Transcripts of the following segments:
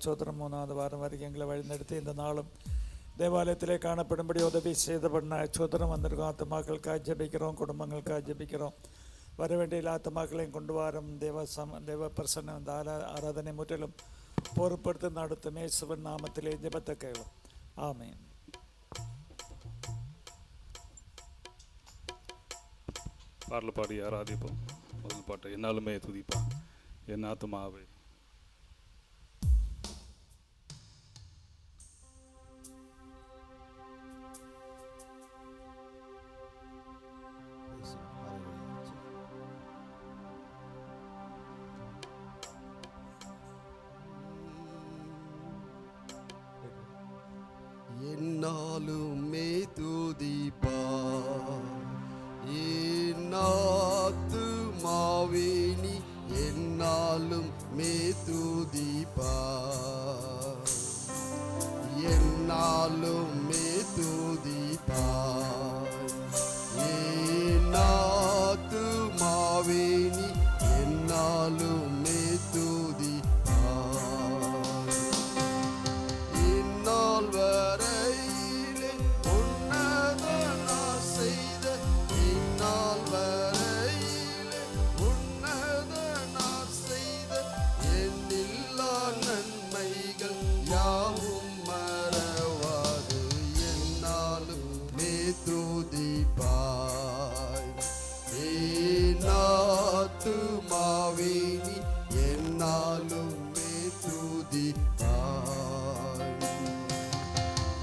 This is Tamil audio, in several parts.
சோத்திரம். 3வது வாரம் வரைக்கும் எங்களை வழிநடத்தி இந்த நாளும் தேவாலயத்திலே காணப்படும்படி உதவி செய்த பண்ண சோத்திரம். வந்திருக்கோம். ஆத்துமாக்களுக்காக ஜெபிக்கிறோம், குடும்பங்களுக்காக ஜெபிக்கிறோம். வர வேண்டிய ஆத்துமாக்களையும் கொண்டு வரும் தேவ பிரசன்னம் இந்த ஆராதனை முற்றிலும் பொறுப்படுத்தி நடத்தும் இயேசுவின் நாமத்திலே ஜெபத்தை கேளும். ஆமென். பாடல் பாடி ஆராதிப்போம். முதல் பாட்டை என்னாலுமே துதிப்பான் என் ஆத்துமாவே. என்னாலுமே துதிப்பான் என் ஆத்துமாவே நீ என்னாலும் மே துதிப்பான் என்னாலும் மே துதிப்பான் என் ஆத்துமாவே நீ என்னாலும் மே துதிப்பான் இந்நாள் வரையிலே உன்னதனா செய்த இந்நாள் வரையிலே உன்னதனா செய்த எண்ணில்லா நன்மைகள் யாவும் மறவாது என்னாலும் மே துதிப்பாய் என் ஆத்துமாவே நீ என்னாலும் மே துதிப்பாய்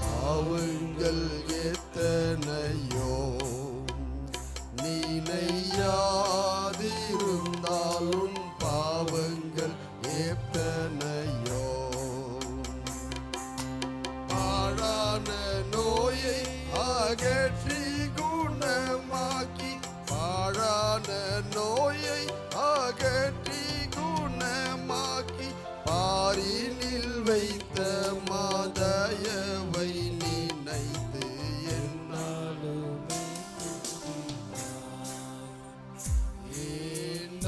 பாவங்கள் எத்தனையோ நினையாதிருந்தாலும் பாவங்கள் எத்தனையோ பாழான நோயை அகற்றி குணமாக்கி பாழான நோயை அகற்றி குணமாக்கி பாரினில் வைத்த மாதயவை நினைத்து என்னாலுமே என்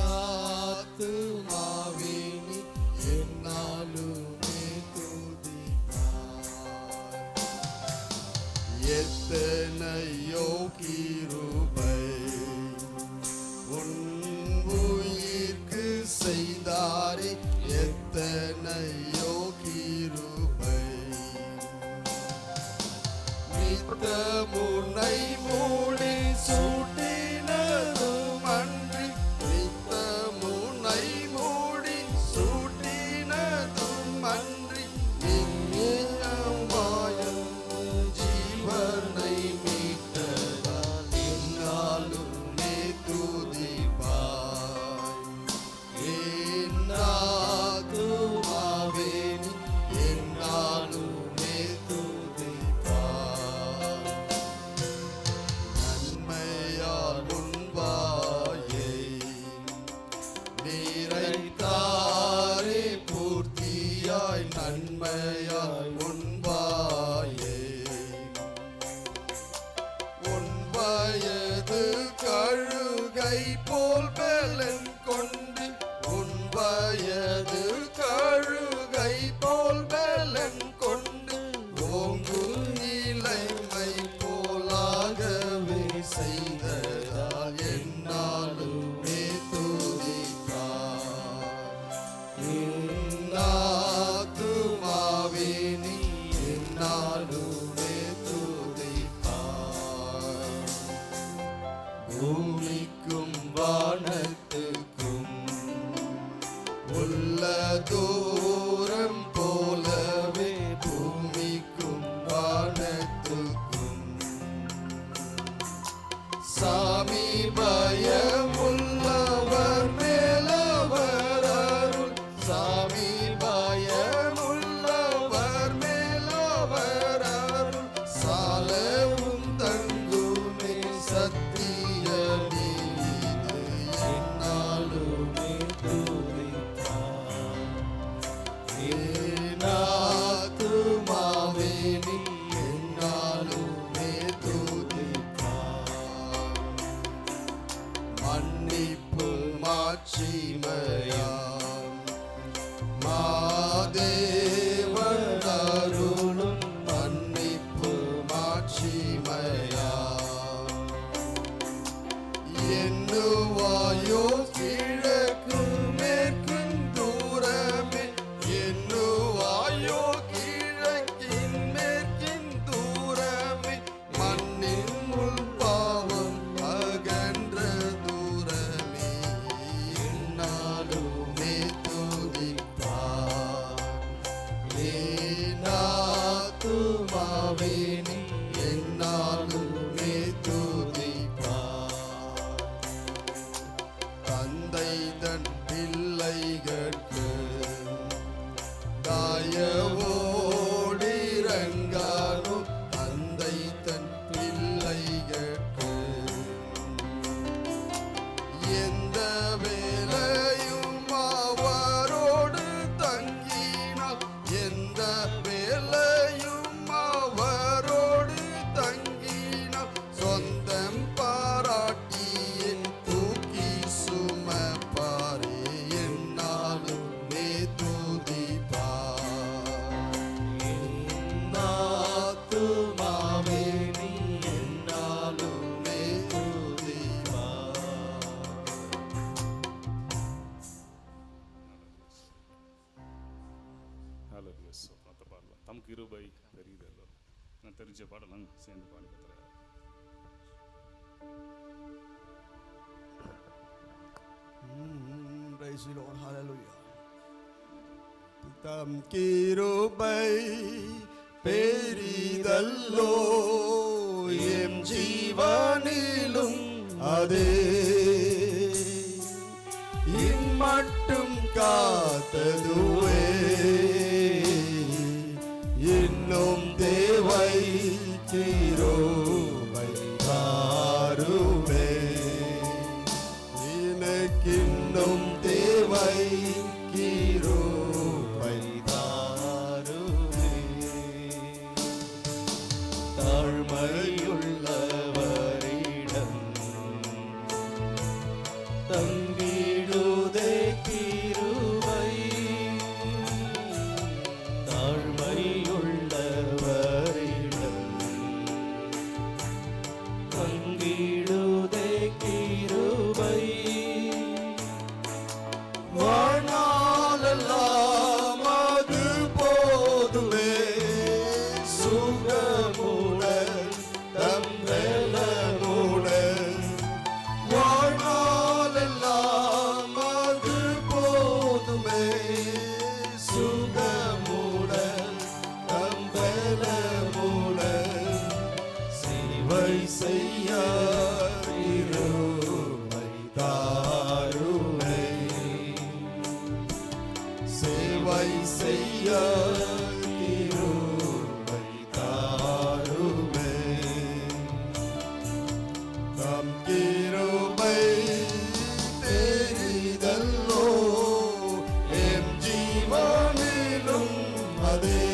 ஆத்துமாவே நீ என்னாலுமே துதிப்பாய் எத்தனையோ கிருபை உன் உயிர்க்கு செய்தாரே எத்தனையோ கிருபை நித்தமுனை மூடி சூட்டினதும் அன்றி நித்தமுனை மூடி சூட்டினதும் அன்றி நித்தியமாயம் ஜீவனை மீட்டதால் என்னாலும் மே துதிப்பாய் என் ஆத்துமாவே நீ என்னாலும் மே துதிப்பாய் நன்மையால் உன் வாயை நிறைத்தாரே பூர்த்தியாய் நன்மையால் உன் வாயை உன் வயது கழுகை போல் பலன் கொண்டு உன் வயது கழுகை போல் பலன் கொண்டு ஓங்கு நிலைமை போலாகவே செய்ததால் என்னாலுமே துதிப்பாய் என் ஆத்துமாவே நீ ஆத்துமாவே நீ என்னாலுமே துதிப்பார். தந்தை தன் பிள்ளைகட்கு தாயவோடிரங்கானும் தந்தை தன் பிள்ளைகட்கு எந்த வேலையும் அவரோடு தங்கினார். எந்த வேலையும் அவரோடு தங்கினார். சொந்தம் பாராட்டியே தூக்கி சுமப்பாரே என்னாலும் மே துதிப்பார். ஆத்துமாவே நீ என்னாலும் மே துதிப்பார். ஹalleluya. மற்ற பாடலாம் தம் கிருபை பெரியதல்லோ. நான் தெரிஞ்ச பாடலாம் சேர்ந்து பாடி கத்துறேன். Praise the Lord. Hallelujah. தம் கிருபை பெரிதல்லோ எம் ஜீவனிலும் அதே இம்மட்டும் காத்ததுவே இன்னும் தேவை கிருபை தாருமே எனக்கின்னும் தேவை கிருபை தாருமே தாழ்மையுள்ளவரிடம் தங்கிடுதே கிருபை தாழ்மையுள்ளவரிடம் தங்கிடுதே கிருபை வாழ்நாளெல்லாம் அது போதுமே சுகமுடன் தம் வேலமுடன் வாழ்நாளெல்லாம் அது போதுமே சுகமுடன் தம் வேலமுடன் சேவை செய்ய கிருபை தாருமே சேவை செய்ய கிருபை தாருமே தம் கிருபை பெரிதல்லோ எம் ஜீவனிலும் அதே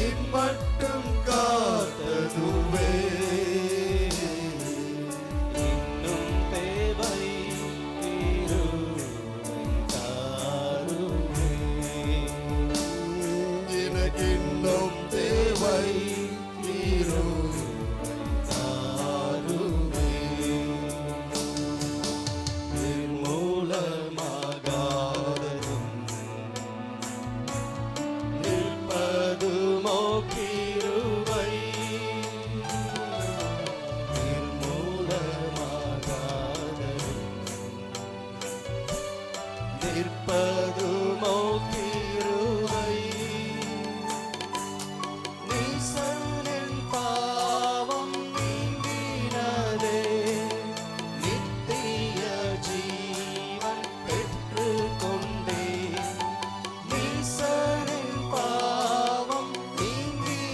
இம்மட்டும் காத்ததுவே இன்னும் தேவை கிருபை தாருமே எனக்கின்னும் தேவை கிருபை தாருமே நிர்மூலமாகாததும் நிற்பதுமோ கிருபை நிர்மூலமாகாததும் நிற்பதுமோ கிருபை நீசனின் பாவம் நீங்கினதே நித்திய ஜீவன் பெற்றுக்கொண்டே நீசனின் பாவம் நீங்கினதே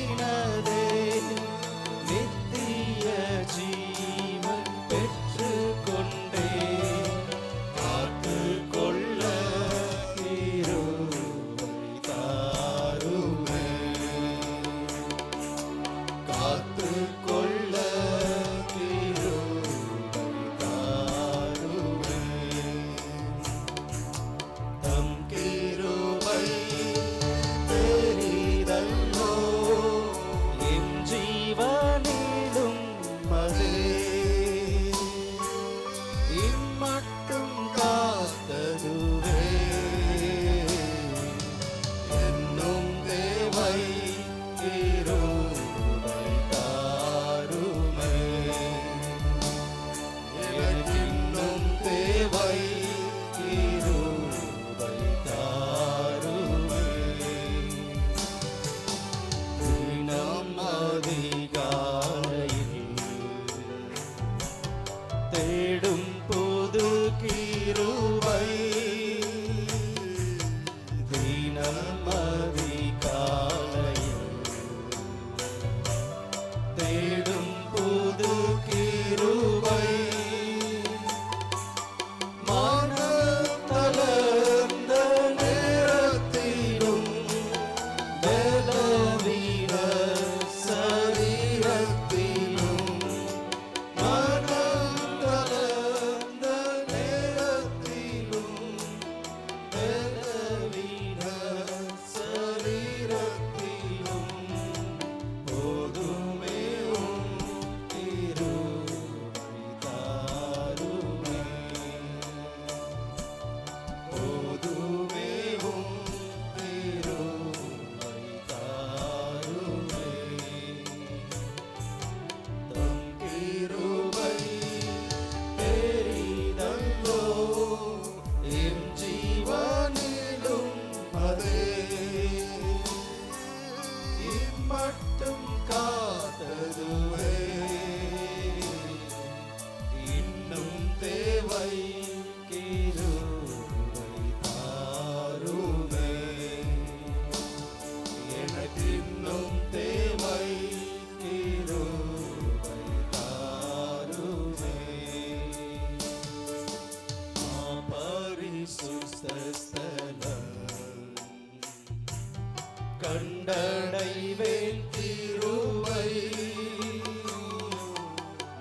கண்டடைவேன் கிருபை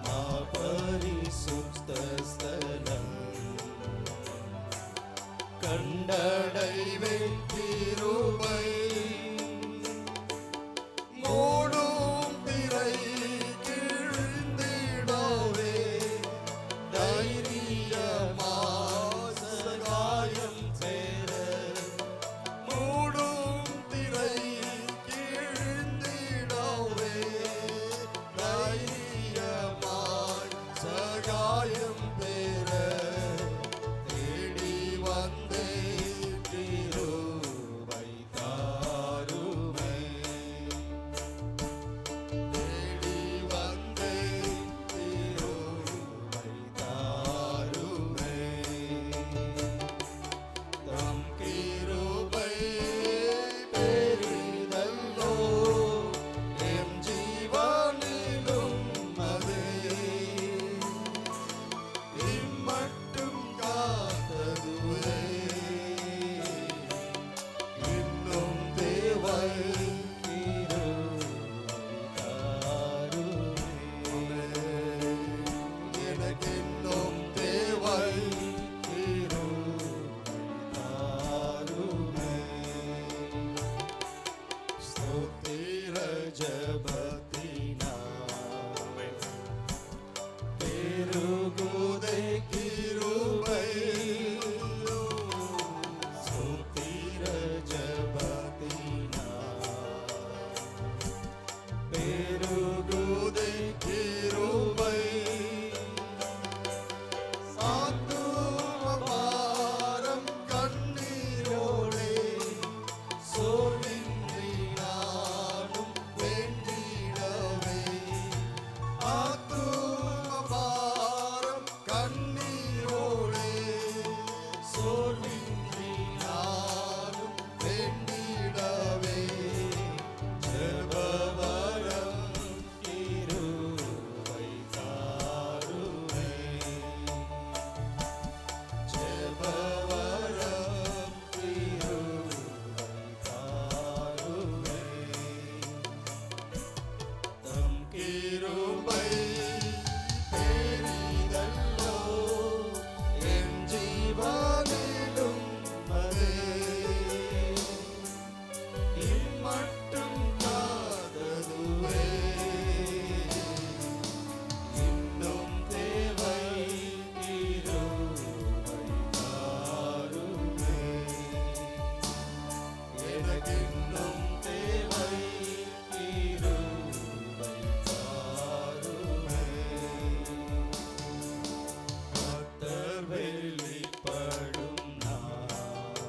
மா பரிசுத்த ஸ்தலம் கண்டடைவேன் கிருபை மூடும் திரை கிழிந்திடவே தைரியமா சகாயம் பெற மூடும் திரை கிழிந்திடவே தைரியமாய் சகாயம் பெற தேடி வந்தே கிருபை தாருமே தேடி வந்தே கிருபை தாருமே தம் கிருபை பெரிதல்லோ எம் ஜீவனிலும் அதே இம்மட்டும் காத்ததுவே இன்னும் தேவை எனக்கு இன்னும் தேவை ஸ்தோத்திர ஜபத்தினா பெருகுதே கிருபை ஸ்தோத்திர ஜபத்தினா பெருகுதே கிருபை ஆத்துமபாரம் கண்ணீரோடே சோர்வின்றி நானும் வேண்டிடவே ஆத்துமபாரம் கண்ணீரோடே சோர்வின்றி நானும் வேண்டிடவே ஜெபவரம் கிருபை தாருமே ஜெபவரம் கிருபை தாருமே தம் கிருபை பெரிதல்லோ என் ஜீவனிலும் அதே இம்மட்டும் காத்ததுவே இன்னும் தேவை கிருபை தாருமே எனக்கு இன்னும் தேவை கிருபை தாருமே கர்த்தர் வெளிப்படும் நாள்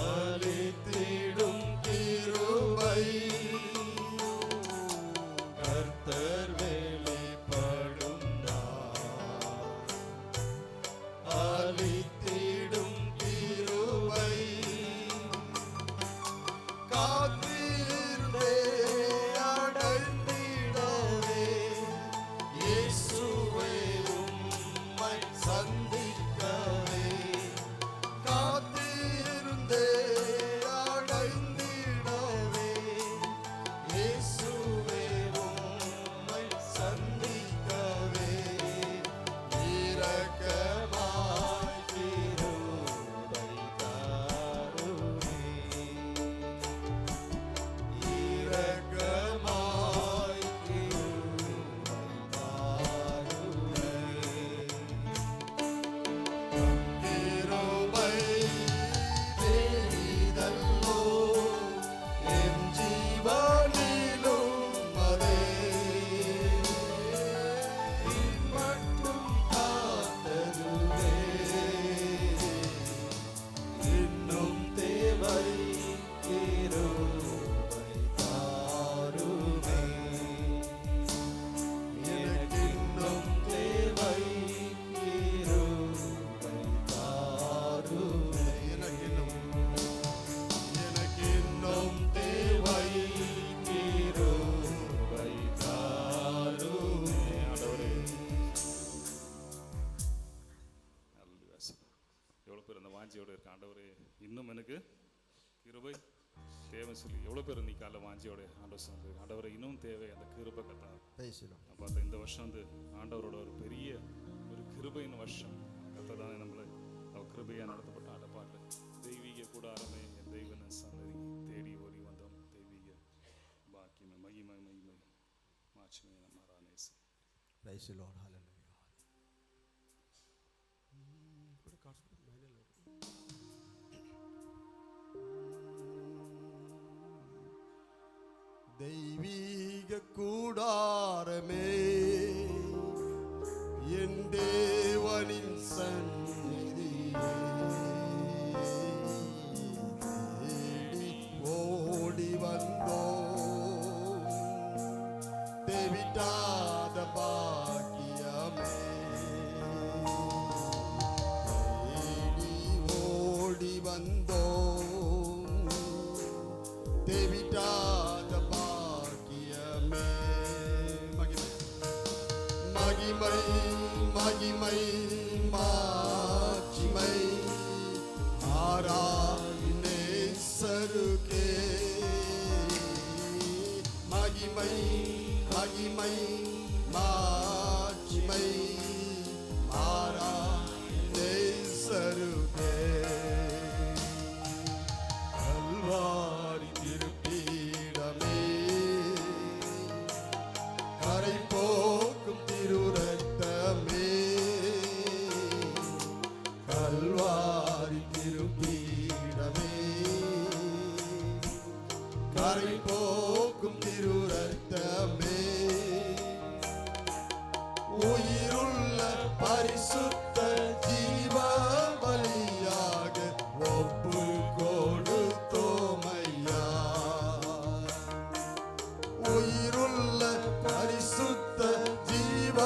அளித்திடும் கிருபை கர்த்தர் வெளிப்படும் நாள் அளித்திடும் கிருபை காத்திருந்தே அடைந்திடவே இயேசுவே உம்மை சந்திக்கவே காத்திருந்தே அடைந்திடவே இயேசுவே உம்மை சந்திக்கவே இரக்கமாய் கிருபை தாருமே இரக்கமாய் கிருபை தாருமே கிருபை பெரிதல்லோ எம் ஜீவனிலும் அதே இம்மட்டும் காத்ததுவே இன்னும் தேவை கிருபை தாருமே எனக்கு இன்னும் தேவை கிருபை தாருமே எனக்கு இன்னும் தேவை கிருபை தாருமே எவ்வளோ பேர் அந்த வாஞ்சியோடு இருக்க ஆண்டவரே இன்னும் எனக்கு கிருபை தேவை சொல்லி எவ்வளோ பேர் இன்னைக்கு காலைல வாஞ்சியோட ஆண்டவர் சொன்னது ஆண்டவரை இன்னும் தேவை அந்த கிருபை கத்தா. Praise the Lord. நான் பார்த்தேன் இந்த வருஷம் வந்து ஆண்டவரோட ஒரு பெரிய ஒரு கிருபையின் வருஷம். கத்த தானே நம்மளை அவர் கிருபையாக நடத்தப்பட்ட ஆட பாட்டு தெய்வீக கூடாரமே என் தெய்வன சன்னதி தேடி ஓடி வந்தோம் தெய்வீக பாக்கியமே மகிமை மகிமை மாட்சிமை நம்ம ராணேசு. Praise the Lord. Hallelujah. தெய்வீக கூடாரமே என் தேவனின் சந்நிதியே தேடி ஓடி வந்தோம் தேவிட்டாத பாக்கியமே தேடி ஓடி வந்தோம் தேவிட்டாத பாக்கியமே மகிமை மகிமை மாட்சிமை ஆராய்நேசருக்கே மகிமை மகிமை மாட்சிமை ஆராய்நேசருக்கே கல்வாரி திருப்பீடமே கரை போக்கும் திருரத்தமே கல்வாரி திருப்பீடமே கரை போக்கும் திருரத்தமே உயிருள்ள பரிசுத்த ஜீவ பலியாக ஒப்பு கொடுத்தோமையா உயிருள்ள பரிசுத்த ஜீவ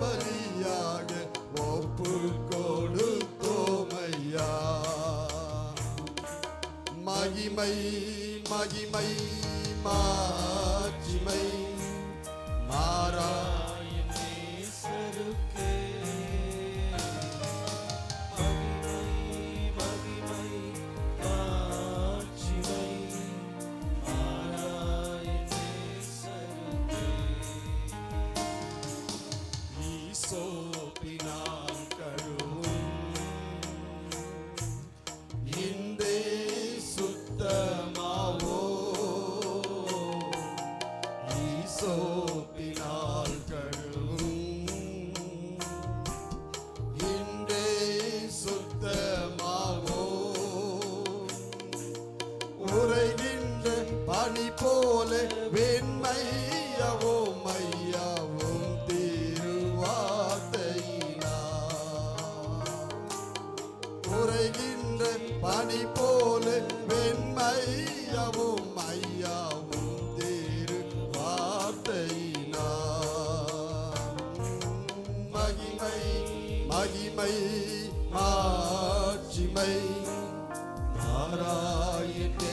பலியாக ஒப்பு கொடுத்தோமையா மகிமை மகிமை மாட்சிமை மாறாயனேசருக்கே மகிமை மாட்சிமை மாறாயனேசருக்கே ஈசோப்பினால் கழுவும் இந்தே சுத்தமாவோ ஈசோப்பினால் கழுவும் இந்தே சுத்தமாவோ உறைகின்ற பனி போல வெண்மையாவும் மையாவும் திருவார்த்தையினால் உறைகின்ற பனி போல வெண்மையாவும் மையாவும் திருவார்த்தையினால் மகிமை மகிமை மாட்சிமை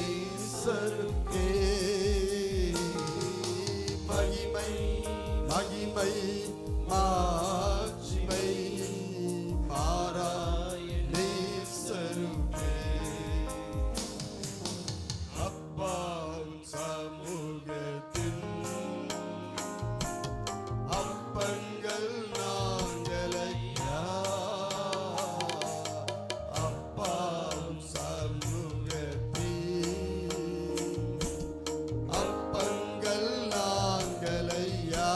நாராயணேசருக்கே மகிமை மகிமை மாட்சிமை நாராயணேசருக்கே அப்பாவும் சமூகத்தின் அப்பங்கள் நாங்களையா அப்பாவும் சமூகத்தின் அப்பங்கள் நாங்களையா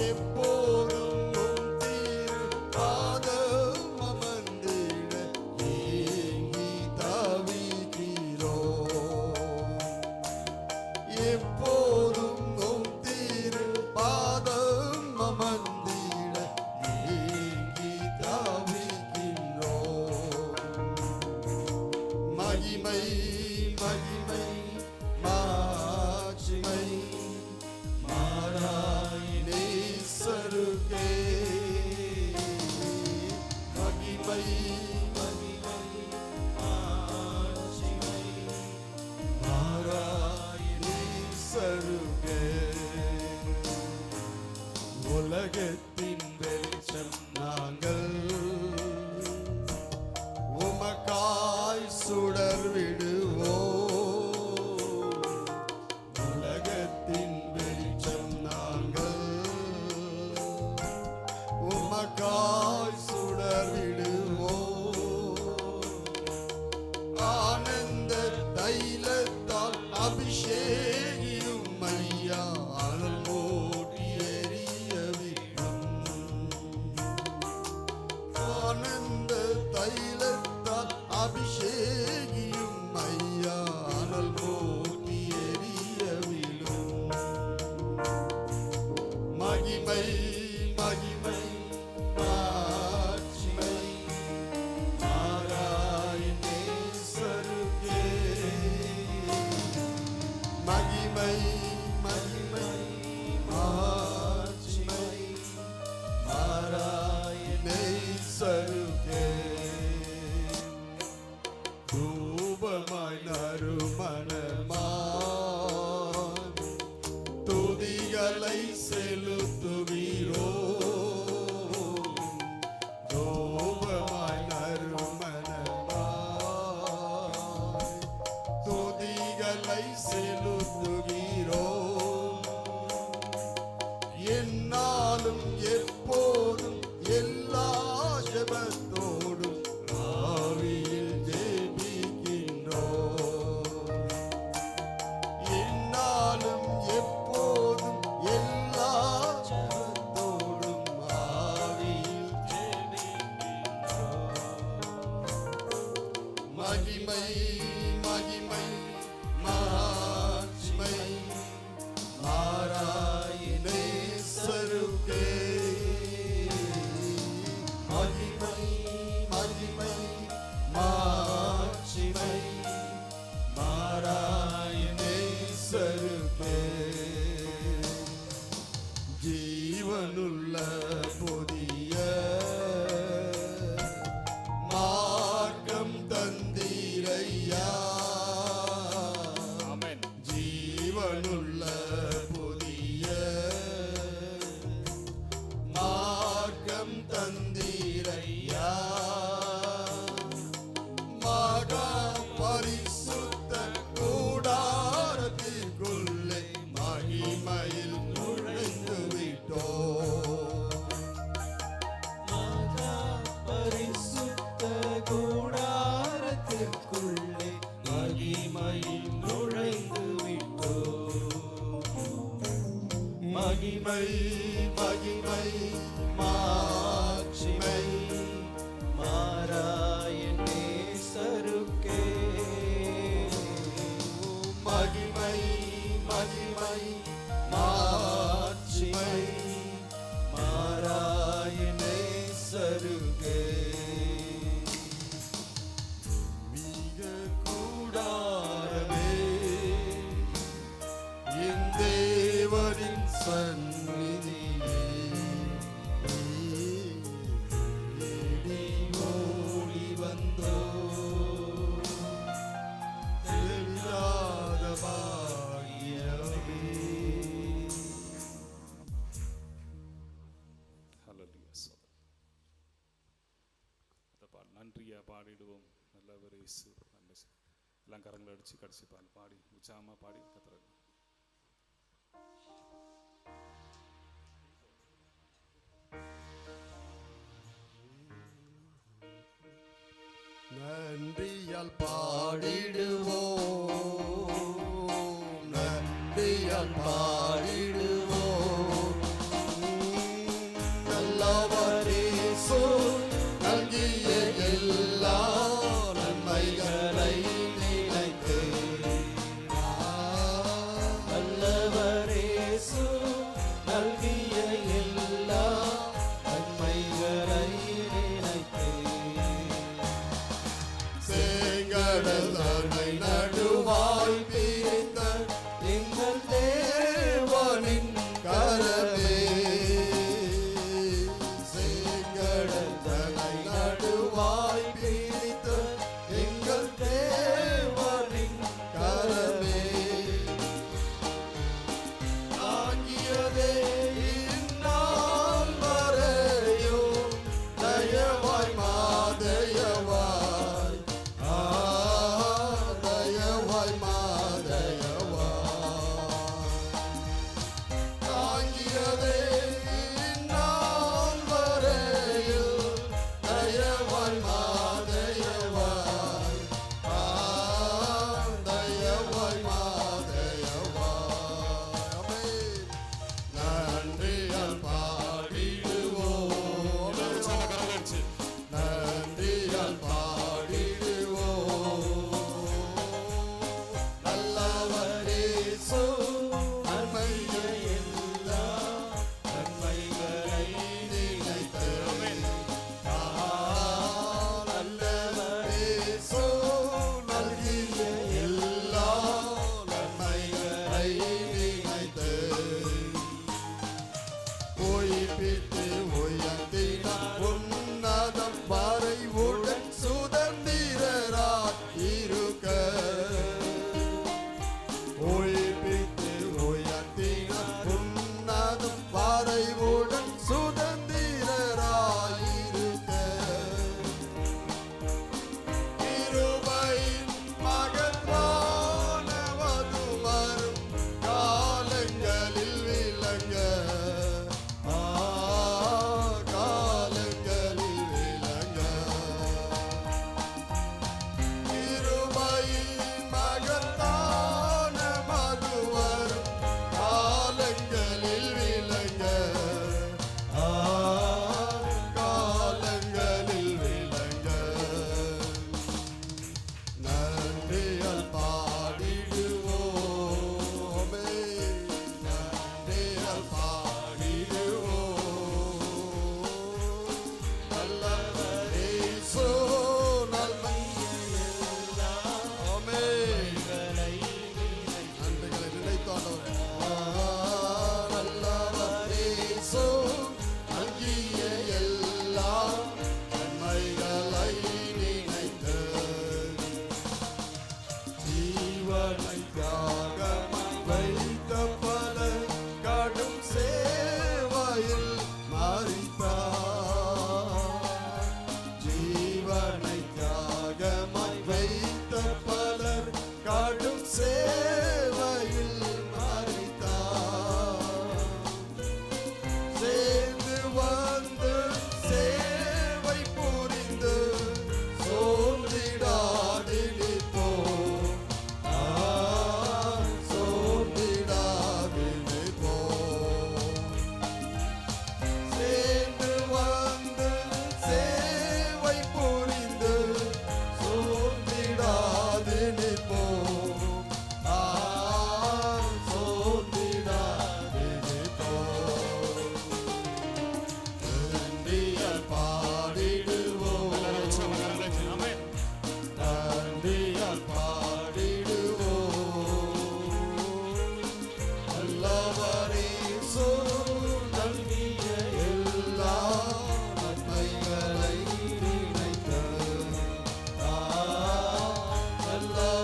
எப்போதும் உம் திருப்பாதம் அமர்ந்திட ஏங்கி தவிக்கிறோம் எப்போதும் உம் திருப்பாதம் அமர்ந்திட ஏங்கி தவிக்கின்றோம் மகிமை மகிமை மாட்சிமை நாராயணேசருக்கே மகிமை மகிமை மாட்சிமை நாராயணேசருக்கே உலகத்தின் வெளிச்சம் நாங்கள் உமக்காய் சுடர் அபிஷேகியும் ஐயா அனல் மூட்டி எரிய விழும். மகிமை மகிமை மாட்சிமை மாறாய் நேசருக்கே. மகிமை மகிமை மாட்சிமை மாறாய் நேசருக்கே. தூபமாய் நறுமணமாய் துதிகளை செலுத்துகிறோம். தூபமாய் நறுமணமாய் துதிகளை செலுத்துகிறோம். என்னாலும் எப்போதும் எல்லா ஜெபத்தோடும் ஆவியில் ஜெபிக்கின்றோம். என்னாலும் எப்போதும் எல்லா ஜெபத்தோடும் ஆவியில் ஜெபிக்கின்றோம். மகிமை மகிமை மாட்சிமை மாறாய் நேசருக்கே. மகிமை மகிமை மாட்சிமை மாறாய் நேசருக்கே. ஜீவனுள்ள புதிய மார்க்கம் தந்தீரையா. ஆமென். ஜீவனுள்ள புதிய மார்க்கம் தந்தீரையா. மகா பரிசுத்த கூடாரத்திற்குள்ளே மகிமையில் நுழைந்து விட்டோம். மகா பரிசுத்த கூடாரத்திற்குள்ளே மகிமையில் நுழைந்து விட்டோம். மகிமை மகிமை மாட்சிமை மாறாய் நேசருக்கே. மகிமை மகிமை மாட்சிமை மாறாய் நேசருக்கே. மிக கூடாரமே என் தேவனின் சந்நிதியே. தேடி ஓடி வந்தோ தெரியாத பாக்கியமே. ஹல்லேலூயா. நன்றியா பாடிடுவோம். நல்லவர் இயேசு நன்மை செய். எல்லாம் கரங்களை அடிச்சு கடைசி பாடி உற்சாகமா பாடி கத்துறாங்க. நன்றியால் பாடிடுவோம். நன்றியால் பாடிடுவோம். நல்லவர் இயேசு நல்கிய எல்லா நன்மைகளை நினைத்து. நல்லவர் இயேசு நல்கிய எல்லா நன்மைகளை நினைத்து. செங்கடல் அணை நடுவாய் பிரித்த எங்கள் தேவனின் கரமே. செங்கடல் அணை நடுவாய் பிரித்த எங்கள் தேவனின் கரமே. ஆகியதே இந்நாள் வரையும் தயவாய் மாதயவாய். தயவாய்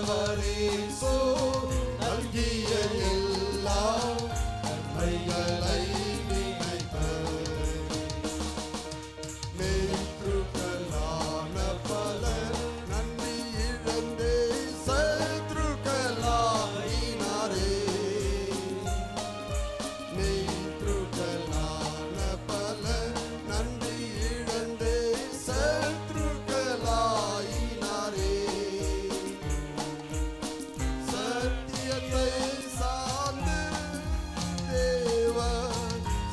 நல்லவரேசு நல்கிய எல்லா நன்மைகளை நினைத்து நேற்றுக்களான பல நன்றி இழந்தே சத்ருக்களாயினாரே. நேற்றுக்களான பல நன்றி இழந்தே சத்ருக்களாயினாரே. சத்தியத்தை சார்ந்து தேவ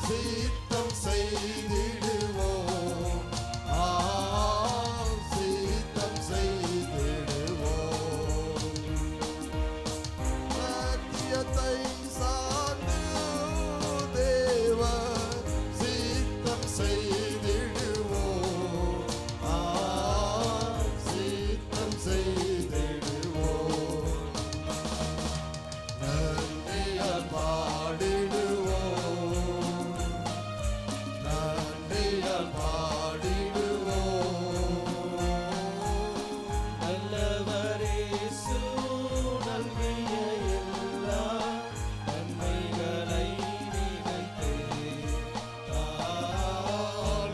சித்தம் செய்திடுவோம். சித்தம் செய்திடுவோம். சத்தியத்தை சார்ந்து தேவ சித்தம் செய்திடுவோம். சித்தம் செய்திடுவோம். நன்றியால் பாடிடுவோம். நன்றியால் பாடிடுவோம். நல்லவரேசு நல்கிய எல்லா நன்மைகளை நினைத்து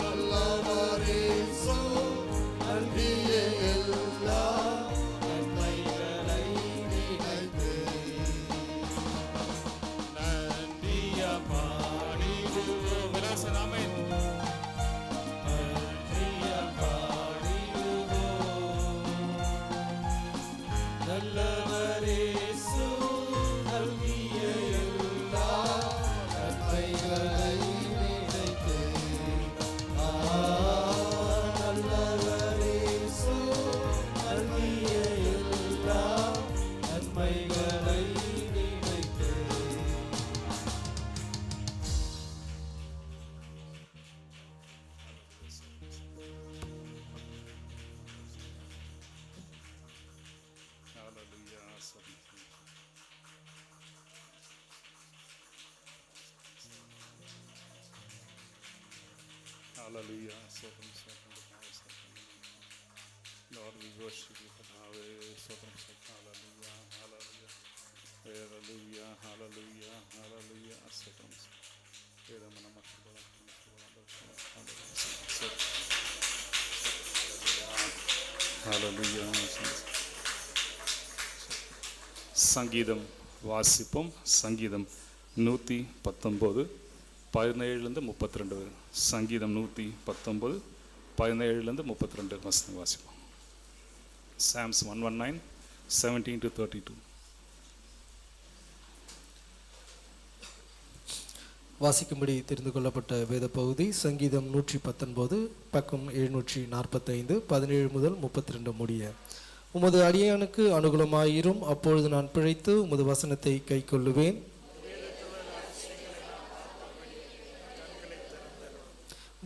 நல்லவரேசு நல்கிய எல்லா நன்மைகளை நினைத்து நன்றியா பாடிடுவோம். விலாசன் ஆமென். நன்றியா பாடிடுவோம். நல்லவரேசு நல்கிய எல்லா நன்மைகளை நினைத்து நல்லவரேசு நல்கிய எல்லா நன்மைகளை நினைத்து ஹalleluya. Hallelujah. Lord, we worship you, Katawe. Hallelujah. Hallelujah. Hallelujah. Hallelujah. Hallelujah. Hallelujah. சங்கீதம் வாசிப்போம். சங்கீதம் 119 17-32 வரை. சங்கீதம் 119 17-32 வசனம் வாசிப்போம். Psalms 119 17-32. வாசிக்கும்படி தெரிந்து கொள்ளப்பட்ட வேத பகுதி சங்கீதம் 119 பக்கம் 745 17 முதல் 32 முடிய. உமது அடியானுக்கு அனுகூலமாயிரும், அப்பொழுது நான் பிழைத்து உமது வசனத்தை கைக்கொள்ளுவேன்.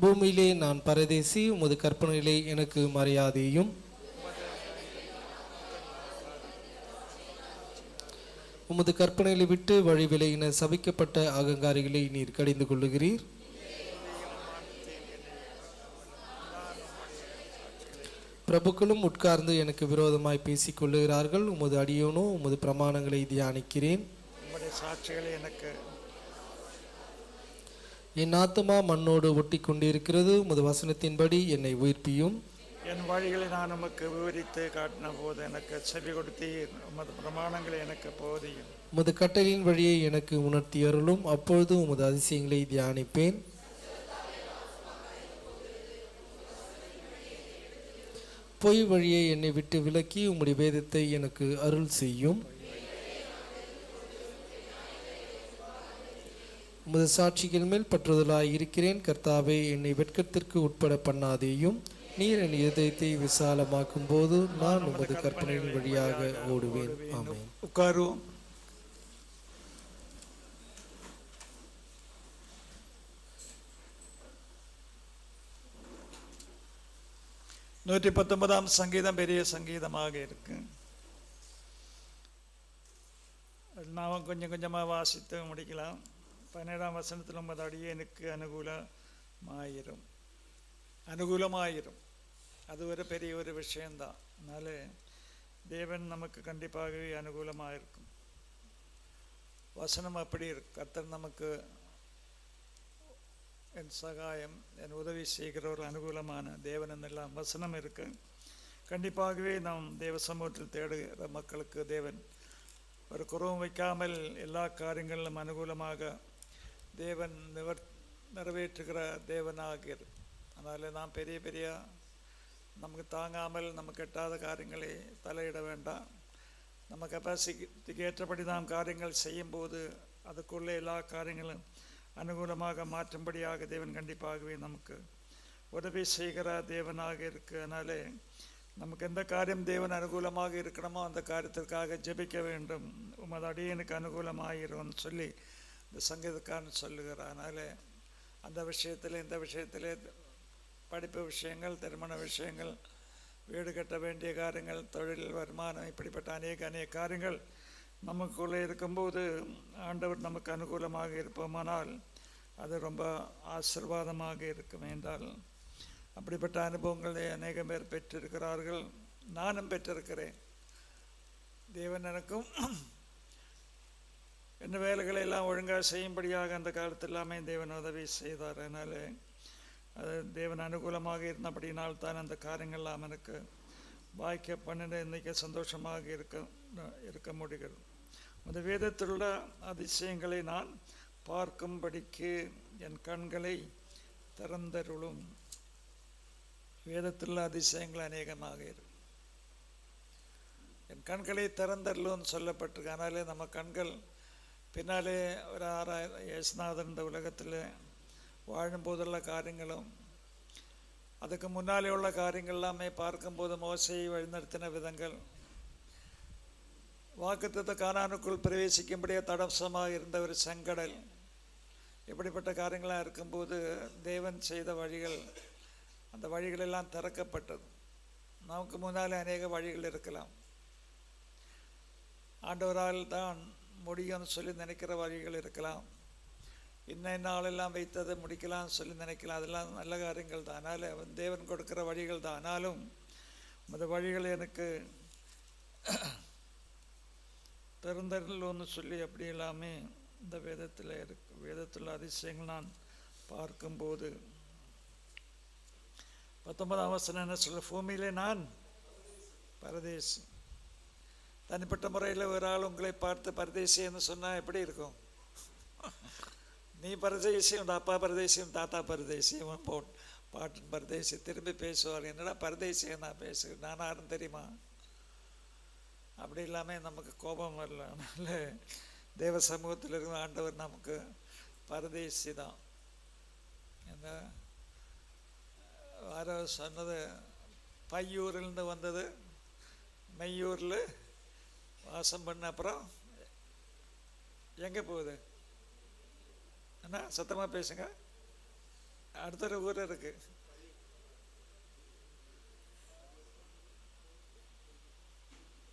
பூமியிலே நான் பரதேசி, உமது கற்பனையிலே எனக்கு மரியாதையும். உமது கற்பனைகளை விட்டு வழி விலகின சபிக்கப்பட்ட அகங்காரிகளை நீர் கடிந்து கொள்ளுகிறீர். பிரபுக்களும் உட்கார்ந்து எனக்கு விரோதமாய் பேசிக் கொள்ளுகிறார்கள். உமது அடியோனோ உமது பிரமாணங்களை தியானிக்கிறேன். உம்முடைய சாட்சிகளை எனக்கு என் ஆத்துமா மண்ணோடு ஒட்டி கொண்டிருக்கிறது. உமது வசனத்தின்படி என்னை உயிர்ப்பியும். என் வழிகளை நான் உமக்கு விவரித்து காட்டின போது எனக்கு செவி கொடுத்தீர். உமது பிரமாணங்களை எனக்கு போதியும். உமது கட்டளையின் வழியை எனக்கு உணர்த்தி அருளும், அப்பொழுது உமது அதிசயங்களை தியானிப்பேன். பொய் வழியை என்னை விட்டு விலக்கி உம்முடைய வேதத்தை எனக்கு அருள் செய்யும். உமது சாட்சிகள் மேல் பற்றுதலாய் இருக்கிறேன். கர்த்தாவே, என்னை வெட்கத்திற்கு உட்பட பண்ணாதேயும். நீர் என் இதயத்தை விசாலமாக்கும் போது நான் உமது கற்பனையின் வழியாக ஓடுவேன். ஆமென். உட்காருவோம். நூற்றி 19 சங்கீதம் பெரிய சங்கீதமாக இருக்கு. நாம் கொஞ்சம் கொஞ்சமாக வாசித்து முடிக்கலாம். 17ஆம் வசனத்தில் உமது அடியேனுக்கு அனுகூலமாயிரும். அது ஒரு பெரிய ஒரு விஷயந்தான். அதனால தேவன் நமக்கு கண்டிப்பாகவே அனுகூலமாக இருக்கும். வசனம் அப்படி இருக்கு. கர்த்தர் நமக்கு என் சகாயம், என் உதவி செய்கிற ஒரு அனுகூலமான தேவன் என்னெல்லாம் வசனம் இருக்கு. கண்டிப்பாகவே நாம் தேவ சமூகத்தில் தேடுகிற மக்களுக்கு தேவன் ஒரு குறவும் வைக்காமல் எல்லா காரியங்களிலும் அனுகூலமாக தேவன் நிறைவேற்றுகிற தேவனாக இருக்கு. அதனால் நாம் பெரிய பெரிய நமக்கு தாங்காமல் நமக்கு எட்டாத காரியங்களை தலையிட வேண்டாம். நம்ம கெப்பாசிட்டிக்கு ஏற்றபடி நாம் காரியங்கள் செய்யும்போது அதுக்குள்ளே எல்லா காரியங்களும் அனுகூலமாக மாற்றும்படியாக தேவன் கண்டிப்பாகவே நமக்கு உதவி செய்கிற தேவனாக இருக்கு. அதனாலே நமக்கு எந்த காரியம் தேவன் அனுகூலமாக இருக்கணுமோ அந்த காரியத்திற்காக ஜெபிக்க வேண்டும். உமது அடியனுக்கு அனுகூலமாகிறோன்னு சொல்லி இந்த சங்கீதக்காரன் சொல்லுகிறார். அதனால் அந்த விஷயத்தில் இந்த விஷயத்தில் படிப்பு விஷயங்கள், திருமண விஷயங்கள், வீடு கட்ட வேண்டிய காரியங்கள், தொழில், வருமானம், இப்படிப்பட்ட அநேக காரியங்கள் நமக்குள்ளே இருக்கும்போது ஆண்டவர் நமக்கு அனுகூலமாக இருப்போமானால் அது ரொம்ப ஆசீர்வாதமாக இருக்கும். என்றால் அப்படிப்பட்ட அனுபவங்களை அநேக பேர் பெற்றிருக்கிறார்கள். நானும் பெற்றிருக்கிறேன். தேவன் எனக்கும் என்ன வேலைகளை எல்லாம் ஒழுங்காக செய்யும்படியாக அந்த காலத்தில் எல்லாமே தேவன் உதவி செய்தார். அதனால் அது தேவன் அனுகூலமாக இருந்தபடினால் தான் அந்த காரியங்கள்லாம் எனக்கு வாய்க்க பண்ணின இன்றைக்கி சந்தோஷமாக இருக்க முடிகிறது. அந்த வேதத்தில் உள்ள அதிசயங்களை நான் பார்க்கும்படிக்கு என் கண்களை திறந்தருளும். வேதத்தில் உள்ள அதிசயங்கள் அநேகமாக இருக்கு. என் கண்களை திறந்தருளும் சொல்லப்பட்டிருக்கு. அதனாலே நம்ம கண்கள் பின்னாலே ஒரு 6000 இயேசுநாதன் இந்த உலகத்தில் வாழும்போதுள்ள காரியங்களும் அதுக்கு முன்னாலே உள்ள காரியங்கள் எல்லாமே பார்க்கும்போது மோசையை வழிநடத்தின விதங்கள், வாக்குத்தத்த கானானுக்குள் பிரவேசிக்கும்படியே தடசமாக இருந்த ஒரு செங்கடல், இப்படிப்பட்ட காரியங்களாக இருக்கும்போது தேவன் செய்த வழிகள், அந்த வழிகளெல்லாம் திறக்கப்பட்டது. நமக்கு முன்னாலே அநேக வழிகள் இருக்கலாம். ஆண்டவரால் தான் முடியும்னு சொல்லி நினைக்கிற வழிகள் இருக்கலாம். இன்னும் நாளெல்லாம் வைத்ததை முடிக்கலாம்னு சொல்லி நினைக்கலாம். அதெல்லாம் நல்ல காரியங்கள் தான். அதனால் தேவன் கொடுக்குற வழிகள் தான். ஆனாலும் அந்த வழிகள் எனக்கு திறந்தருள்னு சொல்லி அப்படி எல்லாமே இந்த வேதத்தில் இருக்கு. வேதத்தில் அதிசயங்கள் நான் பார்க்கும்போது 19ஆம் வசனம் என்ன சொல்ல, பூமியிலே நான் பரதேசி. தனிப்பட்ட முறையில் ஒரு ஆள் உங்களை பார்த்து பரதேசின்னு சொன்னால் எப்படி இருக்கும்? நீ பரதேசி, உன் அப்பா பரதேசி, உன் தாத்தா பரதேசி, உன் பாட்டன் பரதேசி, திரும்பி பேசுவார். என்னடா பரதேசியை நான் பேசுகிறேன், நான் யாரும் தெரியுமா? அப்படி இல்லாமல் நமக்கு கோபம் வரல. அதனால் தேவ சமூகத்தில் இருக்கிற ஆண்டவர் நமக்கு பரதேசி தான். என்ன யாரோ சொன்னது, பையூரிலிருந்து வந்தது மெய்யூரில் வாசம் பண்ண அப்புறம் எங்கே போகுது? அண்ணா சத்தமாக பேசுங்க. அடுத்த ஊர் இருக்கு.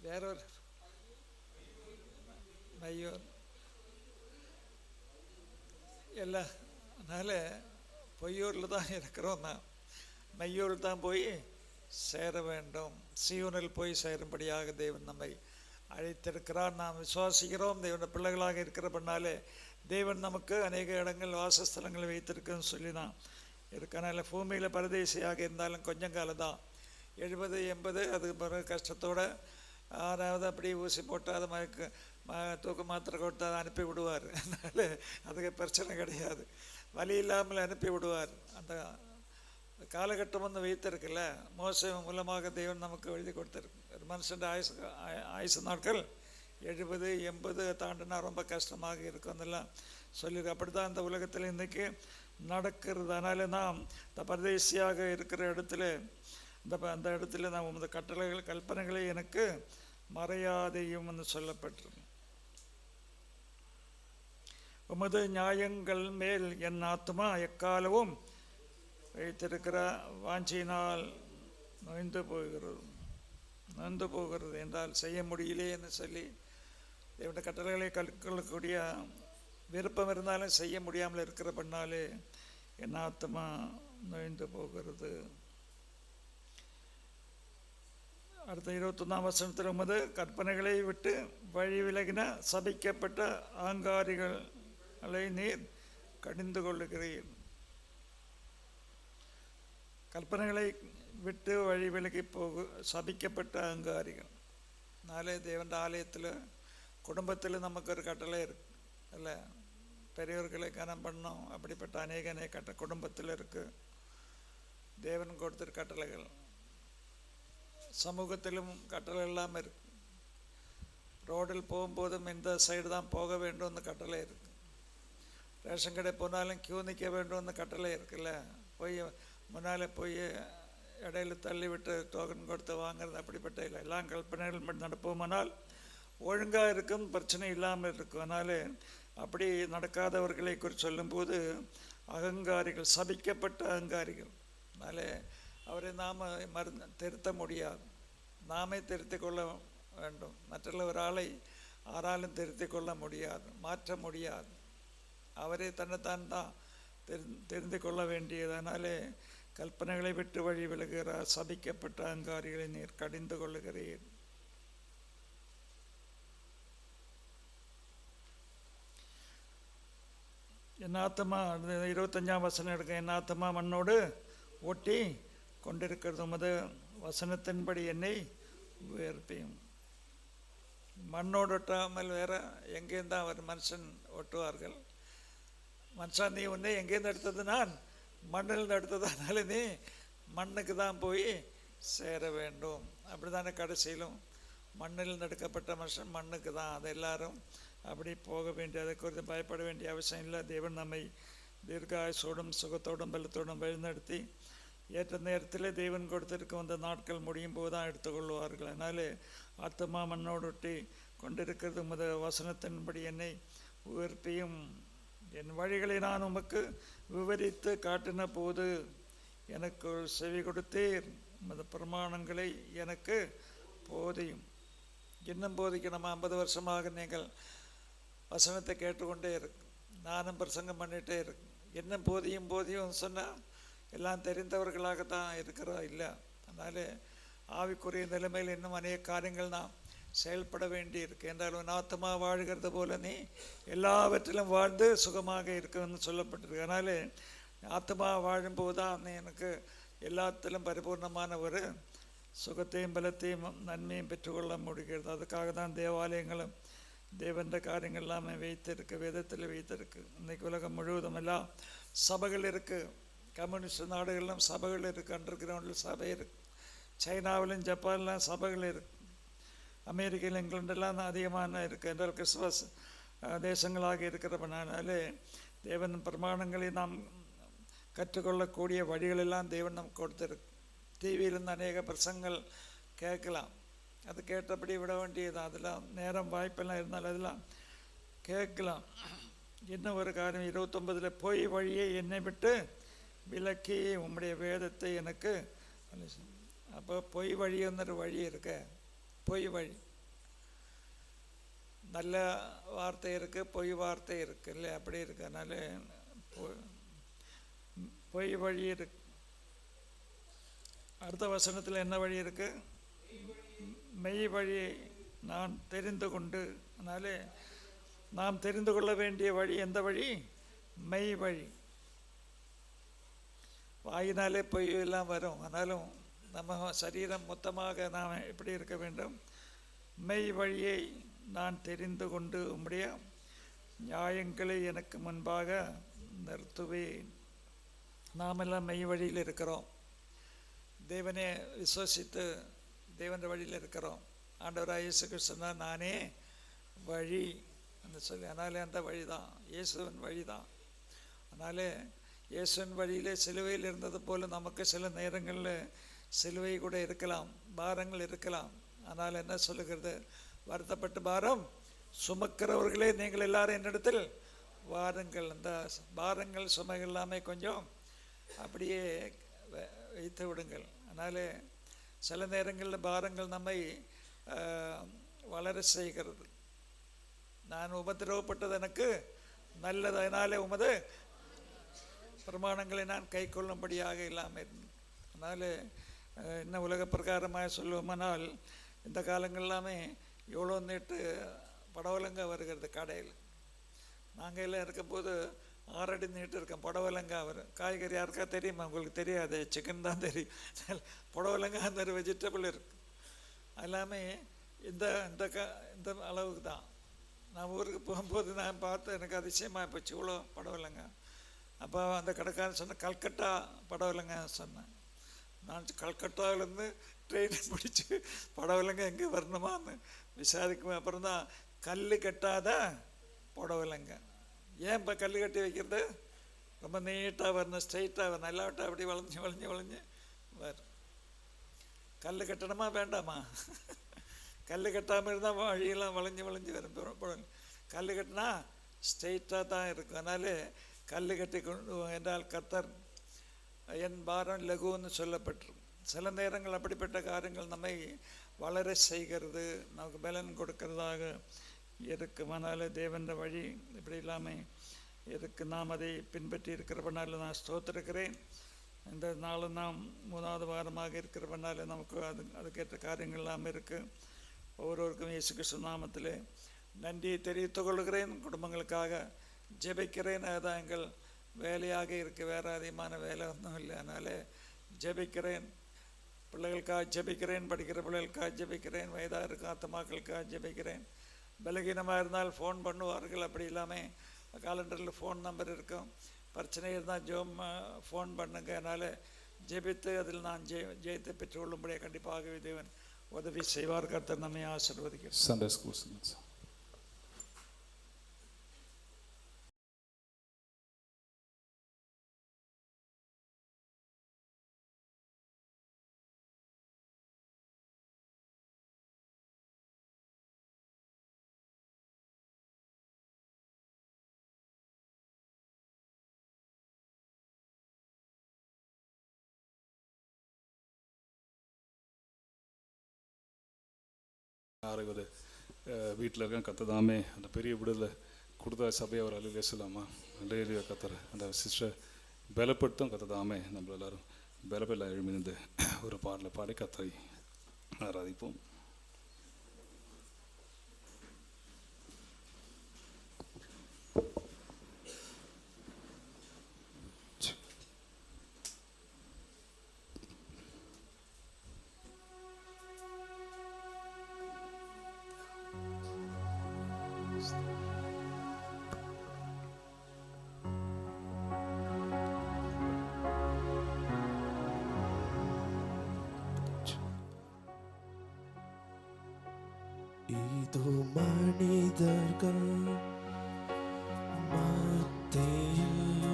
வேற ஒரு மையூர் எல்லாம். அதனால் பொய்யூரில் தான் இருக்கிறோம். நான் மையூரில் தான் போய் சேர வேண்டும். சீயோனில் போய் சேரும்படியாக தேவன் நம்மை அழைத்திருக்கிறார். நாம் விசுவாசிக்கிறோம். தேவன பிள்ளைகளாக இருக்கிறபடினாலே தேவன் நமக்கு அநேக இடங்கள் வாசஸ்தலங்களை வைத்திருக்குன்னு சொல்லி தான் இருக்கனால பூமியில் பரதேசியாக இருந்தாலும் கொஞ்சம் காலம் தான், 70 80 அதுக்கு பிறகு கஷ்டத்தோடு யாராவது அப்படி ஊசி போட்டு அதை தூக்க மாத்திரை கொடுத்து அதை அனுப்பி விடுவார். அதனால் அதுக்கு பிரச்சனை கிடையாது. வலி இல்லாமல் அனுப்பி விடுவார். அந்த காலகட்டம் வந்து வைத்திருக்குல்ல, மோசே மூலமாக தேவன் நமக்கு எழுதி கொடுத்துருக்கு. ஒரு மனுஷன் ஆயுசு நாட்கள் 70 80 தாண்டினா ரொம்ப கஷ்டமாக இருக்கும். அதெல்லாம் சொல்லியிருக்கு. அப்படி தான் இந்த உலகத்தில் இன்றைக்கி நடக்கிறது. அதனால நாம் இந்த பரதேசியாக இருக்கிற இடத்துல அந்த இடத்துல நாம் உமது கட்டளைகள் கல்பனைகளை எனக்கு மறையாதையும் என்று சொல்லப்பட்டிருக்கு. உமது நியாயங்கள் மேல் என் ஆத்மா எக்காலவும் வைத்திருக்கிற வாஞ்சியினால் நொய்ந்து போகிறது என்றால் செய்ய முடியலே என்று சொல்லி தேவனுடைய கட்டளைகளை கற்கொள்ளக்கூடிய விருப்பம் இருந்தாலும் செய்ய முடியாமல் இருக்கிற பண்ணாலே என் ஆத்மா நொய்ந்து போகிறது. அடுத்த 21ஆம் வசனத்தில் உமது கற்பனைகளை விட்டு வழி விலகின சபிக்கப்பட்ட ஆங்காரிகளை நீர் கடிந்து கொள்ளுகிறீர். கற்பனைகளை விட்டு வழி விலகி சபிக்கப்பட்ட அங்காரிகள். நாளே தேவன் ஆலயத்தில் குடும்பத்தில் நமக்கு ஒரு கட்டளை இருக்கு அல்ல, பெரியவர்களை கனம் பண்ணோம். அப்படிப்பட்ட அநேக குடும்பத்தில் இருக்கு தேவன் கொடுத்திருக்க கட்டளைகள். சமூகத்திலும் கட்டளை எல்லாம் இருக்கு. ரோடில் போகும்போதும் இந்த சைடு தான் போக வேண்டும்னு கட்டளை இருக்கு. ரேஷன் கடை போனாலும் கியூ நிற்க வேண்டும்னு கட்டளை இருக்குல்ல. போய் முன்னால் போய் இடையில தள்ளி விட்டு டோக்கன் கொடுத்து வாங்குறது அப்படிப்பட்ட இல்லை. எல்லாம் கல்பனைகள் மட்டும் நடப்போமானால் ஒழுங்காக இருக்கும், பிரச்சனை இல்லாமல் இருக்கும். அதனால் அப்படி நடக்காதவர்களை குறித்து சொல்லும்போது அகங்காரிகள், சபிக்கப்பட்ட அகங்காரிகள். அதனால் அவரை நாம் திருத்த முடியாது. நாமே திருத்திக் கொள்ள வேண்டும். மற்றுள்ள ஒரு ஆளை ஆறாலும் திருத்திக் கொள்ள முடியாது, மாற்ற முடியாது. அவரே தன்னைத்தான் தான் தெரிந்து கொள்ள வேண்டியது. அதனாலே கல்பனைகளை விட்டு வழி விலகுகிறார். சபிக்கப்பட்ட அங்காரிகளை நீர் கடிந்து கொள்ளுகிறீர். என் ஆத்மா, 25ஆம் வசனம் எடுக்க, என் ஆத்மா மண்ணோடு ஒட்டி கொண்டிருக்கிறது, உமது வசனத்தின்படி என்னை உயர்ப்பியும். மண்ணோடு ஒட்டாமல் வேற எங்கேருந்து அவர் மனுஷன் ஒட்டுவார்கள்? மனுஷன், நீ உன்னை எங்கேருந்து எடுத்தது? நான் மண்ணில் எடுத்தது. அதனால நீ மண்ணுக்கு தான் போய் சேர வேண்டும். அப்படி தானே கடைசியிலும் மண்ணில் எடுக்கப்பட்ட மனுஷன் மண்ணுக்கு தான். அது எல்லாரும் அப்படி போக வேண்டிய, அதை குறித்து பயப்பட வேண்டிய அவசியம் இல்லை. தேவன் நம்மை தீர்க்காயுசோடும் சுகத்தோடும் பலத்தோடும் வழிநடத்தி ஏற்ற நேரத்தில் தேவன் கொடுத்திருக்கும் அந்த நாட்கள் முடியும் போது தான் எடுத்துக்கொள்வார்கள். அதனால ஆத்மா மண்ணோடு ஒட்டி கொண்டிருக்கிறது, உமது வசனத்தின்படி என்னை உயர்ப்பியும். என் வழிகளை நான் உமக்கு விவரித்து காட்டின போது எனக்கு செவி கொடுத்தீர். உமது பிரமாணங்களை எனக்கு போதியும். இன்னும் போதிக்கணும். 50 வருஷமாக நீங்கள் வசனத்தை கேட்டுக்கொண்டே இருக்கு, நானும் பிரசங்கம் பண்ணிகிட்டே இருக்கு. இன்னும் போதியும் போதியும் சொன்னால் எல்லாம் தெரிந்தவர்களாகத்தான் இருக்கிறோம் இல்லை. அதனால் ஆவிக்குரிய நிலைமையில் இன்னும் அநேக காரியங்கள் நாம் செயல்பட வேண்டி இருக்கு. என்றாலும் உன் ஆத்மா வாழ்கிறது போல நீ எல்லாவற்றிலும் வாழ்ந்து சுகமாக இருக்குன்னு சொல்லப்பட்டிருக்கு. அதனால ஆத்மா வாழும்போது தான் எனக்கு எல்லாத்திலும் பரிபூர்ணமான ஒரு சுகத்தையும் பலத்தையும் நன்மையும் பெற்றுக்கொள்ள முடிகிறது. அதுக்காக தான் தேவாலயங்களும் தேவன்ற காரியங்கள் எல்லாமே வைத்திருக்கு, வேதத்தில் வைத்திருக்கு. இன்றைக்கு உலகம் முழுவதும் எல்லாம் சபைகள் இருக்குது. கம்யூனிஸ்ட் நாடுகளிலும் சபைகள் இருக்குது, அண்டர் கிரவுண்டில் சபை இருக்குது. சைனாவிலும் ஜப்பான்லாம் சபைகள் இருக்குது. அமெரிக்காவில் இங்கிலாண்டெல்லாம் அதிகமான இருக்குது. என்றால் கிறிஸ்துவ தேசங்களாக இருக்கிறப்பனாலே தேவன் பிரமாணங்களை நாம் கற்றுக்கொள்ளக்கூடிய வழிகளெல்லாம் தேவன் நமக்கு கொடுத்துருக்கு. டிவியிலிருந்து அநேக பிரசங்கள் கேட்கலாம். அது கேட்டபடி விட வேண்டியது. அதெல்லாம் நேரம் வாய்ப்பெல்லாம் இருந்தாலும் அதெல்லாம் கேட்கலாம். இன்னும் ஒரு காரியம் 29 பொய் வழியை என்னை விட்டு விலக்கி உம்முடைய வேதத்தை எனக்கு. அப்போ பொய் வழின்னு வழி இருக்க, பொய் வழி. நல்ல வார்த்தை இருக்குது, பொய் வார்த்தை இருக்குது இல்லை, அப்படி இருக்கு. அதனால பொய் வழி இருக்கு. அடுத்த வசனத்தில் என்ன வழி இருக்கு? மெய் வழியை நான் தெரிந்து கொண்டு. அதனால நாம் தெரிந்து கொள்ள வேண்டிய வழி எந்த வழி? மெய் வழி. வாயினாலே பொய் எல்லாம் வரும். ஆனாலும் நம்ம சரீரம் மொத்தமாக நாம் எப்படி இருக்க வேண்டும்? மெய் வழியை நான் தெரிந்து கொண்டு உம்முடைய நியாயங்களை எனக்கு முன்பாக நிறுத்துவேன். நாமெல்லாம் மெய் வழியில் இருக்கிறோம். தேவனே விசுவசித்து தேவன் வழியில் இருக்கிறோம். ஆண்டவராக இயேசு கிறிஸ்து நானே வழி என்று சொல்லி, அதனாலே அந்த வழி தான் இயேசுவின் வழி தான். அதனாலே இயேசுவின் வழியிலே சிலுவையில் இருந்தது போல் நமக்கு சில நேரங்களில் சிலுவை கூட இருக்கலாம், பாரங்கள் இருக்கலாம். ஆனால் என்ன சொல்லுகிறது? வருத்தப்பட்டு பாரம் சுமக்கிறவர்களே நீங்கள் எல்லாரும் என்னிடத்தில் வாருங்கள். அந்த பாரங்கள் சுமைகள் எல்லாமே கொஞ்சம் அப்படியே வைத்து விடுங்கள். அதனால் சில நேரங்களில் பாரங்கள் நம்மை வளர செய்கிறது. நான் உபத்திரவப்பட்டது எனக்கு நல்லது, அதனாலே உமது பிரமாணங்களை நான் கை கொள்ளும்படியாக இல்லாமல் இருந்தேன். அதனால் என்ன உலக பிரகாரமாக சொல்லுவோமானால் இந்த காலங்கள்லாமே எவ்வளோ நீட்டு படவலங்காய் வருகிறது கடையில். நாங்கள் எல்லாம் இருக்கும்போது 6 அடி நீட்டு இருக்கோம் படவலங்காய் வரும். காய்கறி யாருக்கா தெரியுமா? உங்களுக்கு தெரியாது, சிக்கன் தான் தெரியும். படவலங்காய் அந்த ஒரு வெஜிடபிள் இருக்குது. எல்லாமே இந்த இந்த இந்த அளவுக்கு தான். நான் ஊருக்கு போகும்போது நான் பார்த்து எனக்கு அதிசயமாக போச்சு, இவ்வளோ படவலங்காய். அப்போ அந்த கடைக்காரன் சொன்ன கல்கட்டா படவலங்காய் சொன்னேன். நான் கல்கட்டாவிலேருந்து ட்ரெயினை பிடிச்சி படவலங்காய் எங்கே வரணுமான்னு விசாரிக்கும். அப்புறம் தான் கல் கட்டாத படவலங்காய். ஏன் இப்போ கல் கட்டி வைக்கிறது? ரொம்ப நீட்டாக வரணும், ஸ்ட்ரைட்டாக வரணும். எல்லாவட்டும் அப்படி வளைஞ்சு வளைஞ்சு வளைஞ்சு வரும். கல் கட்டணுமா வேண்டாமா? கல் கட்டாமல் இருந்தால் வழியெல்லாம் வளைஞ்சு வளைஞ்சு வரும். கல் கட்டினா ஸ்ட்ரெயிட்டாக தான் இருக்கும். அதனால கல் கட்டி கொண்டு என்றால் கர்த்தர் என் பாரம் லகுன்னு சொல்லப்பட்டிருக்கும். சில நேரங்கள் அப்படிப்பட்ட காரியங்கள் நம்மை வளர செய்கிறது, நமக்கு பலன் கொடுக்கறதாக இருக்கும். அதனால் தேவன்ற வழி இப்படி இல்லாமல் இருக்கு. நாம் அதை பின்பற்றி இருக்கிறபனால நான் ஸ்தோத்திருக்கிறேன். இந்த நாளும் நாம் 3வது வாரமாக இருக்கிறபனால நமக்கு அதுக்கேற்ற காரியங்கள் எல்லாம் இருக்குது. ஒவ்வொருவருக்கும் இயேசு கிறிஸ்து நாமத்தில் நன்றியை தெரிவித்துக் கொள்கிறேன். குடும்பங்களுக்காக ஜெபிக்கிறேன். அதுதான் எங்கள் வேலையாக இருக்குது. வேறு அதிகமான வேலை ஒன்றும் இல்லை. அதனால் ஜெபிக்கிறேன். பிள்ளைகளுக்காக ஜெபிக்கிறேன். படிக்கிற பிள்ளைகளுக்காக ஜெபிக்கிறேன். வயதாக இருக்கும் ஆத்துமாக்களுக்காக ஜெபிக்கிறேன். பலகீனமாக இருந்தால் ஃபோன் பண்ணுவார்கள். அப்படி இல்லாமல் காலண்டரில் ஃபோன் நம்பர் இருக்கும். பிரச்சனை இருந்தால் ஃபோன் பண்ணுங்க. அதனால் ஜெபித்து அதில் நான் ஜெயத்தை பெற்றுக்கொள்ளும்படியாக கண்டிப்பாகவே தேவன் உதவி செய்வார். கர்த்தர் நம்மை ஆசீர்வதிக்கிறார். Sunday school students. ஆறு வீட்டில் இருக்க கத்ததாமே அந்த பெரிய விடுதலை கொடுத்தா சபையை அவர் அலையிலே சொல்லாமா? அலையிலேயே கத்துற அந்த சிஸ்டர் பலப்படுத்தும் கத்ததாமே. நம்ம எல்லாரும் பலப்பெல்லாம் எழுமிருந்து ஒரு பாடலை பாடி கத்தரை ஆராதிப்போம். இதோ மனிதர்கள் மத்தியில்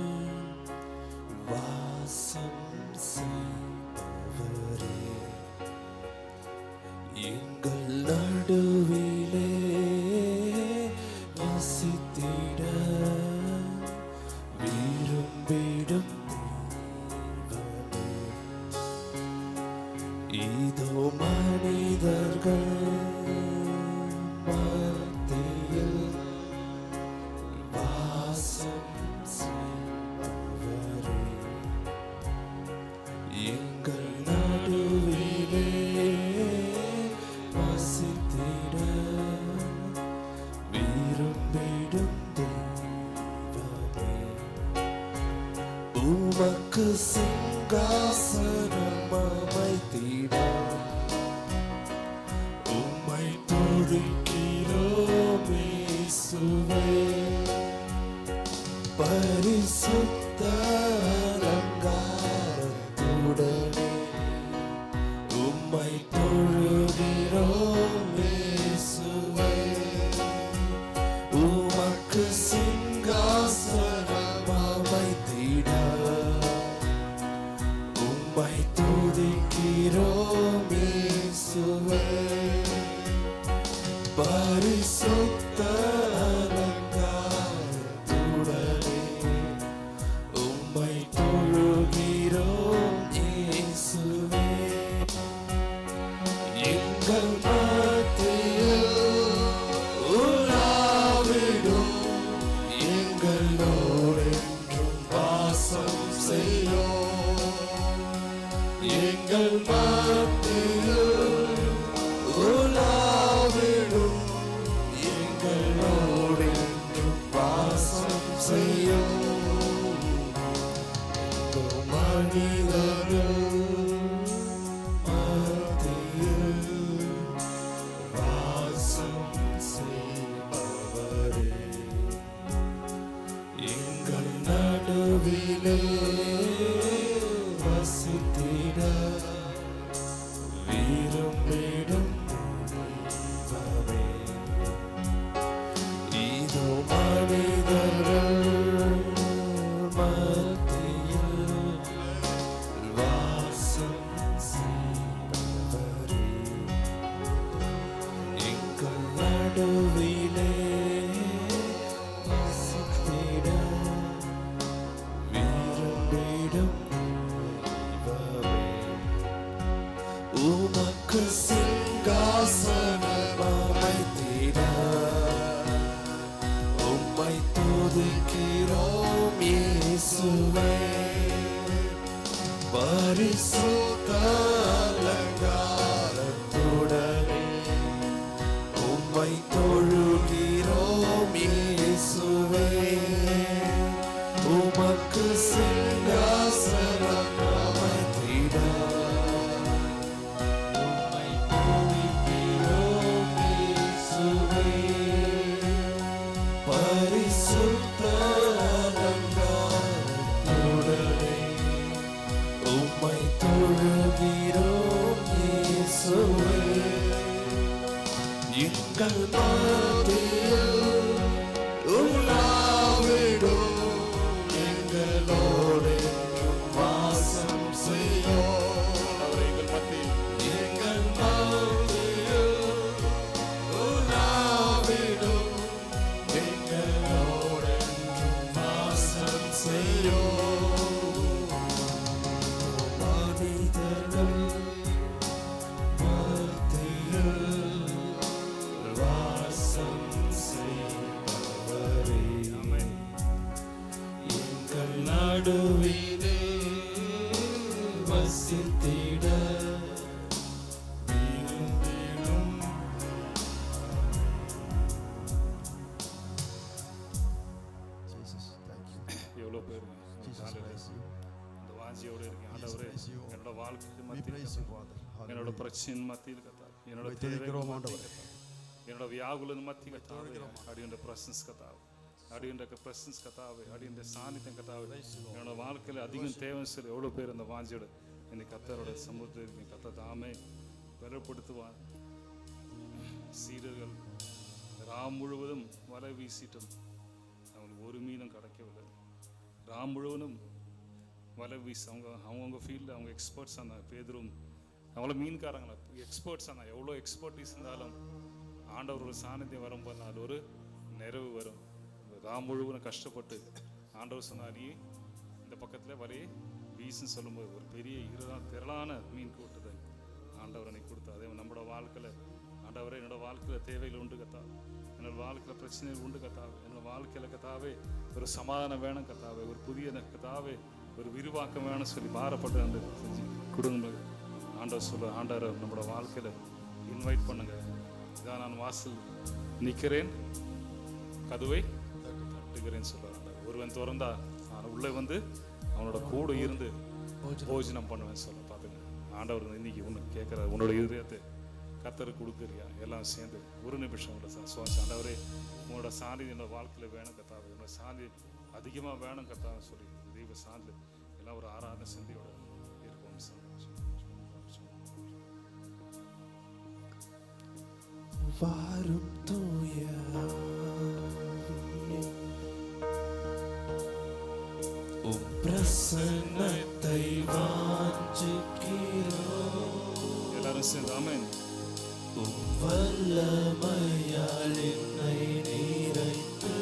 வாசம் செய்பவரே, எங்கள் நடுவிலே வசித்திட விரும்பிடும் தேவனே. இதோ மனிதர்கள் மத்தியில் வாசம் செய்பவரே, எங்கள் நடுவிலே வசித்திட விரும்பிடும் தேவனே. உமக்கு சிங்காசனம் அமைத்திட உம்மை துதிக்கிறோம் இயேசுவே. பரிசுத்த அலங்காரத்துடனே உம்மை தொழுகிறோம் இயேசுவே. உமக்கு சிங்காசனம் அமைத்திட உம்மை துதிக்கிறோம் இயேசுவே. பரிசுத்த அலங்காரத்துடனே உம்மை தொழுகிறோம் இயேசுவே. எங்கள் மத்தியில் உலாவிடும் எங்களோடு என்றும் வாசம் செய்யும். எங்கள் நடுவிலே வசித்திட விரும்பிடும் தெய்வமே. இதோ மனிதர்கள் மத்தியில் வாசம் செய்பவரே, எங்கள் நடுவிலே வசித்திட விரும்பிடும் தெய்வமே. உமக்கு சிங்காசனம் அமைத்திட உம்மை துதிக்கிறோம் இயேசுவே. பரிசுத்த அலங்காரத்துடனே உம்மை தொழுகிறோம் இயேசுவே. உமக்கு சிங்காசனம் அமைத்திட உம்மை துதிக்கிறோம் இயேசுவே. பரிசுத்த அலங்காரத்துடனே உம்மை தொழுகிறோம் இயேசுவே. எங்கள் மத்தியில் உலாவிடும் எங்களோடு வாசம் செய்யும். எங்கள் மத்தியில் எங்கள் மத்தியில் உலாவிடும் எங்களோடு வாசம் செய்யும். மனிதர்கள் மத்தியில் வாசம் செய்பவரே, எங்கள் நடுவிலே வசித்திட விரும்பிடும். எவ்வளோ பேர் அந்த வாஞ்சியோடு இருக்கீங்க. ஆண்டவரே, என்னோட வாழ்க்கை மத்தியில், என்னோட பிரச்சனை மத்தியில் கத்தாவே, என்னோட தேவைகள் மத்தியில் கத்தாவே, என்னோட வியாகுலன் மத்தியில் கத்தாவே, அடியுண்ட பிரசன்ஸ் கத்தாவே, அடியுண்ட பிரசன்ஸ் கத்தாவே, அடியுண்ட சாநித்தியம் கத்தாவே, என்னோட வாழ்க்கையில் அதிகம் தேவைன்னு சொல்லி எவ்வளோ பேர் அந்த வாஞ்சியோட இன்னைக்கு கத்தரோட சமூகத்தில் இருக்கீங்க. கத்த தாமே பலப்படுத்துவார். சீடர்கள் ராம் முழுவதும் வலை வீசிட்டும் அவங்களுக்கு ஒரு மீனும் கிடைக்கவில்லை. ராம் முழுவதும் வலை வீசி அவங்கவுங்க ஃபீல்டில் அவங்க எக்ஸ்பர்ட்ஸ் ஆனாங்க. பேதரும் அவங்கள மீன்காரங்களா எக்ஸ்பர்ட்ஸ் ஆனா, எவ்வளோ எக்ஸ்பர்டீஸ் இருந்தாலும் ஆண்டவரோட சாநித்தியம் வரும்போது அது ஒரு நிறைவு வரும். ராம் முழுவதும் கஷ்டப்பட்டு ஆண்டவர் சொன்னார், நீ இந்த பக்கத்தில் வலையை வீசுன்னு சொல்லும்போது ஒரு பெரிய திரளான மீன் கூட்டத்தை ஆண்டவர் அன்னைக்கு கொடுத்தா. அதே நம்மளோட வாழ்க்கையில் ஆண்டவரே, என்னோட வாழ்க்கையில் தேவைகள் உண்டு கத்தாவே, என்னோட வாழ்க்கையில் பிரச்சனைகள் உண்டு கத்தாவே, என்னோட வாழ்க்கையில் கத்தாவே ஒரு சமாதானம் வேணும் கத்தாவே, ஒரு புதிய கத்தாவே ஒரு விரிவாக்கம் வேணும்னு சொல்லி பாரப்பட்டு அந்த செஞ்சு கொடுங்க. ஆண்டவர் சொல்ல, ஆண்டவர் நம்மளோட வாழ்க்கையில் இன்வைட் பண்ணுங்க. இதான் நான் வாசல் நிற்கிறேன், கதவை தட்டுகிறேன்னு சொல்லுவாங்க. ஒருவன் திறந்தா நான் உள்ளே வந்து அவனோட கூட இருந்து போஜனம் பண்ணுவேன்னு சொல்ல. பார்த்துங்க, ஆண்டவர் இன்னைக்கு ஒன்று கேட்குற உன்னோட இதயத்தை கத்தருக்கு கொடுக்குறியா? எல்லாம் சேர்ந்து ஒரு நிமிஷம் உங்களோட சுவாச ஆண்டவரே, உங்களோட சாந்தி என்னோட வாழ்க்கையில் வேணும் கத்தாவே, என்னோட சாந்தி அதிகமாக வேணும் கத்தாவே சொல்லி தெய்வ சாந்தி எல்லாம் ஒரு ஆராதனை சிந்தையோட இருக்கும். வாரும் தூய உம் பிரசன்னத்தை வாஞ்சிக்கிறோம். எல்லாரும் சேர்ந்து ஆமென். உம் வல்லமையால் என்னை நீரைத்து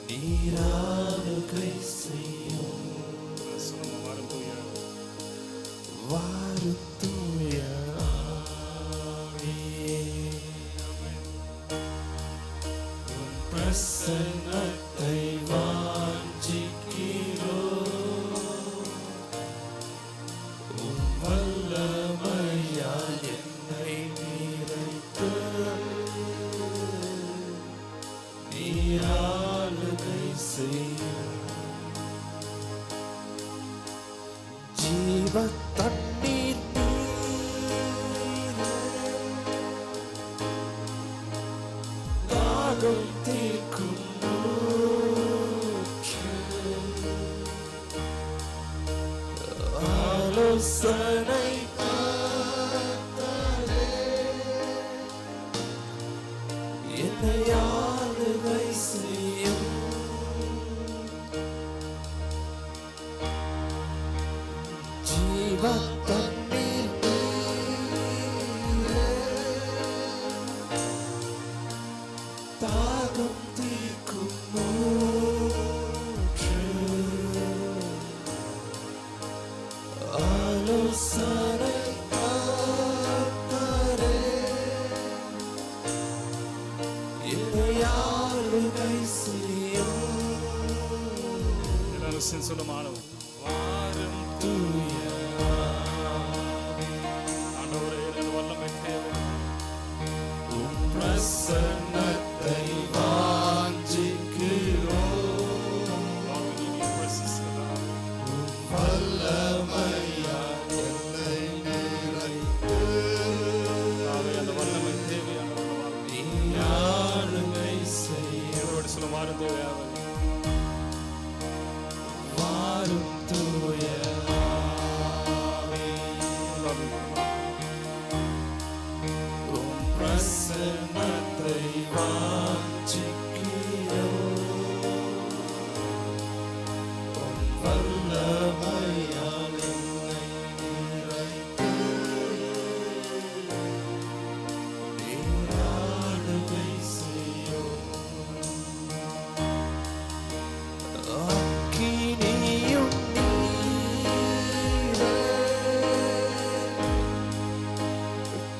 நீராளுகை செய்யும். வாரும் தூய வாரும் தூய ஆவியே, உம் பிரசன்னத்தை வாஞ்சிக்கிறோம். உம் வல்லமையால் என்னை நீரைத்து நீராளுகை செய்யும். ஜீவ தண்ணீர் தாகம் தீர்க்கும் ஊற்று, ஆலோசனை என்னை ஆளுகை செய்யும். ஜீவ தண்ணீர் நீரே, தாகம் தீர்க்கும் ஊற்று. ஆலோசனை கர்த்தரே, என்னை ஆளுகை செய்யும். எல்லாரும் சேர்ந்து சொல்லும் ஆளும் வாரும் தூய ஆண்டவரே எனக்கு வல்லமை தேவை. உம் பிரசன்னத்தை வாஞ்சிக்கிறோம். Lord, we need your presence, Lord. வல்லமையால் என்னை நிறைத்து தாவே, அந்த வல்லமை தேவை. ஆண்டவரே, நீ ஆளுகை செய்யும். என்னோட சொல்லும் வாரும் தேவையாவது. வாரும் தூய ஆவி, உம் பிரசன்னத்தை வாஞ்சிக்கிறோம். உம் வல்லமையால் என்னை நிறைத்து நீர் ஆளுகை செய்யும். அக்கினியும் நீரே,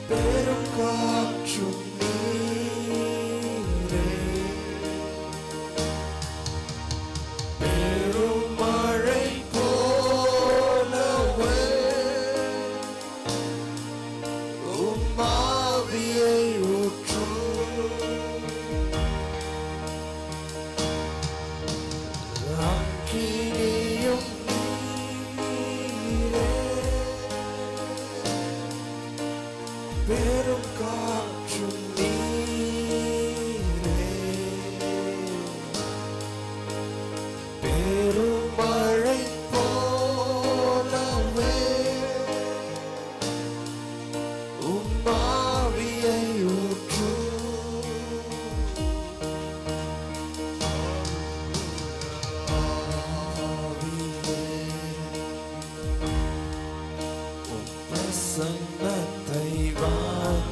பெரும் காற்றும் நீரே, பெரும் மழை போலவே உம் ஆவியை ஊற்றும். அக்கினியும் நீரே, பெரும் காற்றும் நீரே, பெரும் மழை போலவே உம் ஆவியை ஊற்றும். உம் பிரசன்னத்தை வாஞ்சிக்கிறோம்.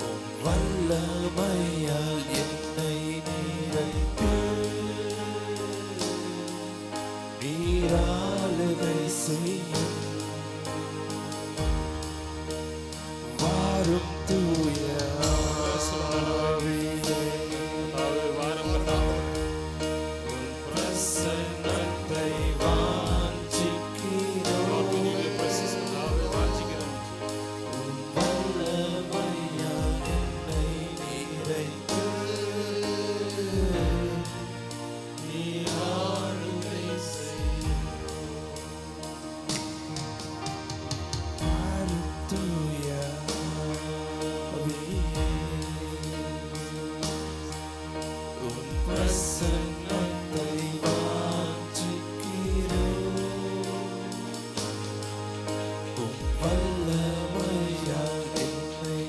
உம் வல்லமையால் என்னை நிறைத்து நீர் ஆளுகை செய்யும். வாரும் தூய ஆவியே, தாவே, வாரும் கர்த்தாவே. உம் பிரசன்னத்தை வாஞ்சிக்கிறோம். Lord, we need your presence, தாவே, வாஞ்சிக்கிறோம். உம் வல்லமையால் என்னை நிறைத்து நீர் ஆளுகை செய்யும். வாரும் தூய ஆவியே, உம் பிரசன்னத்தை வாஞ்சிக்கிறோம். உம் வல்லமையால் என்னை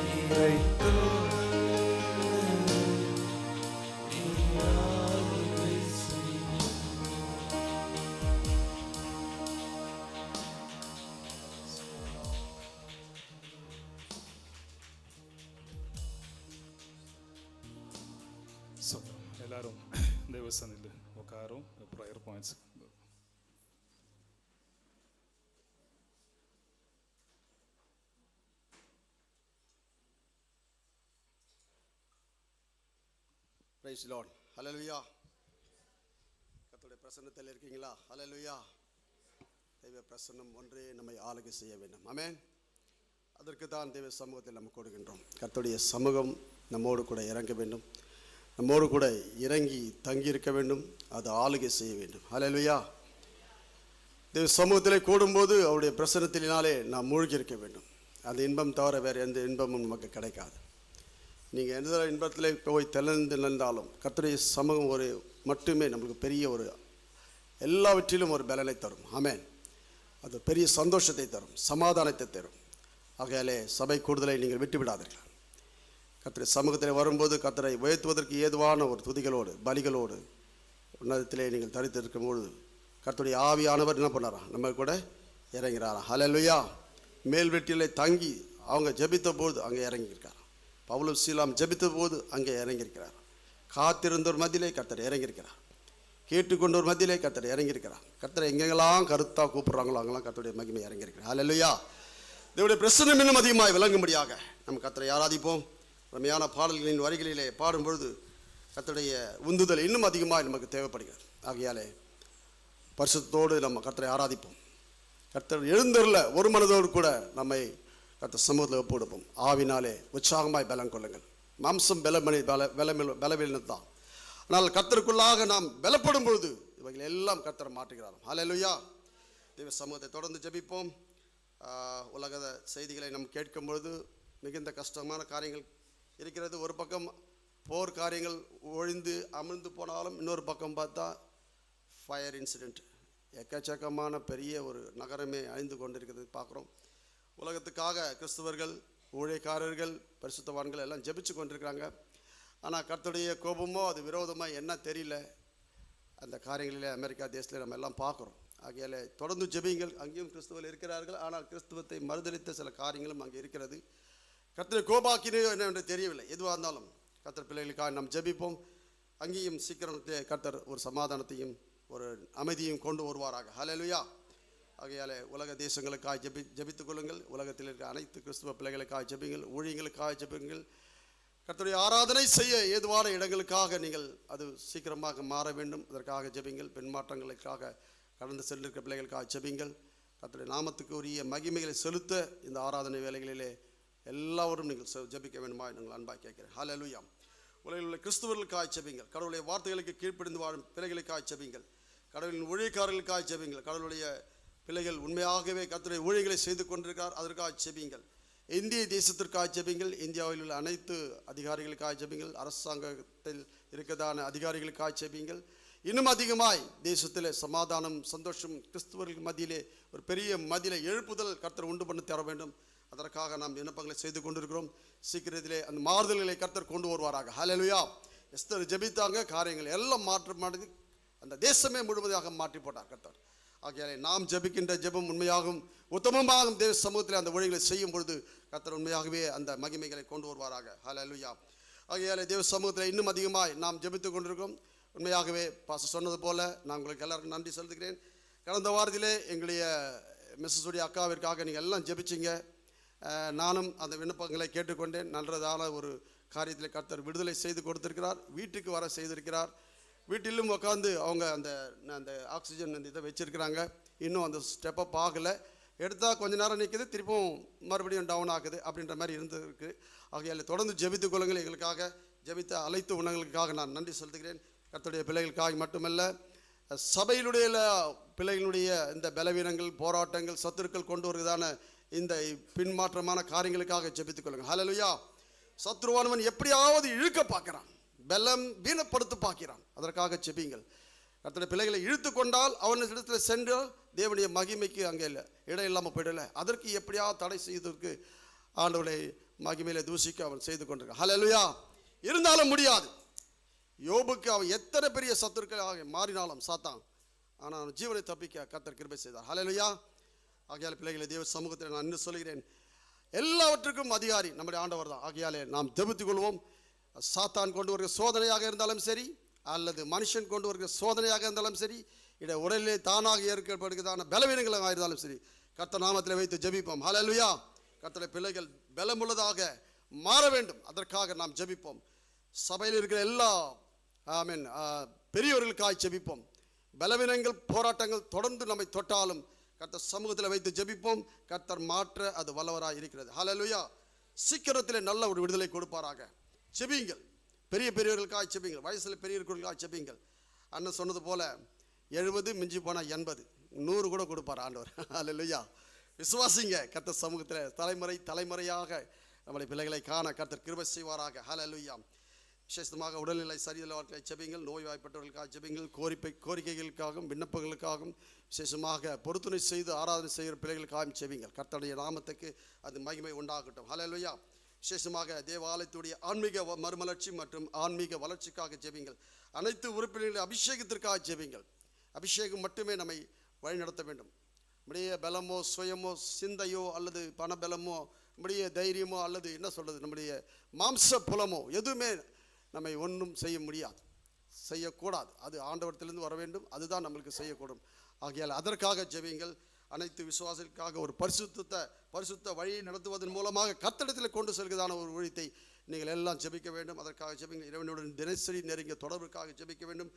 நிறைத்து நீர் ஆளுகை செய்யும். So, எல்லாரும் தேவசனில் உட்காரும். Prayer points. Praise Lord. Hallelujah. கர்த்தருடைய பிரசன்னத்தில் இருக்கீங்களா? ஹல்லேலூயா. தெய்வ பிரசன்னம் ஒன்றே நம்மை ஆளுகை செய்ய வேண்டும். ஆமென். அதற்கு தான் தெய்வ சமூகத்தில் நம்ம கொடுக்கின்றோம். கர்த்தருடைய சமூகம் நம்மோடு கூட இறங்க வேண்டும், நம்மோடு கூட இறங்கி தங்கியிருக்க வேண்டும், அது ஆளுகை செய்ய வேண்டும். ஹல்லேலூயா. தேவ சமூகத்திலே கூடும்போது அவருடைய பிரசன்னத்தினாலே நாம் மூழ்கி இருக்க வேண்டும். அந்த இன்பம் தவிர வேறு எந்த இன்பமும் நமக்கு கிடைக்காது. நீங்கள் எந்த இன்பத்தில் போய் நின்றாலும் கர்த்தருடைய சமூகம் ஒரு மட்டுமே நம்மளுக்கு பெரிய ஒரு எல்லாவற்றிலும் ஒரு பலனை தரும். ஆமென். அது பெரிய சந்தோஷத்தை தரும், சமாதானத்தை தரும். ஆகையாலே சபை கூடுதலை நீங்கள் விட்டு விடாதீர்கள். கர்த்தருடைய சமூகத்தில் வரும்போது கர்த்தரை உயர்த்துவதற்கு ஏதுவான ஒரு துதிகளோடு பலிகளோடு உன்னதத்திலே நீங்கள் தரித்திருக்கும் பொழுது கர்த்தருடைய ஆவியானவர் என்ன பண்ணாரா? நம்ம கூட இறங்கிறாரா? ஹல்லேலூயா. மேல் வீட்டிலே தங்கி அவங்க ஜெபித்த போது அங்கே இறங்கியிருக்கார். பவுலும் சீலாம் ஜெபித்த போது அங்கே இறங்கியிருக்கிறார். காத்திருந்தோர் மத்தியிலே கர்த்தர் இறங்கியிருக்கிறார். கேட்டுக்கொண்டோர் மத்தியிலே கர்த்தர் இறங்கியிருக்கிறார். கர்த்தரை எங்கெங்கெல்லாம் கருத்தாக கூப்பிட்றாங்களோ அங்கெல்லாம் கர்த்தருடைய மகிமை இறங்கியிருக்கிறார். ஹல்லேலூயா. தேவனுடைய பிரசன்னம் இன்னும் அதிகமாக விளங்கும்படியாக நம்ம கர்த்தரை ஆராதிப்போம். ரம்மையான பாடல்களின் வரிகளிலே பாடும்பொழுது கர்த்தருடைய உந்துதல் இன்னும் அதிகமாக நமக்கு தேவைப்படுகிறது. ஆகையாலே பரிசுத்தோடு நம்ம கர்த்தரை ஆராதிப்போம். கர்த்தர் எழுந்தருள ஒரு மனதோடு கூட நம்மை கர்த்தர் சமூகத்தில் ஒப்பு கொடுப்போம். ஆவினாலே உற்சாகமாய் பலம் கொள்ளுங்கள். மாம்சம் பலவீனத்தான். ஆனால் கர்த்தருக்குள்ளாக நாம் பலப்படும் பொழுது இவைகள் எல்லாம் கர்த்தர் மாற்றுகிறார். ஹல்லேலூயா. தேவ சமூகத்தை தொடர்ந்து ஜெபிப்போம். உலக செய்திகளை நாம் கேட்கும் பொழுது மிகுந்த கஷ்டமான காரியங்கள் இருக்கிறது. ஒரு பக்கம் போர் காரியங்கள் ஒழிந்து அமிழ்ந்து போனாலும் இன்னொரு பக்கம் பார்த்தா ஃபயர் இன்சிடெண்ட், எக்கச்சக்கமான பெரிய ஒரு நகரமே அழிந்து கொண்டிருக்கிறது பார்க்குறோம். உலகத்துக்காக கிறிஸ்தவர்கள், ஊழியக்காரர்கள், பரிசுத்தவான்கள் எல்லாம் ஜெபிச்சு கொண்டிருக்கிறாங்க. ஆனால் கர்த்தருடைய கோபமோ அது விரோதமாக என்ன தெரியல. அந்த காரியங்களிலே அமெரிக்கா தேசத்தில் நம்ம எல்லாம் பார்க்குறோம். ஆகையால் தொடர்ந்து ஜெபிங்கள். அங்கேயும் கிறிஸ்தவர்கள் இருக்கிறார்கள். ஆனால் கிறிஸ்துவத்தை மறுதளித்த சில காரியங்களும் அங்கே இருக்கிறது. கர்த்தரை கோபாக்கினையோ என்னவென்று தெரியவில்லை. எதுவாக இருந்தாலும் கர்த்தர் பிள்ளைகளுக்காக நாம் ஜெபிப்போம். அங்கேயும் சீக்கிரம் கர்த்தர் ஒரு சமாதானத்தையும் ஒரு அமைதியும் கொண்டு வருவாராக. ஹல்லேலூயா. ஆகையால் உலக தேசங்களுக்காக ஜெபித்துக் கொள்ளுங்கள். உலகத்தில் இருக்கிற அனைத்து கிறிஸ்துவ பிள்ளைகளுக்காக ஜெபிங்கள். ஊழியங்களுக்காக ஜெபிங்கள். கர்த்தருடைய ஆராதனை செய்ய ஏதுவான இடங்களுக்காக நீங்கள் அது சீக்கிரமாக மாற வேண்டும். அதற்காக ஜெபிங்கள். பெண்மாற்றங்களுக்காக கடந்து சென்றிருக்கிற பிள்ளைகளுக்காக ஜெபிங்கள். கர்த்தருடைய நாமத்துக்கு உரிய மகிமைகளை செலுத்த இந்த ஆராதனை வேலைகளிலே எல்லாரும் நீங்கள் ஜெபிக்க வேண்டுமா நீங்கள் அன்பாக கேட்கிறேன். ஹல்லேலூயா. உலகில் உள்ள கிறிஸ்துவர்களுக்காக ஜெபிங்கள். கடவுளுடைய வார்த்தைகளுக்கு கீழ்ப்படிந்து வாழும் பிள்ளைகளுக்காக ஜெபிங்கள். கடவுளின் ஊழியக்காரர்களுக்காக ஜெபிங்கள். கடவுளுடைய பிள்ளைகள் உண்மையாகவே கர்த்தருடைய ஊழியர்களை செய்து கொண்டிருக்கிறார், அதற்காக ஜெபிங்கள். இந்திய தேசத்திற்காக ஜெபிங்கள். இந்தியாவில் உள்ள அனைத்து அதிகாரிகளுக்காக ஜெபிங்கள். அரசாங்கத்தில் இருக்கிறதான அதிகாரிகளுக்காக ஜெபிங்கள். இன்னும் அதிகமாய் தேசத்தில் சமாதானம், சந்தோஷம், கிறிஸ்துவர்கள் மத்தியிலே ஒரு பெரிய மத்தியிலே எழுப்புதல் கர்த்தர் உண்டு பண்ணி தர வேண்டும். அதற்காக நாம் விண்ணப்பங்களை செய்து கொண்டிருக்கிறோம். சீக்கிரத்திலே அந்த மாறுதல்களை கர்த்தர் கொண்டு வருவாராக. ஹல்லேலூயா. எஸ்தர் ஜெபித்தாங்க, காரியங்கள் எல்லாம் மாற்றி அந்த தேசமே முழுவதாக மாற்றி போட்டார் கர்த்தர். ஆகையாலே நாம் ஜெபிக்கின்ற ஜெபம் உண்மையாகவும் உத்தமமாகவும் தேவ சமூகத்தில் அந்த வழிகளை செய்யும் பொழுது கர்த்தர் உண்மையாகவே அந்த மகிமைகளை கொண்டு வருவாராக. ஹல்லேலூயா. ஆகையாலே தேவ சமூகத்தில் இன்னும் அதிகமாய் நாம் ஜெபித்து கொண்டிருக்கிறோம். உண்மையாகவே பாஸ்டர் சொன்னது போல நான் உங்களுக்கு எல்லாருக்கும் நன்றி செலுத்துகிறேன். கடந்த வாரத்திலே எங்களுடைய மிஸ்ஸஸ் அக்காவிற்காக நீங்கள் எல்லாம் ஜெபிச்சிங்க. நானும் அந்த விண்ணப்பங்களை கேட்டுக்கொண்டேன். நல்லதான ஒரு காரியத்தில் கர்த்தர் விடுதலை செய்து கொடுத்திருக்கிறார். வீட்டுக்கு வர செய்திருக்கிறார். வீட்டிலும் உட்காந்து அவங்க அந்த ஆக்சிஜன் அந்த இதை வச்சுருக்கிறாங்க. இன்னும் அந்த ஸ்டெப்பப் ஆகலை. எடுத்தால் கொஞ்ச நேரம் நிற்குது, திருப்பும் மறுபடியும் டவுன் ஆகுது அப்படின்ற மாதிரி இருந்திருக்கு. ஆகையால் தொடர்ந்து ஜெபித்துக் கொள்ளுங்கள். எங்களுக்காக ஜெபித்த அனைத்து உணவுகளுக்காக நான் நன்றி செலுத்துகிறேன். கர்த்தருடைய பிள்ளைகளுக்காக மட்டுமல்ல, சபையினுடைய பிள்ளைகளுடைய இந்த பலவீனங்கள், போராட்டங்கள், சத்துருக்கள் கொண்டு வருவதான இந்த பின்மாற்றமான காரியங்களுக்காக ஜெபித்துக் கொள்ளுங்கள். ஹல்லேலூயா. சத்ருவானவன் எப்படியாவது இழுக்க பார்க்கிறான், பலம் வீணப்படுத்த பார்க்கிறான். அதற்காக ஜெபிங்கள். கர்த்தருடைய பிள்ளைகளை இழுத்து கொண்டால் அவனிடத்தில் சென்று தேவனுடைய மகிமைக்கு அங்கே இல்லை இடம் இல்லாமல் போயிடல. அதற்கு எப்படியாவது தடை செய்வதற்கு ஆண்டவருடைய மகிமையில தூசிக்க அவன் செய்து கொண்டிருக்கான். ஹல்லேலூயா. இருந்தாலும் முடியாது. யோபுக்கு அவன் எத்தனை பெரிய சத்துருக்களாக மாறினாலும் சாத்தான், ஆனால் அவன் ஜீவனை தப்பிக்க கர்த்தர் கிருபை செய்தார். ஹல்லேலூயா. ஆகையால் பிள்ளைகளை தேவ சமூகத்தில் நான் இன்னும் சொல்கிறேன், எல்லாவற்றுக்கும் அதிகாரி நம்முடைய ஆண்டவர் தான். ஆகையாலே நாம் ஜெபித்துக் கொள்வோம். சாத்தான் கொண்டு வருகிற சோதனையாக இருந்தாலும் சரி, அல்லது மனுஷன் கொண்டு வருகிற சோதனையாக இருந்தாலும் சரி, உடலிலே தானாக ஏற்கப்படுகிறதான பலவீனங்களாக இருந்தாலும் சரி, கர்த்தர் நாமத்தில் வைத்து ஜெபிப்போம். ஹல்லேலூயா. கர்த்தருடைய பிள்ளைகள் பலமுள்ளதாக மாற வேண்டும். அதற்காக நாம் ஜெபிப்போம். சபையில் இருக்கிற எல்லா பெரியவர்களுக்காக ஜெபிப்போம். பலவீனங்கள், போராட்டங்கள் தொடர்ந்து நம்மை தொட்டாலும் கர்த்தர் சமூகத்தில் வைத்து ஜெபிப்போம். கர்த்தர் மாற்ற அது வல்லவராக இருக்கிறது. ஹல்லேலூயா. சீக்கிரத்தில் நல்ல ஒரு விடுதலை கொடுப்பாராக. ஜெபிங்கள். பெரியவர்களுக்காக ஜெபிங்கள். வயசில் பெரியவர்களுக்காக ஜெபிங்கள். அண்ணன் சொன்னது போல 70 மிஞ்சி போனால் 80 100 கூட கொடுப்பார் ஆண்டவர். ஹல்லேலூயா. விசுவாசிங்க. கர்த்தர் சமூகத்தில் தலைமுறையாக நம்முடைய பிள்ளைகளை காண கர்த்தர் கிருபை செய்வாராக. ஹல்லேலூயா. விசேஷமாக உடல்நிலை சரியில்லாதவர்களை ஜெபிங்கள், நோய்வாய்ப்பட்டவர்களுக்காக ஜெபிங்கள், கோரிக்கைகளுக்காகவும் விண்ணப்பங்களுக்காகவும் விசேஷமாக பொருத்துணை செய்து ஆராதனை செய்கிற பிள்ளைகளுக்காகவும் ஜெபிங்கள். கர்த்தருடைய நாமத்துக்கு அது மகிமை உண்டாகட்டும். ஹல்லேலூயா. விசேஷமாக தேவாலயத்துடைய ஆன்மீக மறுமலர்ச்சி மற்றும் ஆன்மீக வளர்ச்சிக்காக ஜெபிங்கள். அனைத்து உறுப்பினர்களின் அபிஷேகத்திற்காக ஜெபிங்கள். அபிஷேகம் மட்டுமே நம்மை வழிநடத்த வேண்டும். நம்முடைய பலமோ சுயமோ சிந்தையோ அல்லது பணபலமோ நம்முடைய தைரியமோ அல்லது என்ன சொல்கிறது நம்முடைய மாம்ச புலமோ எதுவுமே நம்மை ஒன்றும் செய்ய முடியாது, செய்யக்கூடாது. அது ஆண்டவரத்திலிருந்து வர வேண்டும். அதுதான் நம்மளுக்கு செய்யக்கூடும். ஆகையால் அதற்காக ஜெபிங்கள். அனைத்து விசுவாசத்திற்காக ஒரு பரிசுத்த வழியை நடத்துவதன் மூலமாக கர்த்தரிடத்தில் கொண்டு செல்கிறதான ஒரு ஊழியத்தை நீங்கள் எல்லாம் ஜெபிக்க வேண்டும். அதற்காக ஜெபிங்கள். இறைவனுடன் தினசரி நெருங்கிய தொடர்புக்காக ஜெபிக்க வேண்டும்.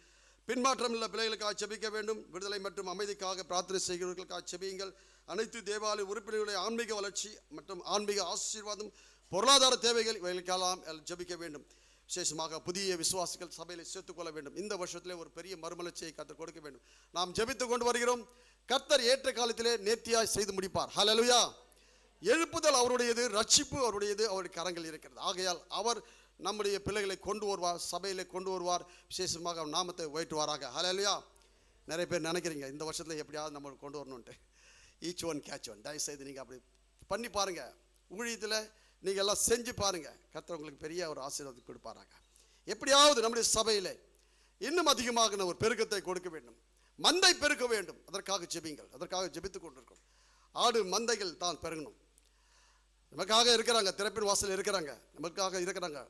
பின்மாற்றம் உள்ள பிள்ளைகளுக்காக ஜெபிக்க வேண்டும். விடுதலை மற்றும் அமைதிக்காக பிரார்த்தனை செய்கிறவர்களுக்காக ஜெபியுங்கள். அனைத்து தேவாலய உறுப்பினர்களுடைய ஆன்மீக வளர்ச்சி மற்றும் ஆன்மீக ஆசீர்வாதம், பொருளாதார தேவைகள் இவைகளுக்கெல்லாம் ஜெபிக்க வேண்டும். விசேஷமாக புதிய விசுவாசிகள் சபையில் சேர்த்துக்கொள்ள வேண்டும். இந்த வருஷத்திலே ஒரு பெரிய மறுமலர்ச்சியை கர்த்தர் கொடுக்க வேண்டும். நாம் ஜெபித்து கொண்டு வருகிறோம். கர்த்தர் ஏற்ற காலத்திலே நேர்த்தியாய் செய்து முடிப்பார். ஹல்லேலூயா. எழுப்புதல் அவருடையது, ரட்சிப்பு அவருடையது, அவருடைய கரங்கள் இருக்கிறது. ஆகையால் அவர் நம்முடைய பிள்ளைகளை கொண்டு வருவார், சபையிலே கொண்டு வருவார். விசேஷமாக நாமத்தை உயர்த்துவாராக. ஹல்லேலூயா. நிறைய பேர் நினைக்கிறீங்க இந்த வருஷத்தில் எப்படியாவது நம்ம கொண்டு வரணுன்ட்டு. Each one catch one. தயவுசெய்து நீங்கள் அப்படி பண்ணி பாருங்கள். ஊழியத்தில் நீங்கள் எல்லாம் செஞ்சு பாருங்கள். கர்த்தர் உங்களுக்கு பெரிய ஒரு ஆசீர்வாதம் கொடுப்பாராங்க. எப்படியாவது நம்முடைய சபையில் இன்னும் அதிகமாக ஒரு பெருக்கத்தை கொடுக்க வேண்டும். மந்தை பெருக்க வேண்டும். அதற்காக ஜெபிங்கள். அதற்காக ஜெபித்து கொண்டிருக்கோம். ஆடு மந்தைகள் தான் பெருகணும். நமக்காக இருக்கிறாங்க, திறப்பின் வாசல் இருக்கிறாங்க, நமக்காக இருக்கிறாங்க,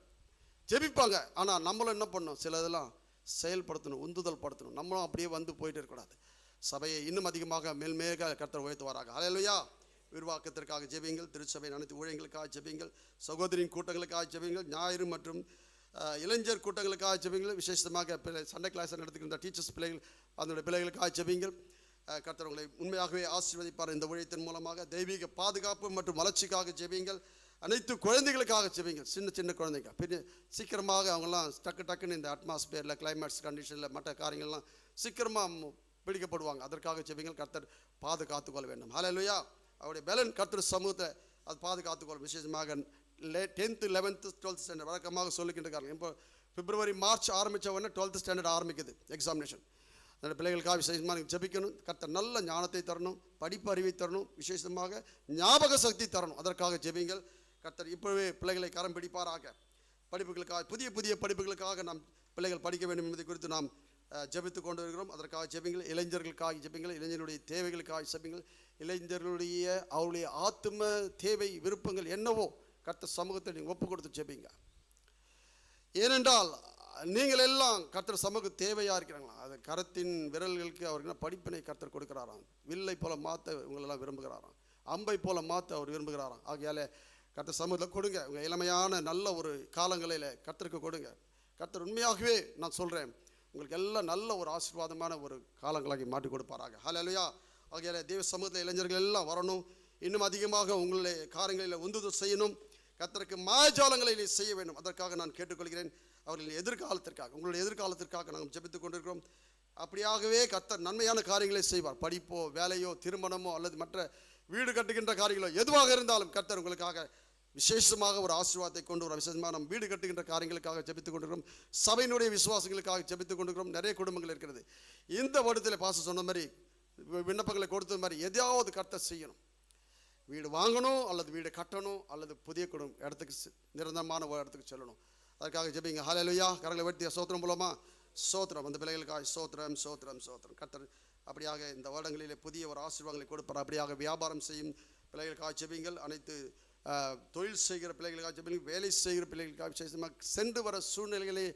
ஜெபிப்பாங்க. ஆனால் நம்மளும் என்ன பண்ணணும், சில இதெல்லாம் செயல்படுத்தணும், உந்துதல் படுத்தணும். நம்மளும் அப்படியே வந்து போயிட்டு இருக்கக்கூடாது. சபையை இன்னும் அதிகமாக மேல்மேக கர்த்தர் உயர்த்துவாராக. ஹல்லேலூயா. விரிவாக்கத்திற்காக ஜெபிங்கள். திருச்சபையின் அனைத்து ஊழியங்களுக்காக ஜெபிங்கள். சகோதரின் கூட்டங்களுக்காக ஜெபிங்கள். ஞாயிறு மற்றும் இளைஞர் கூட்டங்களுக்காக ஜெபிங்கள். விசேஷமாக சண்டே கிளாஸ் நடத்துகின்ற டீச்சர்ஸ் பிள்ளைகள் அதனுடைய பிள்ளைகளுக்காக ஜெபிங்கள். கர்த்தர் உங்களை உண்மையாகவே ஆசீர்வதிப்பார். இந்த ஊழியத்தின் மூலமாக தெய்வீக பாதுகாப்பு மற்றும் வளர்ச்சிக்காக ஜெபிங்கள். அனைத்து குழந்தைகளுக்காக ஜெபிங்கள். சின்ன குழந்தைங்க பின்ன சீக்கிரமாக அவங்கெல்லாம் டக்குன்னு இந்த அட்மாஸ்பியரில் கிளைமேட்ஸ் கண்டிஷனில் மற்ற காரியங்கள்லாம் சீக்கிரமாக பிடிக்கப்படுவாங்க. அதற்காக ஜெபிங்கள். கர்த்தர் பாதுகாத்து கொள்ள வேண்டும். ஹல்லேலூயா. அவருடைய பலன் கர்த்தர் சமூகத்தை அது பாதுகாத்துக்கொள்ளும். விசேஷமாக 10th 11th 12th ஸ்டாண்டர்ட் வழக்கமாக சொல்லிக்கிட்டு இப்போ பிப்ரவரி மார்ச் ஆரம்பித்த உடனே 12th ஸ்டாண்டர்ட் ஆரம்பிக்குது எக்ஸாமினேஷன். அந்த பிள்ளைகளுக்காக விசேஷமாக ஜெபிக்கணும். கர்த்தர் நல்ல ஞானத்தை தரணும், படிப்பு அறிவை தரணும், விசேஷமாக ஞாபக சக்தி தரணும். அதற்காக ஜெபிங்கள். கர்த்தர் இப்போவே பிள்ளைகளை கரம் பிடிப்பாராக. படிப்புகளுக்காக புதிய படிப்புகளுக்காக நாம் பிள்ளைகள் படிக்க வேண்டும் என்பதை குறித்து நாம் ஜெபித்து கொண்டு வருகிறோம். அதற்காக ஜெபிங்கள். இளைஞர்களுக்காக ஜெபிங்கள். இளைஞர்களுடைய தேவைகளுக்காக ஜெபிங்கள். இளைஞர்களுடைய அவருடைய ஆத்ம தேவை விருப்பங்கள் என்னவோ கர்த்தர் சமூகத்தை நீங்கள் ஒப்பு கொடுத்து ஜெபிங்க. ஏனென்றால் நீங்கள் எல்லாம் கர்த்தர் சமூக தேவையாக இருக்கிறாங்களா, அது கரத்தின் விரல்களுக்கு அவருக்கு படிப்பினை கர்த்தர் கொடுக்கிறாராம். வில்லை போல மாற்ற இவங்களெல்லாம் விரும்புகிறாராம். அம்பை போல மாற்ற அவர் விரும்புகிறாராம். ஆகையால் கர்த்தர் சமூகத்தில் கொடுங்க. உங்கள் இளமையான நல்ல ஒரு காலங்களில் கர்த்தருக்கு கொடுங்க. கர்த்தர் உண்மையாகவே நான் சொல்கிறேன், உங்களுக்கு எல்லாம் நல்ல ஒரு ஆசீர்வாதமான ஒரு காலங்களாகி மாற்றி கொடுப்பாராக. ஹல்லேலூயா. ஆகையால் தேவ சமூகத்தில் இளைஞர்கள் எல்லாம் வரணும். இன்னும் அதிகமாக உங்களுடைய காரியங்களில் உந்துதல் செய்யணும். கர்த்தருக்கு மாயஜாலங்களை செய்ய வேண்டும். அதற்காக நான் கேட்டுக்கொள்கிறேன். அவர்களின் எதிர்காலத்திற்காக, உங்களுடைய எதிர்காலத்திற்காக நாங்கள் ஜெபித்து கொண்டிருக்கிறோம். அப்படியாகவே கர்த்தர் நன்மையான காரியங்களை செய்வார். படிப்போ வேலையோ திருமணமோ அல்லது மற்ற வீடு கட்டுகின்ற காரியங்களோ எதுவாக இருந்தாலும் கர்த்தர் உங்களுக்காக விசேஷமாக ஒரு ஆசீர்வாதத்தை கொண்டு வர. விசேஷமாக நம்ம வீடு கட்டுகின்ற காரியங்களுக்காக ஜெபித்துக் கொண்டிருக்கிறோம். சபையினுடைய விசுவாசங்களுக்காக ஜெபித்துக் கொண்டிருக்கிறோம். நிறைய குடும்பங்கள் இருக்கிறது. இந்த வருடத்தில் பாச சொன்ன மாதிரி விண்ணப்பங்களை கொடுத்த மாதிரி எதையாவது கர்த்தர் செய்யணும். வீடு வாங்கணும் அல்லது வீடு கட்டணும் அல்லது புதிய இடத்துக்கு நிரந்தரமான ஒரு இடத்துக்கு செல்லணும். அதற்காக ஜெபிங்க. ஹல்லேலூயா. கரங்களை வெட்டிய சோத்திரம் மூலமாக சோத்திரம் அந்த பிள்ளைகளுக்காக சோத்திரம் சோத்திரம் சோத்திரம். கர்த்தர் அப்படியாக இந்த வருடங்களிலே புதிய ஒரு ஆசீர்வாதங்களை கொடுப்பார். அப்படியாக வியாபாரம் செய்யும் பிள்ளைகளுக்காக ஜெபிங்கள். அனைத்து தொழில் செய்கிற பிள்ளைகளுக்காக ஜெபிங்கள். வேலை செய்கிற பிள்ளைகளுக்காக விசேஷமாக சென்று வர சூழ்நிலைகளை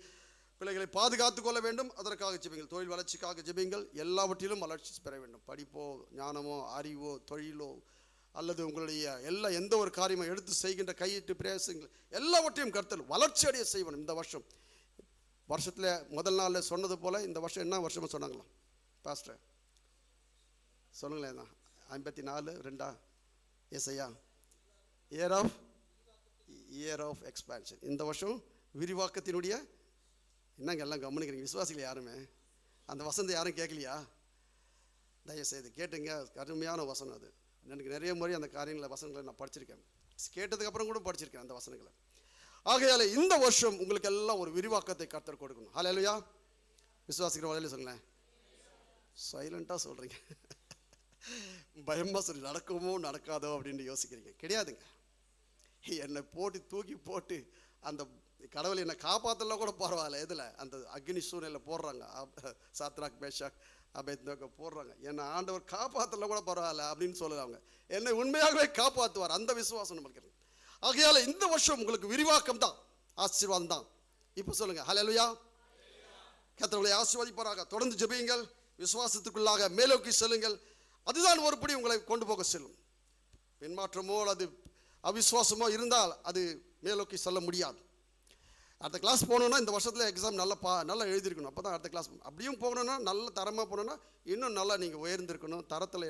பிள்ளைகளை பாதுகாத்து கொள்ள வேண்டும். அதற்காக ஜெபிங்கள். தொழில் வளர்ச்சிக்காக ஜெபிங்கள். எல்லாவற்றிலும் வளர்ச்சி பெற வேண்டும். படிப்போ ஞானமோ அறிவோ தொழிலோ அல்லது உங்களுடைய எந்த ஒரு காரியமோ எடுத்து செய்கின்ற கையிட்டு பிரயாசங்கள் எல்லாவற்றையும் கர்த்தர் வளர்ச்சி அடைய செய்வணும். இந்த வருஷத்தில் முதல் நாளில் சொன்னது போல் இந்த வருஷம் என்ன வருஷமாக சொன்னாங்களா பாஸ்டர் சொல்லுங்களேன். 54 எஸ்ஐயா இயர் ஆஃப் எக்ஸ்பான்ஷன். இந்த வருஷம் விரிவாக்கத்தினுடைய என்னங்க எல்லாம் கவனிக்கிறீங்க விசுவாசிகள் யாருமே அந்த வசனத்தை யாரும் கேட்கலையா? தயவுசெய்து கேட்டுங்க. கடுமையான வசனம் அது. எனக்கு நிறைய முறை அந்த காரியங்களை வசனங்களை நான் படிச்சிருக்கேன். கேட்டதுக்கப்புறம் கூட படிச்சிருக்கேன் அந்த வசனங்களை. ஆகையால இந்த வருஷம் உங்களுக்கு எல்லாம் ஒரு விரிவாக்கத்தை கர்த்தர் கொடுக்கணும். ஹல்லேலூயா. விசுவாசிக்கிறவங்களே சொல்லுங்களேன். சைலண்டாக சொல்கிறீங்க, பயமாக சொல்லி நடக்குமோ நடக்காதோ அப்படின்னு யோசிக்கிறீங்க. கிடையாதுங்க. என்னை போட்டு தூக்கி போட்டு அந்த கடவுளை என்னை காப்பாற்றலாம் கூட பரவாயில்ல. எதில் அந்த அக்னி சூழ்நிலையில் போடுறாங்க, சாத்ராக் மேஷாக் அபேத்நேகோ போடுறாங்க, என்னை ஆண்டவர் காப்பாற்றலாம் கூட பரவாயில்ல அப்படின்னு சொல்லுறாங்க. என்னை உண்மையாகவே காப்பாற்றுவார், அந்த விசுவாசம் நமக்கு இருக்கு. ஆகையால இந்த வருஷம் உங்களுக்கு விரிவாக்கம் தான், ஆசீர்வாதம் தான். இப்போ சொல்லுங்க ஹல்லேலூயா. கர்த்தர் ஆசீர்வதிப்பாராக. தொடர்ந்து ஜெபியுங்கள், விசுவாசத்துக்குள்ளாக மேலோக்கி செல்லுங்கள். அதுதான் ஒருபடி உங்களை கொண்டு போக செல்லும். பின்மாற்றமோ அது அவிசுவாசமோ இருந்தால் அது மேலோக்கி செல்ல முடியாது. அடுத்த கிளாஸ் போகணுன்னா இந்த வருஷத்தில் எக்ஸாம் நல்லா எழுதியிருக்கணும், அப்போ தான் அடுத்த கிளாஸ். அப்படியும் போகணுன்னா நல்ல தரமாக போகணுன்னா இன்னும் நல்லா நீங்கள் உயர்ந்திருக்கணும், தரத்தில்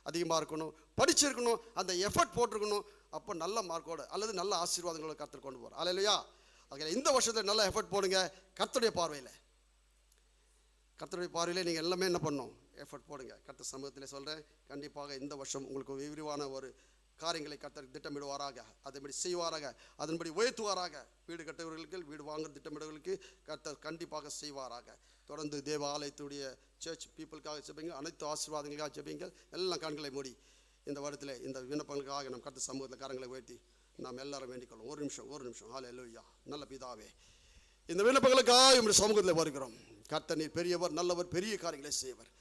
அதிகமாக இருக்கணும், படிச்சிருக்கணும், அந்த எஃபர்ட் போட்டிருக்கணும். அப்போ நல்ல மார்க்கோடு அல்லது நல்ல ஆசீர்வாதங்களோட கர்த்தர் கொண்டு போகிறார். ஹல்லேலூயா. அதில் இந்த வருஷத்தில் நல்ல எஃபர்ட் போடுங்க. கர்த்தருடைய பார்வையில் நீங்கள் எல்லாமே என்ன பண்ணணும், எஃபர்ட் போடுங்க. கர்த்தர் சமூகத்தில் சொல்கிறேன், கண்டிப்பாக இந்த வருஷம் உங்களுக்கு விரிவான ஒரு காரியங்களை கர்த்தர் திட்டமிடுவாராக, அதன்படி செய்வாராக, அதன்படி உயர்த்துவாராக. வீடு கட்டுவர்களுக்கு, வீடு வாங்குற திட்டமிடுவர்களுக்கு கர்த்தர் கண்டிப்பாக செய்வாராக. தொடர்ந்து தேவ ஆலயத்துடைய சர்ச் பீப்புளுக்காக ஜெபிங்க, அனைத்து ஆசீர்வாதங்களுக்காக ஜெபிங்கள். எல்லாம் கண்களை மூடி இந்த வருடத்தில் இந்த விண்ணப்பங்களுக்காக நம்ம கர்த்தர் சமூகத்தில் கரங்களை உயர்த்தி நாம் எல்லாரும் வேண்டிக்கொள்ளும். ஒரு நிமிஷம். ஹல்லேலூயா. நல்ல பிதாவே, இந்த விண்ணப்பங்களுக்காக நம்முடைய சமூகத்தில் வருகிறோம். கர்த்தர் நீர் பெரியவர், நல்லவர், பெரிய காரியங்களை செய்வர்.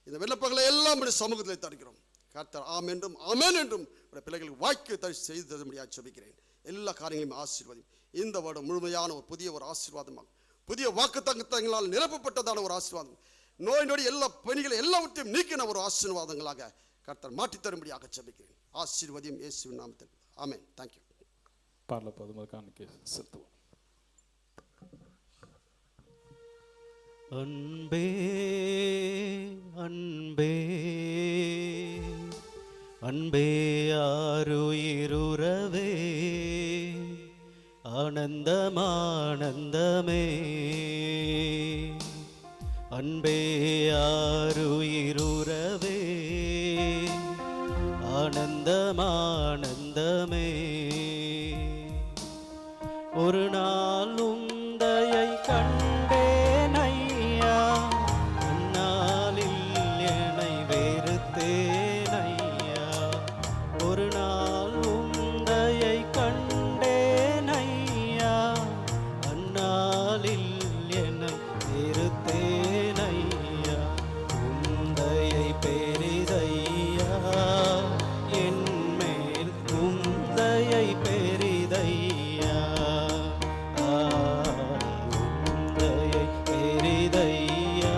இந்த விண்ணப்பங்களை எல்லாம் நம்முடைய சமூகத்தில் தருகிறோம். கர்த்தர் ஆம் என்றும் ஆமென் என்றும் பிள்ளைகளுக்கு வாய்க்கு செய்து தர முடியாது ஜெபிக்கிறேன். எல்லா காரியங்களையும் ஆசீர்வாதம். இந்த வருடம் முழுமையான ஒரு புதிய ஒரு ஆசீர்வாதமாக, புதிய வாக்குத்தத்தங்களால் நிரப்பப்பட்டதான ஒரு ஆசீர்வாதம், நோய் நொடி எல்லா பணிகளை எல்லாவற்றையும் நீக்கின ஒரு ஆசீர்வாதங்களாக கர்த்தர் மாற்றித் தரும்படியாக ஜெபிக்கிறேன். ஆசீர்வதியும் இயேசுவின் நாமத்தில். ஆமென். தேங்க்யூ. பாடல பதுமக்கானுக்கு செலுத்துவோம். அன்பே அன்பே அன்பே ஆருயிருவே ஆனந்தமானந்தமே அன்பே ஆருயிருவே ஆனந்தமானந்தமே ஒரு நாள் உந்தையை கண்டேன் ஐயா, அந்நாளில் என்னை வெறுத்தேன் ஐயா. ஒரு நாள் உந்தையை கண்டேன் ஐயா, அந்நாளில் என்னை வெறுத்தேன் ஐயா. உந்தையை பெரிதையா என் மேல், உந்தையை பெரிதையா, உந்தையை பெரிதையா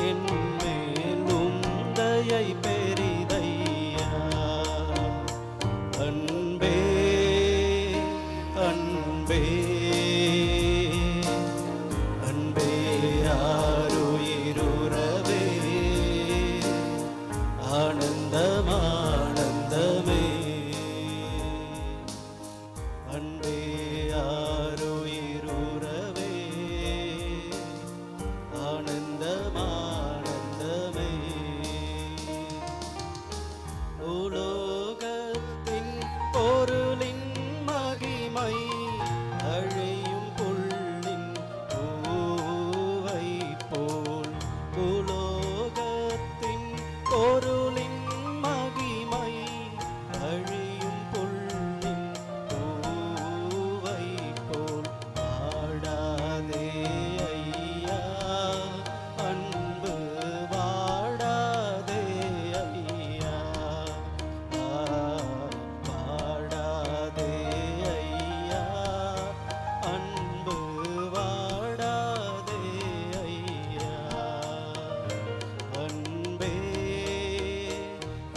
என் மேல், உந்தையை பெரிதையா. அன்பே அன்பே அன்பே ஆருயிருவே ஆனந்தமானந்தமே அன்பே ஆருயிருவே ஆனந்தமானந்தமே. உலோகத்தின் பொருளின் மகிமை அழியும் புல்லின் பூவை போல், உலோகத்தின் பொருளின் மகிமை அழியும் புல்லின் பூவை போல். ஆடாதே ஐயா அன்பு, வாடாதே ஐயா, வாடாதே ஐயா அன்பு, வாடாதே ஐயா. அன்பே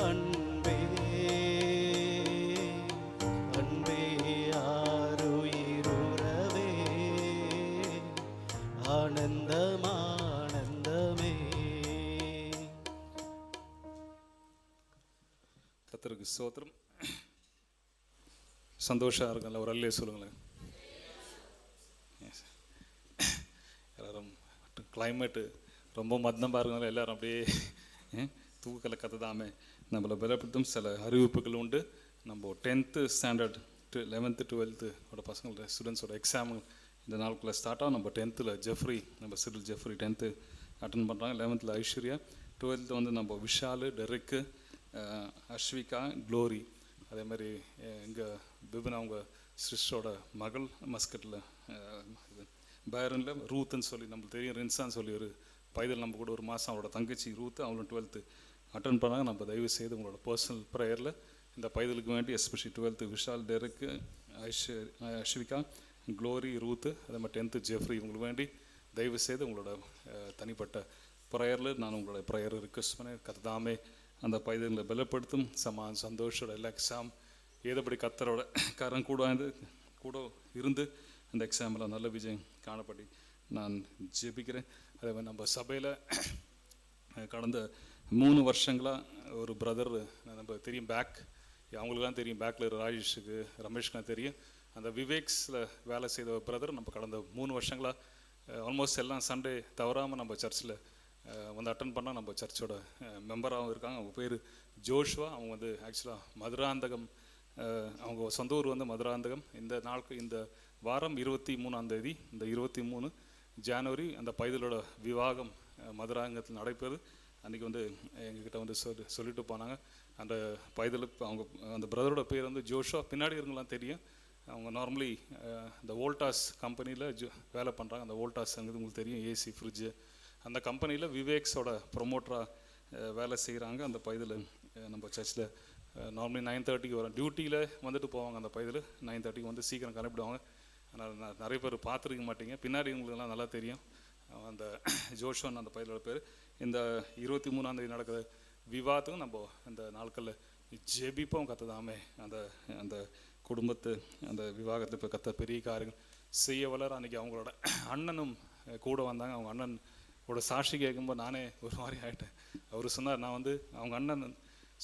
அன்பே அன்பே ஆருயிருவே ஆனந்தமானந்தமே. கர்த்தருக்கு ஸ்தோத்திரம். சந்தோஷம் இருக்குல்ல, ஒரு அல்லே சொல்லுங்களேன். எல்லாரும் கிளைமேட்டு ரொம்ப மந்தமாக இருக்கனால எல்லாரும் அப்படியே தூக்கலை கற்றுதாமே நம்மளை பலப்படுத்தும் சில அறிவிப்புகள் உண்டு. நம்ம 10th ஸ்டாண்டர்ட் 11th 12th பசங்களோட ஸ்டூடெண்ட்ஸோட எக்ஸாம் இந்த நாளுக்குள்ளே ஸ்டார்ட் ஆகும். நம்ம 10th ஜெஃப்ரி, நம்ம சிறில் ஜெஃப்ரி 10th அட்டன் பண்ணுறாங்க. 11th ஐஸ்வர்யா, 12th வந்து நம்ம விஷாலு, டெரிக்கு, அஸ்விகா, க்ளோரி. அதே மாதிரி எங்கள் பிபின் அவங்க சிஸ்டரோட மகள் மஸ்கட்டில் இது பேரனில் ரூத்துன்னு சொல்லி நம்மளுக்கு தெரியும், ரின்சான்னு சொல்லி ஒரு பைதல் நம்ம கூட ஒரு மாதம் அவரோட தங்கச்சி ரூத்து, அவங்களும் 12th அட்டன் பண்ணாங்க. நம்ம தயவு செய்து உங்களோட பர்சனல் ப்ரேயரில் இந்த பைதலுக்கு வேண்டி எஸ்பெஷலி 12th விஷால், டெரிக்கு, அஸ்விகா, க்ளோரி, ரூத்து, அதே மாதிரி 10th ஜெஃப்ரி இவங்களுக்கு வேண்டி தயவு செய்து உங்களோட தனிப்பட்ட ப்ரேயரில் நான் உங்களோட ப்ரேயர் ரிக்வெஸ்ட் பண்ணி கர்த்தாமே அந்த பைதங்களை பலப்படுத்தும், சந்தோஷோட எல்லா எக்ஸாம் ஏதபடி கர்த்தரோட கரம் கூட இருந்து அந்த எக்ஸாமில் நல்ல விஜயம் காணப்படி நான் ஜெபிக்கிறேன். அதே மாதிரி நம்ம சபையில் கடந்த 3 வருஷங்களாக ஒரு பிரதர் நம்ம தெரியும், அவங்களுக்குலாம் தெரியும், பேக்கில் ராஜேஷுக்கு, ரமேஷ்க்குலாம் தெரியும். அந்த விவேக்ஸில் வேலை செய்த ஒரு பிரதர் நம்ம கடந்த 3 வருஷங்களாக ஆல்மோஸ்ட் எல்லாம் சண்டே தவறாமல் நம்ம சர்ச்சில் வந்து அட்டன் பண்ணால் நம்ம சர்ச்சோட மெம்பராகவும் இருக்காங்க. அவங்க பேர் ஜோஷ்வா. அவங்க வந்து ஆக்சுவலாக மதுராந்தகம், அவங்க சொந்த ஊர் வந்து மதுராந்தகம். இந்த வாரம் 23ஆம் தேதி, இந்த 23 ஜனவரி அந்த பைதலோட விவாகம் மதுராந்தகத்தில் நடைபெறுது. அன்றைக்கி வந்து எங்ககிட்ட வந்து சொல்லிட்டு போனாங்க. அந்த பைதலுக்கு அவங்க அந்த பிரதரோட பேர் வந்து ஜோஷ்வா. பின்னாடி இருங்கலாம் தெரியும், அவங்க நார்மலி இந்த வோல்டாஸ் கம்பெனியில் வேலை பண்ணுறாங்க. அந்த வோல்டாஸ்ங்கிறது உங்களுக்கு தெரியும், ஏசி, ஃப்ரிட்ஜு, அந்த கம்பெனியில் விவேக்ஸோட ப்ரொமோட்டராக வேலை செய்கிறாங்க. அந்த பைதல் நம்ம சர்ச்சில் நார்மலி 9:30 வரும், டியூட்டியில் வந்துட்டு போவாங்க. அந்த பைதல் 9:30 வந்து சீக்கிரம் கிளப்பிடுவாங்க. ஆனால் நிறைய பேர் பார்த்துருக்க மாட்டீங்க, பின்னாடி இவங்களுக்கெல்லாம் நல்லா தெரியும். அந்த ஜோஷுவன் அந்த பைதலோட பேர். இந்த 23ஆம் தேதி நடக்கிற விவாதத்துக்கும் நம்ம அந்த நாட்களில் ஜெபிப்போம். கத்ததாமே அந்த குடும்பத்து அந்த விவாகத்தில் இப்போ கத்த பெரிய காரியங்கள் செய்ய வளர. அன்றைக்கி அவங்களோட அண்ணனும் கூட வந்தாங்க. அவங்க அண்ணனோட சாட்சி கேட்கும்போது நானே ஒரு மாதிரி ஆகிட்டேன். அவர் சொன்னார், அவங்க அண்ணன்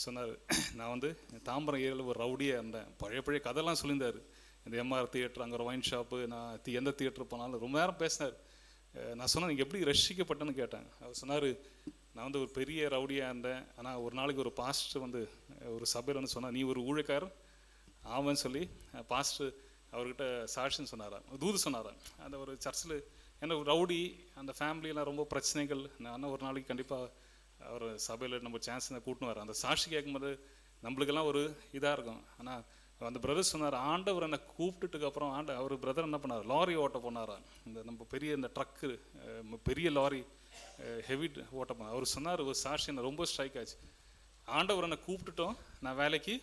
சொன்னார், நான் வந்து தாம்பரம் ஏரியாவில் ஒரு ரவுடியாக இருந்தேன். பழைய கதைலாம் சொல்லியிருந்தார். இந்த எம்ஆர் தியேட்டர், அங்கே ஒரு ஒயின் ஷாப்பு, நான் எந்த தியேட்டர் போனாலும் ரொம்ப நேரம் பேசினார். நான் சொன்னேன், நீங்கள் எப்படி ரசிக்கப்பட்டேன்னு கேட்டேன். அவர் சொன்னார், நான் வந்து ஒரு பெரிய ரவுடியாக இருந்தேன். ஆனால் ஒரு நாளைக்கு ஒரு பாஸ்டர் வந்து ஒரு சபையில் வந்து சொன்னார், நீ ஒரு ஊழியக்காரர் ஆவன்னு சொல்லி பாஸ்டர் அவர்கிட்ட சாட்சின்னு சொன்னாராம், தூது சொன்னாராம். அந்த ஒரு சர்ச்சில் ஏன்னா ரவுடி அந்த ஃபேமிலியெல்லாம் ரொம்ப பிரச்சனைகள். நான் ஒரு நாளைக்கு கண்டிப்பாக அவர் சபையில் நம்ம சான்ஸ் கூட்டின்னு வர அந்த சாட்சி கேட்கும்போது நம்மளுக்கெல்லாம் ஒரு இதாக இருக்கும். ஆனால் அந்த பிரதர் சொன்னார், ஆண்டவர் என்னை கூப்பிட்டுட்டுக்கு அப்புறம் அவர் பிரதர் என்ன பண்ணார், லாரி ஓட்ட போனாரா. இந்த நம்ம பெரிய இந்த ட்ரக்கு, பெரிய லாரி ஹெவி ஓட்ட போனார். அவர் சொன்னார் ஒரு சாட்சி என்ன ரொம்ப ஸ்ட்ரைக் ஆச்சு. ஆண்டவர் என்னை கூப்பிட்டுட்டோம், நான் வேலைக்கு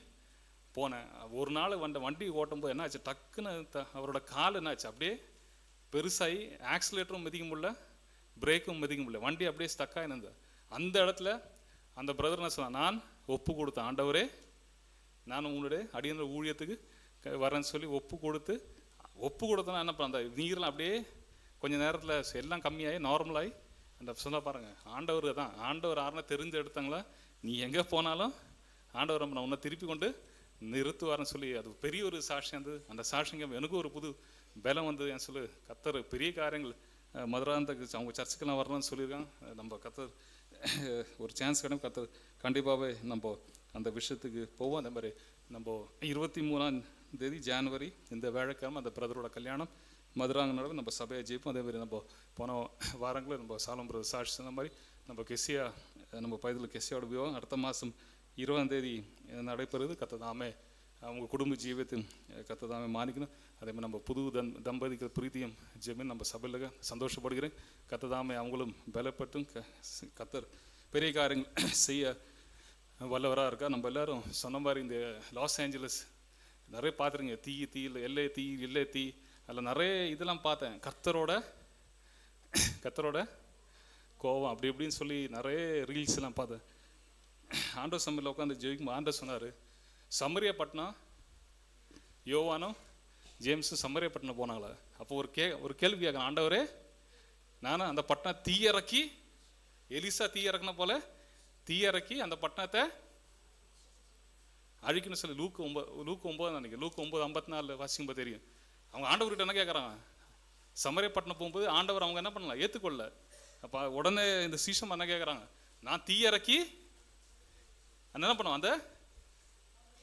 போனேன். ஒரு நாள் வண்டி ஓட்டும் போது என்ன ஆச்சு, டக்குன்னு அவரோட கால் என்ன ஆச்சு, அப்படியே பெருசாகி ஆக்சிலேட்டரும் மிதிக்க முடியல, பிரேக்கும் மிதிக்க முடியல, வண்டி அப்படியே ஸ்டக்காக இருந்தது. அந்த இடத்துல அந்த பிரதர் என்ன சொன்னார், நான் ஒப்பு கொடுத்தேன், ஆண்டவரே நான் உங்களுடைய அடியன்ற ஊழியத்துக்கு வரேன்னு சொல்லி ஒப்பு கொடுத்தேன்னா என்ன பண்ண, அந்த நீர்லாம் அப்படியே கொஞ்சம் நேரத்தில் எல்லாம் கம்மியாகி நார்மலாகி அந்த சொல்ல பாருங்கள். ஆண்டவர் தான், ஆண்டவர் யாருன்னா தெரிஞ்சு எடுத்தாங்களா, நீ எங்கே போனாலும் ஆண்டவர் நான் உன்னை திருப்பி கொண்டு நிறுத்துவார்னு சொல்லி அது பெரிய ஒரு சாட்சி. அந்த சாட்சிங்க எனக்கும் ஒரு புது பலம் வந்து என் சொல்லு. கத்தர் பெரிய காரியங்கள் மதுராந்தக அவங்க சர்ச்சுக்கெல்லாம் வரணும்னு சொல்லியிருக்காங்க. நம்ம கத்தர் ஒரு சான்ஸ் கிடைக்கும், கத்தர் கண்டிப்பாகவே நம்ம அந்த விஷயத்துக்கு போவோம். அதே மாதிரி நம்ம 23ஆம் தேதி ஜனவரி இந்த வேலைக்கிழமை அந்த பிரதரோட கல்யாணம் மதுராங்க நடவு நம்ம சபையை ஜெயிப்போம். அதே மாதிரி நம்ம போன வாரங்களில் நம்ம சாலம் பிரதர் சாட்சி சொன்ன மாதிரி நம்ம பைதல் கெசியாவோட விவாகம் அடுத்த மாதம் 20ஆம் தேதி நடைபெறுது. கத்ததாமே அவங்க குடும்ப ஜீவியத்தின் கத்ததாமே மானிக்கணும். அதே மாதிரி நம்ம புது தம்பதிகள் பிரீத்தியம் ஜெமின் நம்ம சபையில் சந்தோஷப்படுகிறேன். கத்ததாமே அவங்களும் பலப்பட்டும் கத்தர் பெரிய காரியங்கள் செய்ய வல்லவராக இருக்கா. நம்ம எல்லோரும் சொன்ன மாதிரி இந்த லாஸ் ஏஞ்சலஸ் நிறைய பார்த்துருங்க, தீயில் எல்லை தீ அதில் நிறைய இதெல்லாம் பார்த்தேன். கத்தரோட கோவம் அப்படி இப்படின்னு சொல்லி நிறைய ரீல்ஸ் எல்லாம் பார்த்தேன். ஆண்டவர் சமையல் உட்காந்து ஜெயிக்கும் ஆண்டவர் சொன்னார், சமரியப்பட்டினம் யோவானும் ஜேம்ஸும் சமரியப்பட்டினம் போனாங்களா. அப்போ ஒரு கேள்வி கேட்கணும், ஆண்டவரே நானும் அந்த பட்டணம் தீயிறக்கி எலிசா தீயிறக்கின போல தீயிறக்கி அந்த பட்டணத்தை அழிக்கணும்னு சொல்லி லூக்கு 9 நினைக்கிறேன், லூக்கு 9:54 வாசிக்கும்போது தெரியும். அவங்க ஆண்டவர்கிட்ட என்ன கேட்குறாங்க, சமரியப்பட்டினம் போகும்போது ஆண்டவர் அவங்க என்ன பண்ணலாம், ஏற்றுக்கொள்ள. அப்போ உடனே இந்த சீசம் என்ன கேட்குறாங்க, நான் தீயிறக்கி என்ன பண்ணுவோம் அந்த.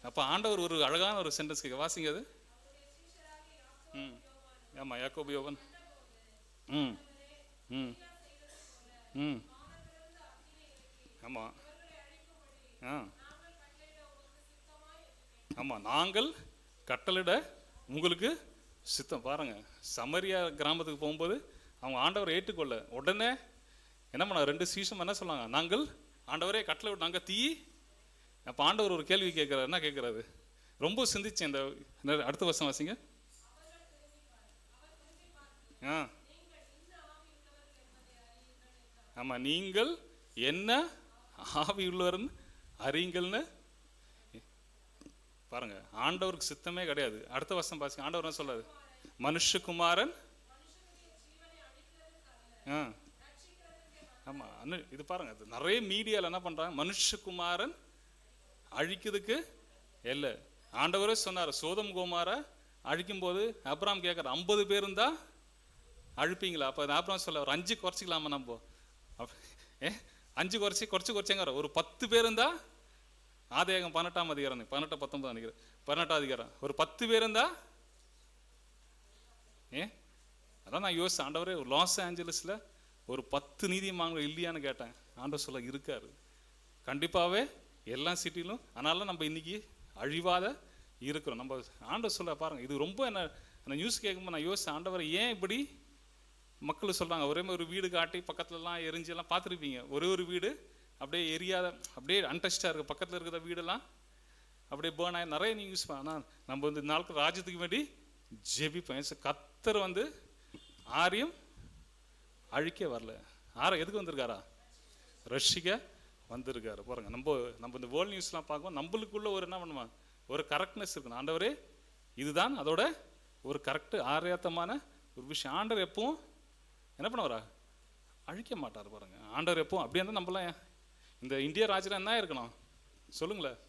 அப்போ ஆண்டவர் ஒரு அழகான ஒரு சென்டென்ஸ் கேட்க வாசிங்க. அது ம் ஆமாம் யாக்கோபு யோவான் ம் ம் ம் ஆமாம் ஆ ஆமாம் நாங்கள் கட்டளிட உங்களுக்கு சித்தம். பாருங்க, சமரியா கிராமத்துக்கு போகும்போது அவங்க ஆண்டவரை ஏற்றுக்கொள்ள உடனே என்ன பண்ண 2 சீசம் என்ன சொன்னாங்க, நாங்கள் ஆண்டவரே கட்டளை விட்டு நாங்கள் தீ. அப்போ ஆண்டவர் ஒரு கேள்வி கேட்குறாரு. என்ன கேட்குறாரு? ரொம்ப சிந்திச்சேன். இந்த அடுத்த வருஷம் வாசிங்க. ஆ ஆமாம், நீங்கள் என்ன ஆவி உள்ளவர்னு அறியுங்கள்னு பாருங்க. ஆண்டவருக்கு சித்தமே கிடையாது. அடுத்த வருஷம் பாருங்க, ஆண்டவர் என்ன சொல்றாரு? மனுஷகுமாரன் ஆமா இது பாருங்க, இது நிறைய மீடியாவில் என்ன பண்றாங்க, மனுஷகுமாரன் அழிக்கிறதுக்கு இல்லை. ஆண்டவரே சொன்னார், சோதம் கோமாரை அழிக்கும் போது அப்ராம் கேட்குற 50 பேர் இருந்தா அழிப்பீங்களா? அப்போ அப்ராம் சொல்ல ஒரு 5 குறைச்சிக்கலாமா நம்ம? 5 குறைச்சிங்க ஒரு 10 பேர் இருந்தா. ஆதியாகமம் 18ஆம் அதிகாரம் 18-19 நினைக்கிறேன், 18ஆம் அதிகாரம் ஒரு 10 பேர் இருந்தா. அதான் நான் யோசிச்சேன், ஆண்டவரே ஒரு லாஸ் ஏஞ்சலஸ்ல ஒரு 10 நீதிமான்கள் இல்லையான்னு கேட்டேன். ஆண்டவர் சொல்ல இருக்காரு கண்டிப்பாவே எல்லா சிட்டிலும். அதனால நம்ம இன்னைக்கு அழிவாத இருக்கிறோம். நம்ம ஆண்டவர் சொல்ல பாருங்க, இது ரொம்ப என்ன நியூஸ் கேட்கும்போது நான் யோசிச்சேன், ஆண்டவர் ஏன் இப்படி மக்கள் சொல்றாங்க? ஒரே மாதிரி ஒரு வீடு காட்டி பக்கத்துலலாம் எரிஞ்செல்லாம் பார்த்துருப்பீங்க. ஒரு வீடு அப்படியே எரியாத, அப்படியே அன்டச்சாக இருக்குது. பக்கத்தில் இருக்கிற வீடெல்லாம் அப்படியே பேர்ன் ஆகி நிறைய நியூஸ். ஆனால் நம்ம இந்த நாளுக்கு ராஜ்யத்துக்கு வேண்டி ஜெபிப்பேன். கர்த்தர் ஆரையும் அழிக்க வரல. எதுக்கு வந்திருக்காரா? ரஷ்சிக்க வந்திருக்காரு. பாருங்க, நம்ம இந்த வேர்ல்ட் நியூஸ்லாம் பார்க்கும்போது நம்மளுக்குள்ள ஒரு என்ன பண்ணுமா, ஒரு கரெக்ட்னஸ் இருக்கணும். ஆண்டவரே இதுதான் அதோட ஒரு கரெக்டு ஆரோக்கியமான ஒரு விஷயம். ஆண்டவர் எப்பவும் என்ன பண்ணுவாரா? அழிக்க மாட்டார். பாருங்க, ஆண்டவர் எப்பவும் அப்படியே இருந்தால் நம்மளாம் இந்த இந்தியா ராஜ்யம் என்ன இருக்கணும் சொல்லுங்களேன்?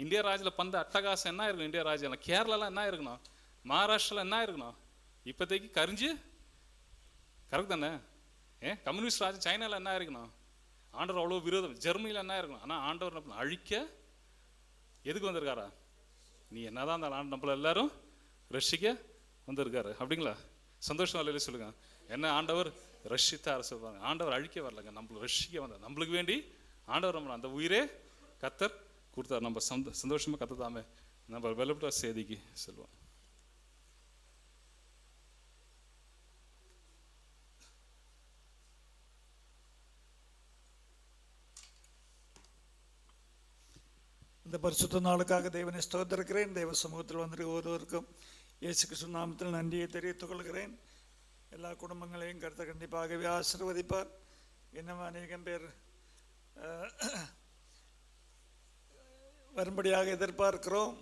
இந்தியா ராஜ்யில் பந்த அட்டகாசம் என்ன இருக்கணும்? இந்தியா ராஜ்யம் கேரளாலாம் என்ன இருக்கணும்? மகாராஷ்டிராவில் என்ன இருக்கணும்? இப்போதைக்கு கரிஞ்சு கரெக்ட் தானே? கம்யூனிஸ்ட் ராஜ்யம் சைனாவில் என்ன இருக்கணும்? ஆண்டவர் அவ்வளோ விரோதம். ஜெர்மனியில் என்ன இருக்கணும்? ஆனால் ஆண்டவர் என்ன அழிக்க எதுக்கு வந்திருக்காரா? நீ என்னதான் இருந்தாலும் நம்மள எல்லாரும் ரஷ்சிக்க வந்திருக்காரு. அப்படிங்களா? சந்தோஷம் இல்லையில சொல்லுங்க. என்ன ஆண்டவர் ரஷ்சித்தார் சொல்லுவாங்க. ஆண்டவர் அழிக்க வரலங்க, நம்மள ரஷ்சிக்க வந்தார். நம்மளுக்கு வேண்டி ஆண்டவர் நம்ம அந்த உயிரே கத்தர் கொடுத்தார். நம்ம சந்தோஷமா கத்ததாமே நம்ம வெள்ளப்பட்ட செய்திக்கு செல்வோம். இந்த பரிசுத்த நாளுக்காக தேவனை ஸ்தோத்திரிக்கிறேன். தேவ சமூகத்தில் வந்துட்டு ஒருவருக்கும் இயேசு கிறிஸ்து நாமத்தில் நன்றியை தெரிவித்துக் கொள்கிறேன். எல்லா குடும்பங்களையும் கர்த்தர் கண்டிப்பாகவே ஆசீர்வதிப்பார். இன்னும் அநேகம் பேர் வரும்படியாக எதிர்பார்க்கிறோம்.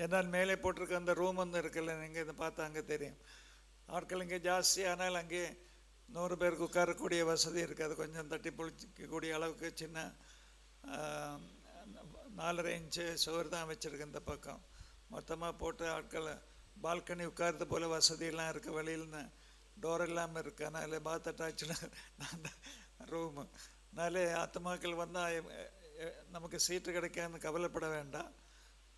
என்னால் மேலே போட்டிருக்க அந்த ரூம் இருக்குல்ல, நீங்கள் இதை பார்த்தா அங்கே தெரியும். ஆட்கள் இங்கே ஜாஸ்தி, ஆனால் அங்கே 100 பேருக்கு உட்காரக்கூடிய வசதி இருக்காது. கொஞ்சம் தட்டி பொழிக்கக்கூடிய அளவுக்கு சின்ன 4.5 இன்ச்சு சுவர் தான் வச்சுருக்கேன். இந்த பக்கம் மொத்தமாக போட்டு ஆட்கள் பால்கனி உட்கார்றது போல் வசதியெல்லாம் இருக்குது. வெளியில் டோர் இல்லாமல் இருக்குது. அதனால் பாத் அட்டாச்சில் அந்த ரூமு. அதனாலே ஆத்மாக்கள் வந்தால் நமக்கு சீட்டு கிடைக்காதுன்னு கவலைப்பட வேண்டாம்.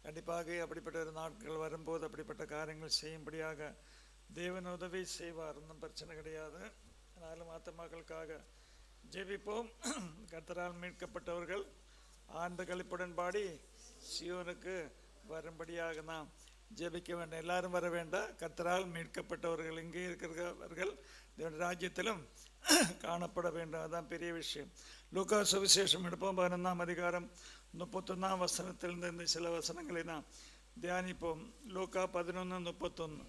கண்டிப்பாக அப்படிப்பட்ட ஒரு நாட்கள் வரும்போது அப்படிப்பட்ட காரியங்கள் செய்யும்படியாக தேவன் உதவி செய்வார். ஒன்றும் பிரச்சனை கிடையாது. ஆனாலும் ஆத்மாக்களுக்காக ஜெபிப்போம். கர்த்தரால் மீட்கப்பட்டவர்கள் ஆண்டு களிப்புடன் பாடி சியோனுக்கு வரும்படியாக நாம் ஜெபிக்க வேண்டும். எல்லாரும் வர வேண்டாம். கர்த்தரால் மீட்கப்பட்டவர்கள் இங்கே இருக்கிறவர்கள் ராஜ்யத்திலும் காணப்பட வேண்டும். அதுதான் பெரிய விஷயம். லூக்கா சுவிசேஷம் எடுப்போம். 11ஆம் அதிகாரம் 31ஆம் வசனத்திலிருந்து இந்த சில வசனங்களை நாம் தியானிப்போம். லூக்கா 11:31.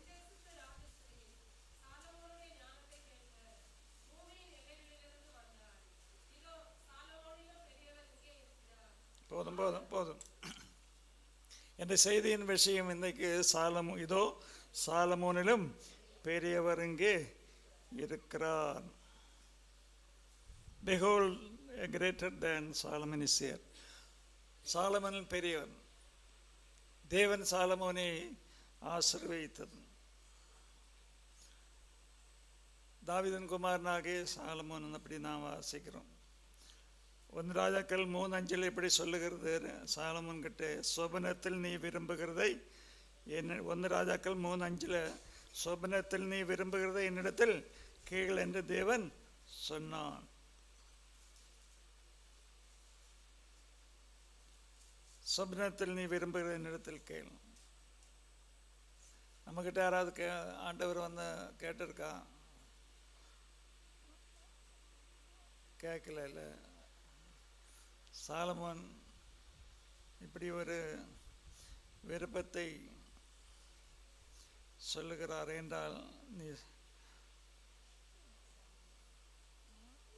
போதும் போதும் போதும். என்ற செய்தியின் விஷயம் இன்றைக்கு சாலமோனிலும் பெரியவர் இங்கே இருக்கிறார். Behold, a greater than Solomon is here. சாலமோனில் பெரியவர். தேவன் சாலமோனை ஆசீர்வதித்தது. தாவீதின் குமாரனாகிய சாலமோன் அப்படி நாம் வாசிக்கிறோம். 1 ராஜாக்கள் 3:5 இப்படி சொல்லுகிறது சாலமோன் கிட்ட, சொபனத்தில் நீ விரும்புகிறதை 1 ராஜாக்கள் 3:5 சொப்பனத்தில் நீ விரும்புகிறத என்னிடத்தில் கேள் என்று தேவன் சொன்னான். சொப்னத்தில் நீ விரும்புகிற என்னிடத்தில் கேள். நம்மக்கிட்ட யாராவது ஆண்டவர் வந்து கேட்டிருக்கா? கேட்கல. இல்லை, சாலமோன் இப்படி ஒரு விருப்பத்தை சொல்லுகிறார் என்றால், நீ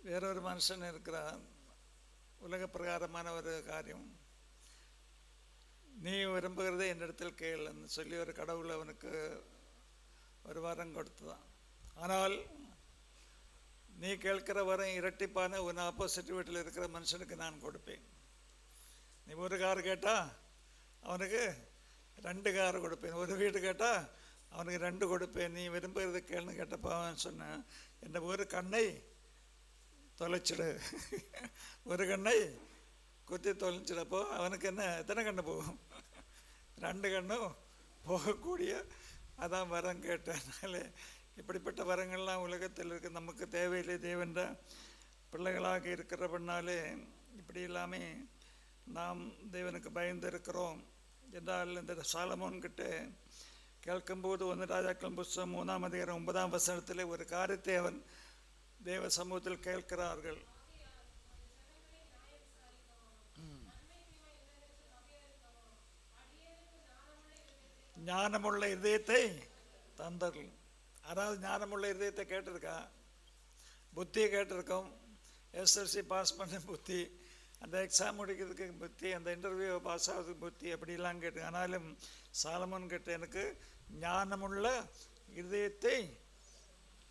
வேறொரு மனுஷன் இருக்கிறார், உலக பிரகாரமான ஒரு காரியம், நீ விரும்புகிறதே என்னிடத்தில் கேளுன்னு சொல்லி ஒரு கடவுள் அவனுக்கு ஒரு வரம் கொடுத்துதான். ஆனால் நீ கேட்கிற வரம் இரட்டிப்பான உன் ஆப்போசிட் வீட்டில் இருக்கிற மனுஷனுக்கு நான் கொடுப்பேன். நீ ஒரு கார் கேட்டால் அவனுக்கு 2 கார் கொடுப்பேன், ஒரு வீடு கேட்டால் அவனுக்கு 2 கொடுப்பேன். நீ விரும்புகிறது கேளுன்னு கேட்டப்போ அவன் சொன்னேன், என்ன ஒரு கண்ணை தொலைச்சிடு, ஒரு கண்ணை குத்தி தொலைச்சிடப்போ அவனுக்கு என்ன எத்தனை கண்ணு போகும்? 2 கண்ணும் போகக்கூடிய அதான் வரம் கேட்டனாலே. இப்படிப்பட்ட வரங்கள்லாம் உலகத்தில் இருக்க நமக்கு தேவையில்லை. தேவன்ற பிள்ளைகளாக இருக்கிறபடினாலே இப்படி எல்லாமே நாம் தேவனுக்கு பயந்து இருக்கிறோம் என்றால், இந்த சாலமோன்கிட்ட கேட்கும்போது 1 ராஜாக்கள் புஸ்தகம் 3ஆம் அதிகாரம் 9ஆம் வசனத்தில் ஒரு காரியத்தை அவன் தேவ சமூகத்தில் கேட்கிறார்கள். ஞானமுள்ள இதயத்தை தந்தர்கள். அதாவது ஞானமுள்ள இதயத்தை கேட்டிருக்கா? புத்தியை கேட்டிருக்கோம். எஸ்எல்சி பாஸ் பண்ண புத்தி, அந்த எக்ஸாம் முடிக்கிறதுக்கு புத்தி, அந்த இன்டர்வியூ பாஸ் ஆகிறதுக்கு புத்தி, அப்படிலாம் கேட்டு. ஆனாலும் சாலமோன் கேட்ட எனக்கு ஞானமுள்ள இதயத்தை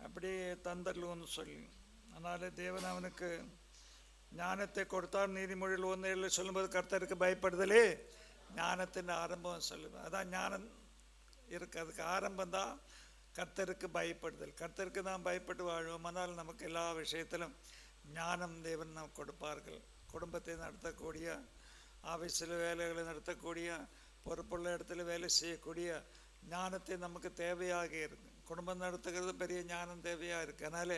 அப்படியே தந்தர்லுன்னு சொல்லி. அதனால தேவன் அவனுக்கு ஞானத்தை கொடுத்தார். நீதிமொழியில் 1:7 சொல்லும்போது கர்த்தருக்கு பயப்படுதலே ஞானத்தின் ஆரம்பம் சொல்லுவேன். அதான் ஞானம் இருக்கு, அதுக்கு ஆரம்பம்தான் கர்த்தருக்கு பயப்படுதல். கர்த்தருக்கு தான் பயப்பட்டு வாழ்வோம். ஆனால் நமக்கு எல்லா விஷயத்திலும் ஞானம் தேவன் நாம் கொடுப்பார்கள். குடும்பத்தை நடத்தக்கூடிய, ஆஃபீஸில் வேலைகளை நடத்தக்கூடிய, பொறுப்புள்ள இடத்துல வேலை செய்யக்கூடிய ஞானத்தை நமக்கு தேவையாக இருக்குது. குடும்பம் நடத்துகிறது பெரிய ஞானம் தேவையாக இருக்குது. அதனால்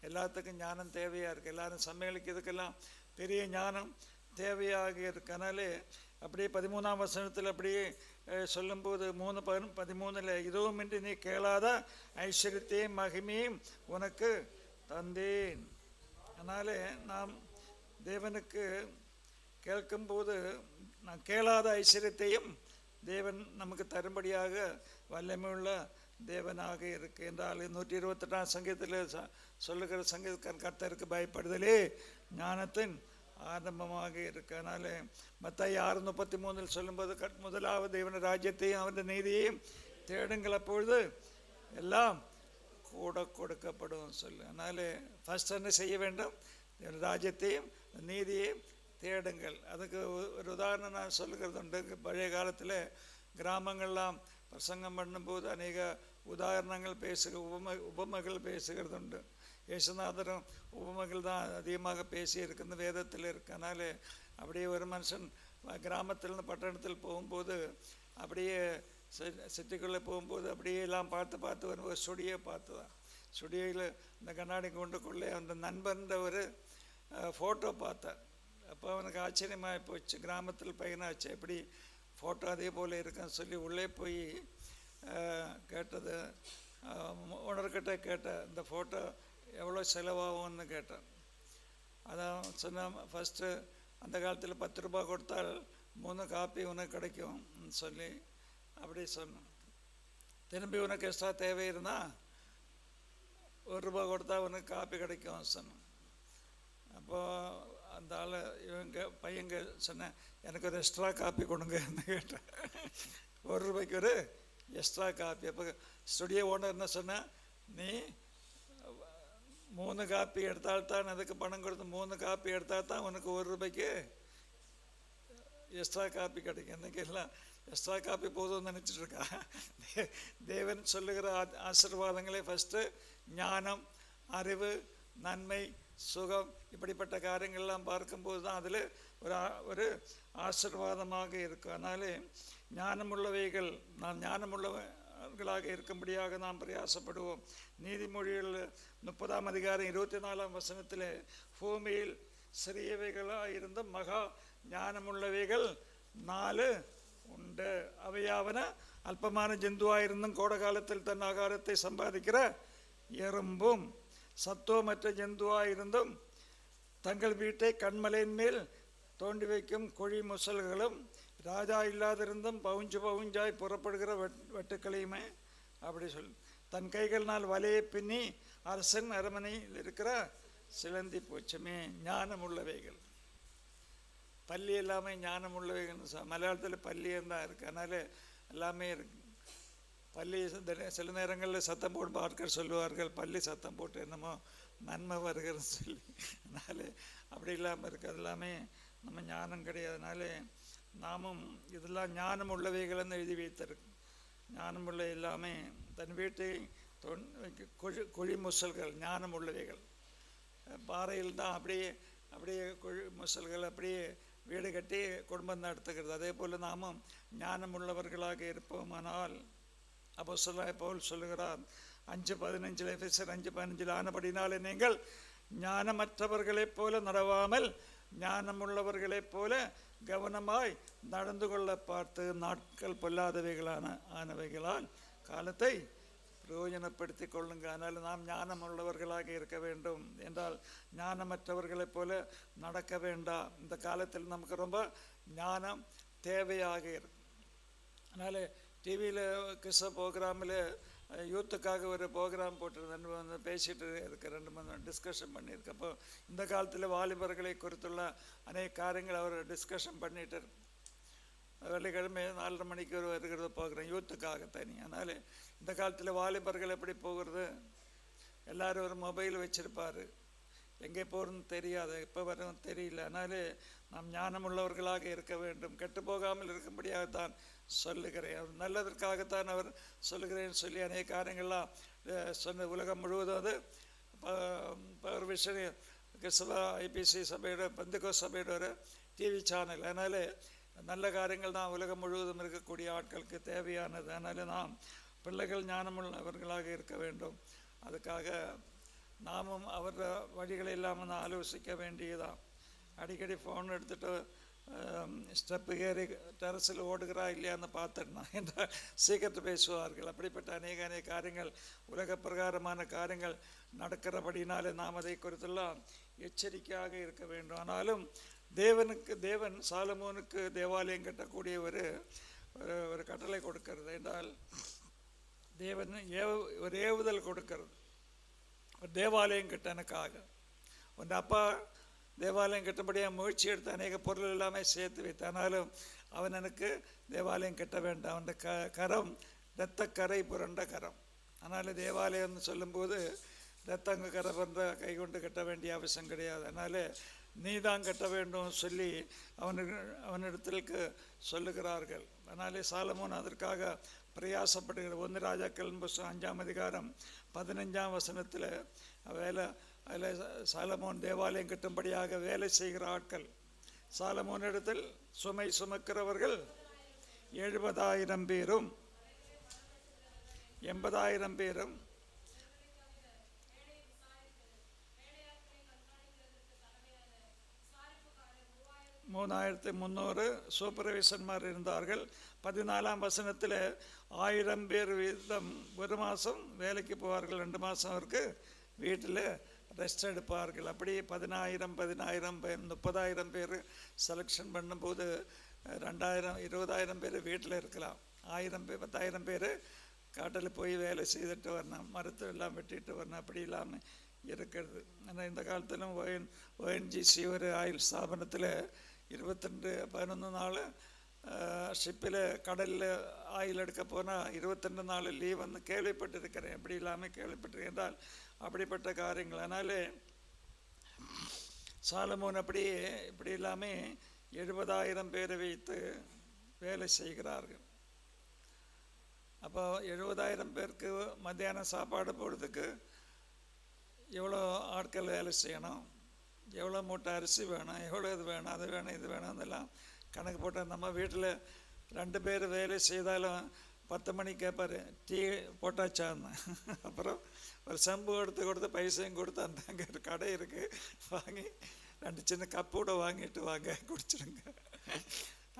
எல்லாத்துக்கும் ஞானம் தேவையாக இருக்குது. எல்லோரும் சமையலிக்கிறதுக்கெல்லாம் பெரிய ஞானம் தேவையாக இருக்குது. அதனாலே அப்படியே 13ஆம் வசனத்தில் அப்படியே சொல்லும்போது 3:13 இதுவுமின்றி நீ கேளாத ஐஸ்வர்யத்தையும் மகிமையும் உனக்கு தந்தேன். அதனால் நாம் தேவனுக்கு கேட்கும்போது நான் கேளாத ஐஸ்வர்யத்தையும் தேவன் நமக்கு தரும்படியாக வல்லமையுள்ள தேவனாக இருக்கு என்றால் 128ஆம் சங்கீதத்தில் சொல்லுகிற சங்கீதக்காரன் கர்த்தருக்கு பயப்படுதலே ஞானத்தின் ஆரம்பமாக இருக்கு. அதனால மத்தாய் 6:33 சொல்லும்போது முதலாவது தேவன ராஜ்யத்தையும் அவருடைய நீதியையும் தேடுங்கள், அப்பொழுது எல்லாம் கூட கொடுக்கப்படும் சொல்லு. அதனால ஃபர்ஸ்ட் என்ன செய்ய வேண்டும்? தேவன ராஜ்யத்தையும் நீதியையும் தேடுங்கள். அதுக்கு ஒரு உதாரணம் நான் சொல்லுகிறது உண்டு. பழைய காலத்தில் கிராமங்கள்லாம் பிரசங்கம் பண்ணும்போது அநேக உதாரணங்கள் உபமைகள் பேசுகிறது உண்டு. இயேசுநாதரும் உபமைகள் தான் அதிகமாக பேசி இருக்குது, வேதத்தில் இருக்கு. அதனால் அப்படியே ஒரு மனுஷன் கிராமத்திலிருந்து பட்டணத்தில் போகும்போது அப்படியே சிட்டிக்குள்ளே போகும்போது அப்படியே எல்லாம் பார்த்து ஒரு ஸ்டுடியோ பார்த்து தான் ஸ்டுடியோவில் இந்த கண்ணாடி கொண்டுக்குள்ளே அந்த நண்பன்ற ஒரு ஃபோட்டோ பார்த்தேன். அப்போ அவனுக்கு ஆச்சரியமாக போச்சு. கிராமத்தில் பையனாச்சு, எப்படி ஃபோட்டோ அதே போல் இருக்குன்னு சொல்லி உள்ளே போய் கேட்டது. ஓனர்கிட்ட கேட்டேன், இந்த ஃபோட்டோ எவ்வளோ செலவாகும்னு கேட்டேன். அதான் சொன்னேன், ஃபஸ்ட்டு அந்த காலத்தில் 10 ரூபா கொடுத்தால் 3 காப்பி உனக்கு கிடைக்கும் சொல்லி அப்படி சொன்னேன். திரும்பி உனக்கு எக்ஸ்ட்ரா தேவை இருந்தால் 1 ரூபா கொடுத்தா உனக்கு காப்பி கிடைக்கும் சொன்னேன். அப்போது அந்த ஆள் பையங்க சொன்னேன், எனக்கு ஒரு எக்ஸ்ட்ரா காப்பி கொடுங்கன்னு கேட்டேன். 1 ரூபாய்க்கு ஒரு எக்ஸ்ட்ரா காப்பி. அப்போ ஸ்டுடியோ ஓனர் என்ன சொன்னேன், நீ 3 காப்பி எடுத்தால்தான் அதுக்கு பணம் கொடுத்து 3 காப்பி எடுத்தால் தான் உனக்கு 1 ரூபாய்க்கு எக்ஸ்ட்ரா காப்பி கிடைக்கும். இன்றைக்கி எல்லாம் எக்ஸ்ட்ரா காப்பி போதும்னு நினச்சிட்ருக்கா. தேவன் சொல்லுகிற ஆசீர்வாதங்களே ஃபஸ்ட்டு ஞானம், அறிவு, நன்மை, சுகம், இப்படிப்பட்ட காரியங்கள்லாம் பார்க்கும்போது தான் அதில் ஒரு ஆசீர்வாதமாக இருக்கும். அதனாலே ஞானமுள்ளவைகள், நாம் ஞானமுள்ளவர்களாக இருக்கும்படியாக நாம் பிரயாசப்படுவோம். நீதிமொழிகள் 30ஆம் அதிகாரம் 24ஆம் வசனத்தில் பூமியில் சிறியவைகளாக இருந்த மகா ஞானமுள்ளவைகள் 4 உண்டு. அவையாவன அல்பமான ஜந்துவாயிருந்தும் கோடை காலத்தில் தன் ஆகாரத்தை சம்பாதிக்கிற எறும்பும், சத்துவமற்ற ஜந்துவாயிருந்தும் தங்கள் வீட்டை கண்மலையின் மேல் தோண்டி வைக்கும் குழி முசல்களும், ராஜா இல்லாதிருந்தும் பவுஞ்சாய் புறப்படுகிற வெட்டுக்களையுமே. அப்படி சொல். தன் கைகளினால் வலையை பின்னி அரசன் அரமனையில் இருக்கிற சிலந்தி பூச்சமே. ஞானம் உள்ளவைகள், பள்ளி எல்லாமே ஞானம் உள்ளவைகள். மலையாளத்தில் பள்ளியும் தான் இருக்குது. அதனால எல்லாமே இருக்கு. பள்ளி சில நேரங்களில் சத்தம் போட்டு ஆட்கள் சொல்லுவார்கள், பள்ளி சத்தம் போட்டு என்னமோ நன்மை வருகிறன்னு சொல்லி. அதனால அப்படி இல்லாமல் இருக்குது. அது எல்லாமே நம்ம ஞானம் கிடையாதுனால நாமும் இதெல்லாம் ஞானம் உள்ளவைகள்னு எழுதி வைத்திருக்கு. ஞானமுள்ள எல்லாமே தன் வீட்டை குழி முசல்கள் ஞானம் உள்ளவைகள். பாறையில் தான் அப்படியே குழி முசல்கள் அப்படியே வீடு கட்டி குடும்பம் நடத்துகிறது. அதே போல் நாமும் ஞானம் உள்ளவர்களாக இருப்போமானால் அப்போஸ்தலனாகிய பவுல் சொல்லுகிறார் 5:15 எபேசியர் 5:15 ஆனபடினாலே நீங்கள் ஞானமற்றவர்களைப் போல நடவாமல் ஞானமுள்ளவர்களைப் போல கவனமாய் நடந்து கொள்ள பார்த்து நாட்கள் பொல்லாதவைகளானவைகளால் காலத்தை பிரயோஜனப்படுத்தி கொள்ளுங்க. அதனால் நாம் ஞானம் உள்ளவர்களாக இருக்க வேண்டும் என்றால் ஞானமற்றவர்களைப் போல நடக்க வேண்டாம். இந்த காலத்தில் நமக்கு ரொம்ப ஞானம் தேவையாக இருக்கும். அதனால் டிவியில் கிறிஸ்தவ ப்ரோக்ராமில் யூத்துக்காக ஒரு ப்ரோக்ராம் போட்டிருந்தேன், பேசிகிட்டு இருக்க 2-3 டிஸ்கஷன் பண்ணியிருக்கேன். அப்போ இந்த காலத்தில் வாலிபர்களை குறித்துள்ள அநேக காரியங்கள் அவர் டிஸ்கஷன் பண்ணிட்டு வெள்ளிக்கிழமை 4:30 மணிக்கு வருகிறது போகிறேன் யூத்துக்காக தனி. அதனால் இந்த காலத்தில் வாலிபர்கள் எப்படி போகிறது, எல்லோரும் ஒரு மொபைல் வச்சுருப்பார், எங்கே போகிறதுன்னு தெரியாது, எப்போ வரும் தெரியல. அதனாலே நாம் ஞானமுள்ளவர்களாக இருக்க வேண்டும். கெட்டு போகாமல் இருக்கும்படியாகத்தான் சொல்லுகிறேன். அவர் நல்லதற்காகத்தான் அவர் சொல்லுகிறேன்னு சொல்லி அநேக காரியங்கள்லாம் சொன்ன. உலகம் முழுவதும் அது ஒரு விஷயம் கிறிஸ்தவ ஐபிசி சபையோட பெந்தகோ சபையோட ஒரு டிவி சேனல். அதனால் நல்ல காரியங்கள் தான் உலகம் முழுவதும் இருக்கக்கூடிய ஆட்களுக்கு தேவையானது. அதனால் நாம் பிள்ளைகள் ஞானமுள்ளவர்களாக இருக்க வேண்டும். அதுக்காக நாமும் அவர் வழிகளை இல்லாமல் தான் ஆலோசிக்க வேண்டியதான். அடிக்கடி ஃபோன் எடுத்துகிட்டு ஸ்டெப்பு ஏறி டெரஸில் ஓடுகிறா இல்லையான்னு பார்த்துடனா என்றால் சீக்கிரத்தை பேசுவார்கள். அப்படிப்பட்ட அநேக காரியங்கள் உலக பிரகாரமான காரியங்கள் நடக்கிறபடினாலே நாம் அதை குறித்தெல்லாம் எச்சரிக்கையாக இருக்க வேண்டும். ஆனாலும் தேவன் சாலமோனுக்கு தேவாலயம் கட்டக்கூடிய ஒரு கட்டளை கொடுக்கிறது என்றால் தேவன் ஒரு ஏவுதல் கொடுக்கிறது. ஒரு தேவாலயம் கட்டனுக்காக உன் அப்பா தேவாலயம் கட்டும்படியாக முயற்சி எடுத்து அநேக பொருள் எல்லாமே சேர்த்து வைத்தானாலும் அவன் எனக்கு தேவாலயம் கட்ட வேண்டாம். அவன் கரம் இரத்தக்கரை புரண்ட கரம். அதனால் தேவாலயம்னு சொல்லும்போது இரத்தங்க கரை புரண்ட கை கொண்டு கட்ட வேண்டிய அவசியம் கிடையாது. அதனால் நீ தான் கட்ட வேண்டும் சொல்லி அவனிடத்திற்கு சொல்லுகிறார்கள். அதனாலே சாலமோன் அதற்காக பிரயாசப்படுகிறது. 1 ராஜாக்கள் புஸ்தகம் 5ஆம் அதிகாரம் 15ஆம் வசனத்தில் அதில் சாலமோன் தேவாலயம் கட்டும்படியாக வேலை செய்கிற ஆட்கள். சாலமோனிடத்தில் சுமை சுமக்கிறவர்கள் 70,000 பேரும் 80,000 பேரும் 3,300 சூப்பர்வைசர்மார் இருந்தார்கள். 14ஆம் வசனத்தில் 1000 பேர் வீதம் ஒரு மாதம் வேலைக்கு போவார்கள், 2 மாதம் அவருக்கு வீட்டில் ரெஸ்ட் எடுப்பார்கள். அப்படி 10,000 பேர் 30,000 பேர் செலெக்ஷன் பண்ணும்போது 20,000 பேர் வீட்டில் இருக்கலாம். 10,000 பேர் காட்டில் போய் வேலை செய்துட்டு வரணும், மரத்தை எல்லாம் வெட்டிட்டு வரணும். அப்படி இல்லாமல் இருக்கிறது. ஆனால் இந்த காலத்திலும் ONGC ஒரு ஆயில் ஸ்தாபனத்தில் 22-11 நாள் ஷிப்பில் கடலில் ஆயில் எடுக்க போனால் 22 நாள் லீவ் வந்து கேள்விப்பட்டிருக்கிறேன். அப்படி இல்லாமல் கேள்விப்பட்டிருக்கேன் என்றால் அப்படிப்பட்ட காரியங்கள். அதனாலே சாலமோன் இப்படி இல்லாமல் 70,000 பேரை வைத்து வேலை செய்கிறார்கள். அப்போ 70,000 பேருக்கு மத்தியானம் சாப்பாடு போடுறதுக்கு எவ்வளோ ஆட்கள் வேலை செய்யணும், எவ்வளோ மூட்டை அரிசி வேணும், எவ்வளோ இது வேணும், அது வேணும், இது வேணும், அதெல்லாம் கணக்கு போட்டால் நம்ம வீட்டில் 2 பேர் வேலை செய்தாலும் 10 மணிக்கு கேட்பார், டீ போட்டாச்சான்னு. அப்புறம் ஒரு செம்பு கொடுத்து பைசையும் கொடுத்து அந்த அங்கே ஒரு கடை இருக்குது, வாங்கி 2 சின்ன கப்போட வாங்கிட்டு வாங்க குடிச்சிடுங்க.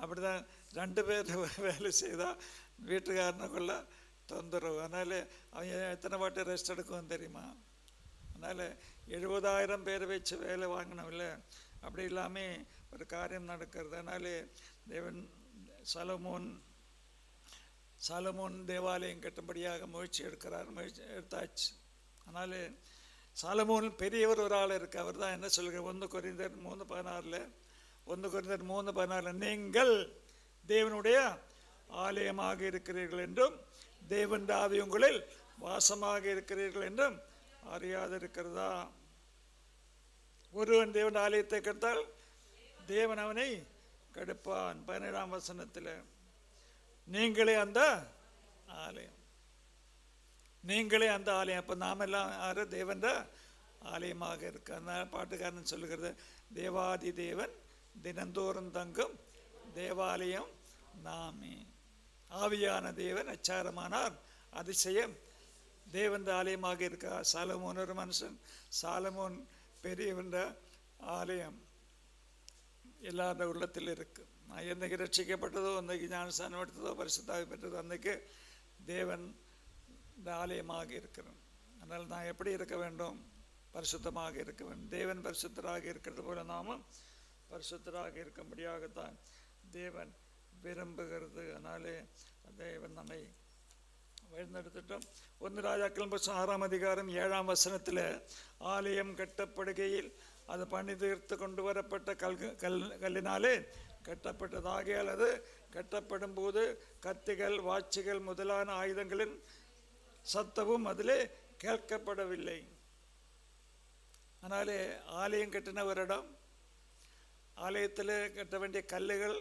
அப்படி தான் 2 பேர் வேலை செய்தால் வீட்டுக்காரனுக்குள்ள தொந்தரவு. அதனால் அவன் எத்தனை வாட்டி ரெஸ்ட் எடுக்குவோம் தெரியுமா? அதனால் 70,000 பேர் வச்சு வேலை வாங்கினோம் இல்லை, அப்படி இல்லாமல் ஒரு காரியம் நடக்கிறது. அதனால தேவன் சாலமோன் தேவாலயம் கட்டும்படியாக முயற்சி எடுத்தாச்சு. அதனால் சாலமோன் பெரியவர் ஒரு ஆள் இருக்கு. அவர் தான் என்ன சொல்கிறார்? 1 கொரிந்தியர் 3:16 நீங்கள் தேவனுடைய ஆலயமாக இருக்கிறீர்கள் என்றும் தேவன் ஆவி உங்களில் வாசமாக இருக்கிறீர்கள் என்றும் அறியாதிருக்கிறதா? ஒருவன் தேவன் ஆலயத்தை கெடுத்தால் தேவன் அவனை கெடுப்பான். 17ஆம் வசனத்தில் நீங்களே அந்த ஆலயம், நீங்களே அந்த ஆலயம். அப்போ நாமெல்லாம் யாரு? தேவன் ஆலயமாக இருக்கு. அதனால பாட்டுக்காரன் சொல்லுகிறது, தேவாதி தேவன் தினந்தோறும் தங்கும் தேவாலயம் நாமே. ஆவியான தேவன் அச்சாரமானார் அதிசயம் தேவன் ஆலயமாக இருக்கா. சாலமோன் ஒரு மனுஷன், சாலமோன் பெரியவன் ஆலயம் எல்லாரோட உள்ளத்தில் இருக்கு. நான் என்னைக்கு ரட்சிக்கப்பட்டதோ, அன்றைக்கு ஞானஸ்நானம் எடுத்ததோ, பரிசுத்தாவி பெற்றதோ, அன்றைக்கு தேவன் இந்த ஆலயமாக இருக்கிறேன். அதனால் நான் எப்படி இருக்க வேண்டும்? பரிசுத்தமாக இருக்க வேண்டும். தேவன் பரிசுத்தராக இருக்கிறது போல நாமும் பரிசுத்தராக இருக்கும்படியாகத்தான் தேவன் விரும்புகிறது. அதனாலே தேவன் நம்மை வழிநடத்திட்டோம். 1 ராஜாக்கள் 6ஆம் அதிகாரம் 7ஆம் வசனத்தில் ஆலயம் கட்டப்படுகையில் அது பணி தீர்த்து கொண்டு வரப்பட்ட கல்லினாலே கட்டப்பட்டதாகியால் அது கட்டப்படும் போது கத்திகள், வாட்சிகள் முதலான ஆயுதங்களின் சத்தமும் அதிலே கேட்கப்படவில்லை. அதனாலே ஆலயம் கட்டின ஒரு இடம், ஆலயத்தில் கட்ட வேண்டிய கல்லுகள்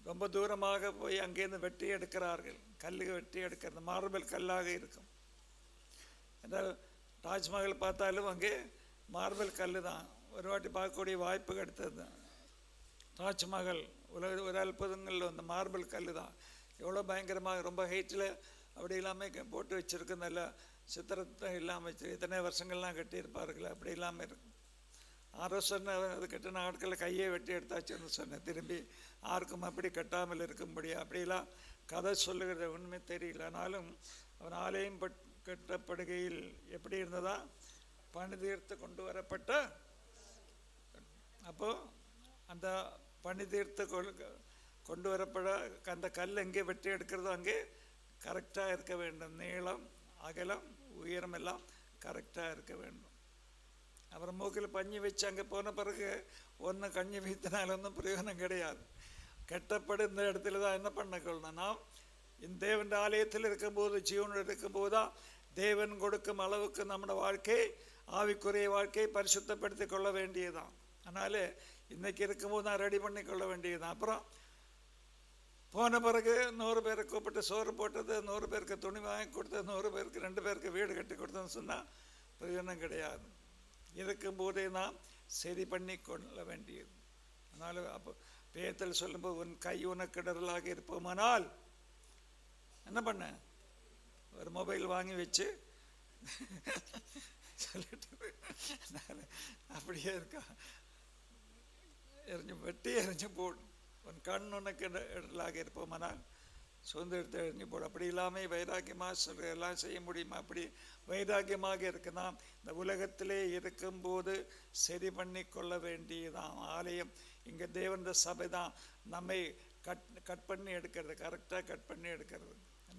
ரொம்ப தூரமாக போய் அங்கேருந்து வெட்டி எடுக்கிறார்கள். கல்லுகள் வெட்டி எடுக்கிறது மார்பிள் கல்லாக இருக்கும். என்றால் தாஜ்மஹால் பார்த்தாலும் அங்கே மார்பிள் கல் தான். ஒரு வாட்டி பார்க்கக்கூடிய வாய்ப்பு கிடைத்தது. தாஜ்மஹால் ஒரு அற்புதங்கள் அந்த மார்பிள் கல் தான். எவ்வளோ பயங்கரமாக ரொம்ப ஹைட்டில் அப்படி இல்லாமல் போட்டு வச்சுருக்கு. நல்ல சித்திரத்தை இல்லாமல் வச்சு எத்தனை வருஷங்கள்லாம் கட்டியிருப்பார்கள். அப்படி இல்லாமல் இருக்கும். ஆரோ சொன்ன அது கட்டின ஆட்களில் கையை வெட்டி எடுத்தாச்சுன்னு சொன்னேன். திரும்பி யாருக்கும் அப்படி கட்டாமல் இருக்கும்படியா அப்படிலாம் கதை சொல்லுகிற உண்மை தெரியல. ஆனாலும் அவன் ஆலயம் கட்டப்படுகையில் எப்படி இருந்ததா? பணி தீர்த்து கொண்டு வரப்பட்ட. அப்போ அந்த பணி தீர்த்து கொண்டு வரப்பட அந்த கல் எங்கே வெட்டி எடுக்கிறதோ அங்கே கரெக்டாக இருக்க வேண்டும். நீளம், அகலம், உயரம் எல்லாம் கரெக்டாக இருக்க வேண்டும். அப்புறம் மூக்கில் பஞ்சு வச்சு அங்கே போன பிறகு ஒன்றும் கஞ்சி வைத்தனால ஒன்றும் பிரயோஜனம் கிடையாது. கெட்டப்படு இந்த இடத்துல தான் என்ன பண்ணக்கொள்ளணும்? நாம் இந்த தேவன் ஆலயத்தில் இருக்கும்போது, ஜீவனோடு இருக்கும்போது தான் தேவன் கொடுக்கும் அளவுக்கு நம்மளோட வாழ்க்கை, ஆவிக்குரிய வாழ்க்கை பரிசுத்தப்படுத்தி கொள்ள வேண்டியதுதான். அதனால இன்னைக்கு இருக்கும்போது தான் ரெடி பண்ணி கொள்ள வேண்டியதுதான். அப்புறம் போன பிறகு 100 பேரை கூப்பிட்டு சோறு போட்டது, 100 பேருக்கு துணி வாங்கி கொடுத்தது, 100 பேருக்கு 2 பேருக்கு வீடு கட்டி கொடுத்ததுன்னு சொன்னால் பிரயோஜனம் கிடையாது. இருக்கும்போதே நாம் சரி பண்ணி கொள்ள வேண்டியது. அதனால் அப்போ பேத்தல் சொல்லும்போது உன் கை உனக்கிடறலாக இருப்போமானால் என்ன பண்ண? ஒரு மொபைல் வாங்கி வச்சு சொல்லிட்டு அப்படியே இருக்கா, வெட்டி எரிஞ்சு போடும். உன் கண் உனக்கு இடலாக இருப்போமானால் சுதந்திரத்தை எரிஞ்சு போடும். அப்படி இல்லாமல் வைராக்கியமாக சொல்கிற எல்லாம் செய்ய முடியுமா? அப்படி வைராக்கியமாக இருக்கு. நாம் இந்த உலகத்திலே இருக்கும்போது சரி பண்ணி கொள்ள வேண்டியதான். ஆலயம் இங்கே தேவன் சபை தான் நம்மை கட் பண்ணி எடுக்கிறது, கரெக்டாக கட் பண்ணி எடுக்கிறது.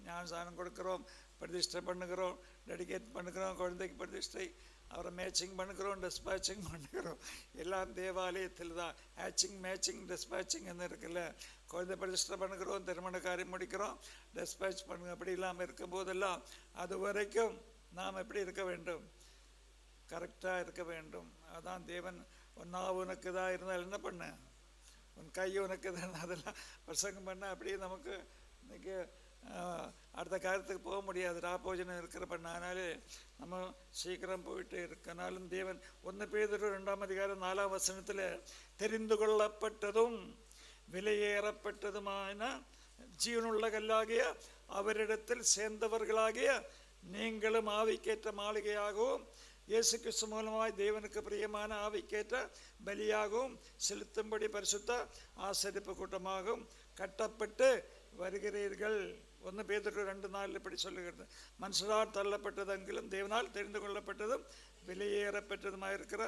ஞானஸ்நானம் கொடுக்குறோம், பிரதிஷ்டை பண்ணுகிறோம், டெடிகேட் பண்ணுகிறோம், குழந்தைக்கு பிரதிஷ்டை, அவரை மேட்சிங் பண்ணுகிறோம், டிஸ்பேச்சிங் பண்ணுகிறோம். எல்லாம் தேவாலயத்தில் தான். ஹேச்சிங், மேட்சிங், டிஸ்பேச்சிங் என்ன இருக்குல்ல. குழந்தை பிரதிஷ்டை பண்ணுகிறோம், திருமண காரியம் முடிக்கிறோம், டிஸ்பேச் பண்ணுங்க. அப்படி இல்லாமல் இருக்கும்போதெல்லாம் அது வரைக்கும் நாம் எப்படி இருக்க வேண்டும்? கரெக்டாக இருக்க வேண்டும். அதான் தேவன் ஒன்றா உனக்கு தான் இருந்தால் என்ன பண்ண, உன் கை உனக்கு தான், அதெல்லாம் பிரசங்கம் பண்ண அப்படியே நமக்கு இன்றைக்கி அடுத்த காரியத்துக்கு போக முடியாது. ராப்போஜனம் இருக்கிற பண்ணாலே நம்ம சீக்கிரம் போயிட்டு இருக்கனாலும் தேவன் 1 பேதுரு 2ஆம் அதிகாரம் 4ஆம் வசனத்தில் தெரிந்து கொள்ளப்பட்டதும் விலையேறப்பட்டதுமான ஜீவனுள்ள கல்லாகிய அவரிடத்தில் சேர்ந்தவர்களாகிய நீங்களும் ஆவிக்கேற்ற மாளிகையாகவும் இயேசு கிறிஸ்து மூலமாய் தேவனுக்கு பிரியமான ஆவிக்கேற்ற பலியாகவும் செலுத்தும்படி பரிசுத்த ஆசரிப்பு கூட்டமாகவும் கட்டப்பட்டு வருகிறீர்கள். 1 பேதுரு 2:4 இப்படி சொல்லுகிறது. மனுஷரால் தள்ளப்பட்டதெங்கிலும் தேவனால் தெரிந்து கொள்ளப்பட்டதும் விலையேறப்பட்டதுமாயிருக்கிற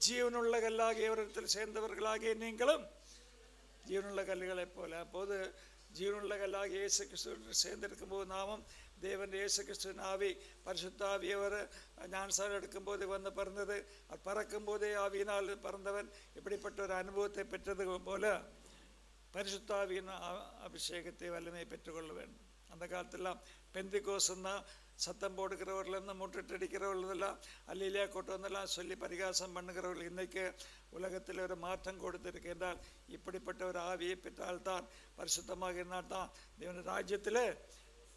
ஜீவனுள்ள கல்லாகியவரிடத்தில் சேர்ந்தவர்களாகிய நீங்களும் ஜீவனுள்ள கல்லுகளைப் போல. அப்போது ஜீவனுள்ள கல்லாகிய இயேசு கிறிஸ்துவோடு சேர்ந்திருக்கும் போது நாமும் தேவன் இயேசு கிறிஸ்துவின் ஆவி பரிசுத்த ஆவியவர் ஞானஸ்நானம் எடுக்கும்போது வந்து பிறந்தது, பறக்கும் போதே ஆவியினால் பிறந்தவன் இப்படிப்பட்ட ஒரு அனுபவத்தை பெற்றது போல பரிசுத்த ஆவியின் அபிஷேகத்தை வல்லமை பெற்றுக்கொள்ள வேண்டும். அந்த காலத்திலாம் பெந்திகோசந்தான் சத்தம் போடுகிறவர்கள்னு முட்டுட்டு அடிக்கிறவர்களெல்லாம் அல்லிலியா கொண்டு வந்தெல்லாம் சொல்லி பரிகாசம் பண்ணுகிறவர்கள். இன்றைக்கு உலகத்தில் ஒரு மாற்றம் கொடுத்திருக்கு என்றால் இப்படிப்பட்ட ஒரு ஆவியை பெற்றால்தான், பரிசுத்தமாக இருந்தால்தான் தேவன் ராஜ்யத்தில்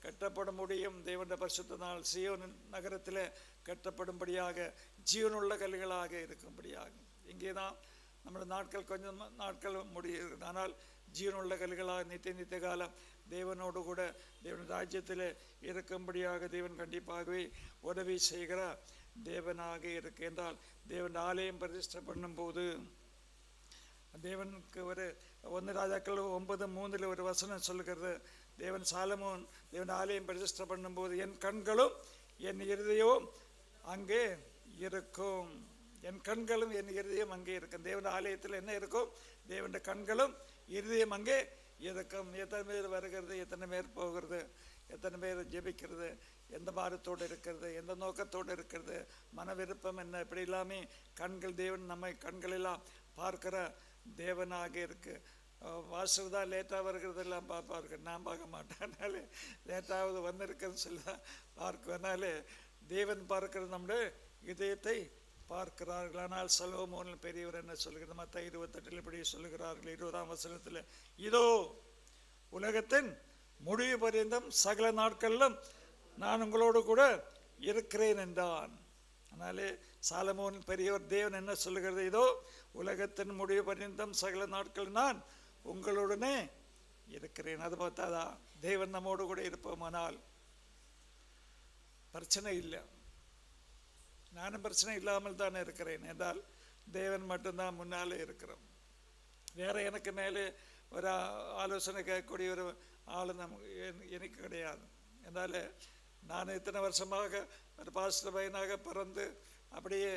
கட்டப்பட முடியும். தேவனுடைய பரிசுத்த நாள் சீயோன் நகரத்தில் கட்டப்படும்படியாக ஜீவனுள்ள கல்லுகளாக இருக்கும்படியாக. இங்கே தான் நம்மளோட நாட்கள் கொஞ்சம் நாட்கள் முடியுது. ஆனால் ஜீவனுள்ள கல்லுகளாக நித்திய காலம் தேவனோடு கூட தேவன் ராஜ்யத்தில் இருக்கும்படியாக தேவன் கண்டிப்பாகவே உதவி செய்கிற தேவனாக இருக்கின்றால், தேவன் ஆலயம் பிரதிஷ்டை பண்ணும்போது தேவனுக்கு ஒரு 1 ராஜாக்கள் 9:3 ஒரு வசனம் சொல்லுகிறது. தேவன் சாலமோன் தேவன் ஆலயம் பிரதிஷ்டை பண்ணும்போது என் கண்களும் என் இருதயமும் அங்கே இருக்கும். என் கண்களும் என் இருதயம் அங்கே இருக்கும். தேவன் ஆலயத்தில் என்ன இருக்கும்? தேவனுடைய கண்களும் இருதயம் அங்கே இருக்கும். எத்தனை பேர் வருகிறது, எத்தனை பேர் போகிறது, எத்தனை பேர் ஜெபிக்கிறது, எந்த பாரத்தோடு இருக்கிறது, எந்த நோக்கத்தோடு இருக்கிறது, மன விருப்பம் என்ன, இப்படி எல்லாமே கண்கள் தேவன் நம்மை கண்களெல்லாம் பார்க்கிற தேவனாக இருக்கு. வாசல் தான் லேட்டாக வருகிறது எல்லாம் பார்ப்பார்கள், நான் பார்க்க மாட்டேன். அதனால லேட்டாவது வந்திருக்கிறதுன்னு சொல்லி தான் பார்க்குவனாலே தேவன் பார்க்கிறது நம்முடைய இதயத்தை பார்க்கிறார்கள். ஆனால் சலோமோன் பெரியவர் என்ன சொல்கிறது? மத்த 28 இப்படி சொல்லுகிறார்கள் 20ஆம் வசனத்தில், இதோ உலகத்தின் முடிவு பரியந்தம் சகல நாட்களிலும் நான் உங்களோடு கூட இருக்கிறேன் என்றான். அதனாலே சாலமோன் பெரியவர் தேவன் என்ன சொல்லுகிறது? இதோ உலகத்தின் முடிவு பரியந்தம் சகல நாட்கள் நான் உங்களுடனே இருக்கிறேன். அது பார்த்தாதா தேவன் நம்மோடு கூட இருப்போமானால் பிரச்சனை இல்லை. நானும் பிரச்சனை இல்லாமல் தான் இருக்கிறேன் என்றால் தேவன் மட்டும்தான் முன்னாலே இருக்கிறோம். வேற எனக்கு மேலே ஒரு ஆலோசனை கேட்கக்கூடிய ஒரு ஆள் எனக்கு கிடையாது. அதனால் நான் இத்தனை வருஷமாக ஒரு பாஸ்டர் பையனாக பிறந்து அப்படியே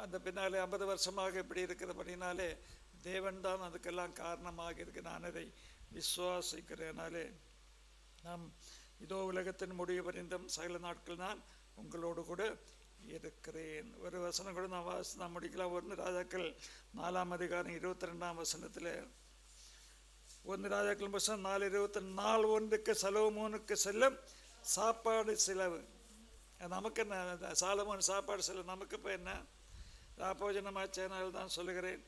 அந்த பின்னாலே 50 வருஷமாக இப்படி இருக்கிறபடினாலே தேவன் தான் அதுக்கெல்லாம் காரணமாக இருக்கு. நான் அதை விசுவாசிக்கிறேனாலே நாம் இதோ உலகத்தின் முடிவு பரிந்தும் சகல நாட்கள் நான் உங்களோடு கூட இருக்கிறேன். ஒரு வசனம் கூட நான் முடிக்கலாம். 1 ராஜாக்கள் 4ஆம் அதிகாரம் 22ஆம் வசனத்தில் 1 ராஜாக்கள் புத்தகம் 4:22 நாள் ஒன்றுக்கு சலோமோனுக்கு செல்லும் சாப்பாடு செலவு. நமக்கு என்ன சாலமோன் சாப்பாடு செலவு, நமக்கு இப்போ என்ன ராப்போஜனமாச்சேனால் தான் சொல்லுகிறேன்.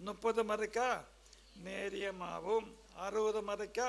30 மரைக்கா நேரியமாவும் 60 மரைக்கா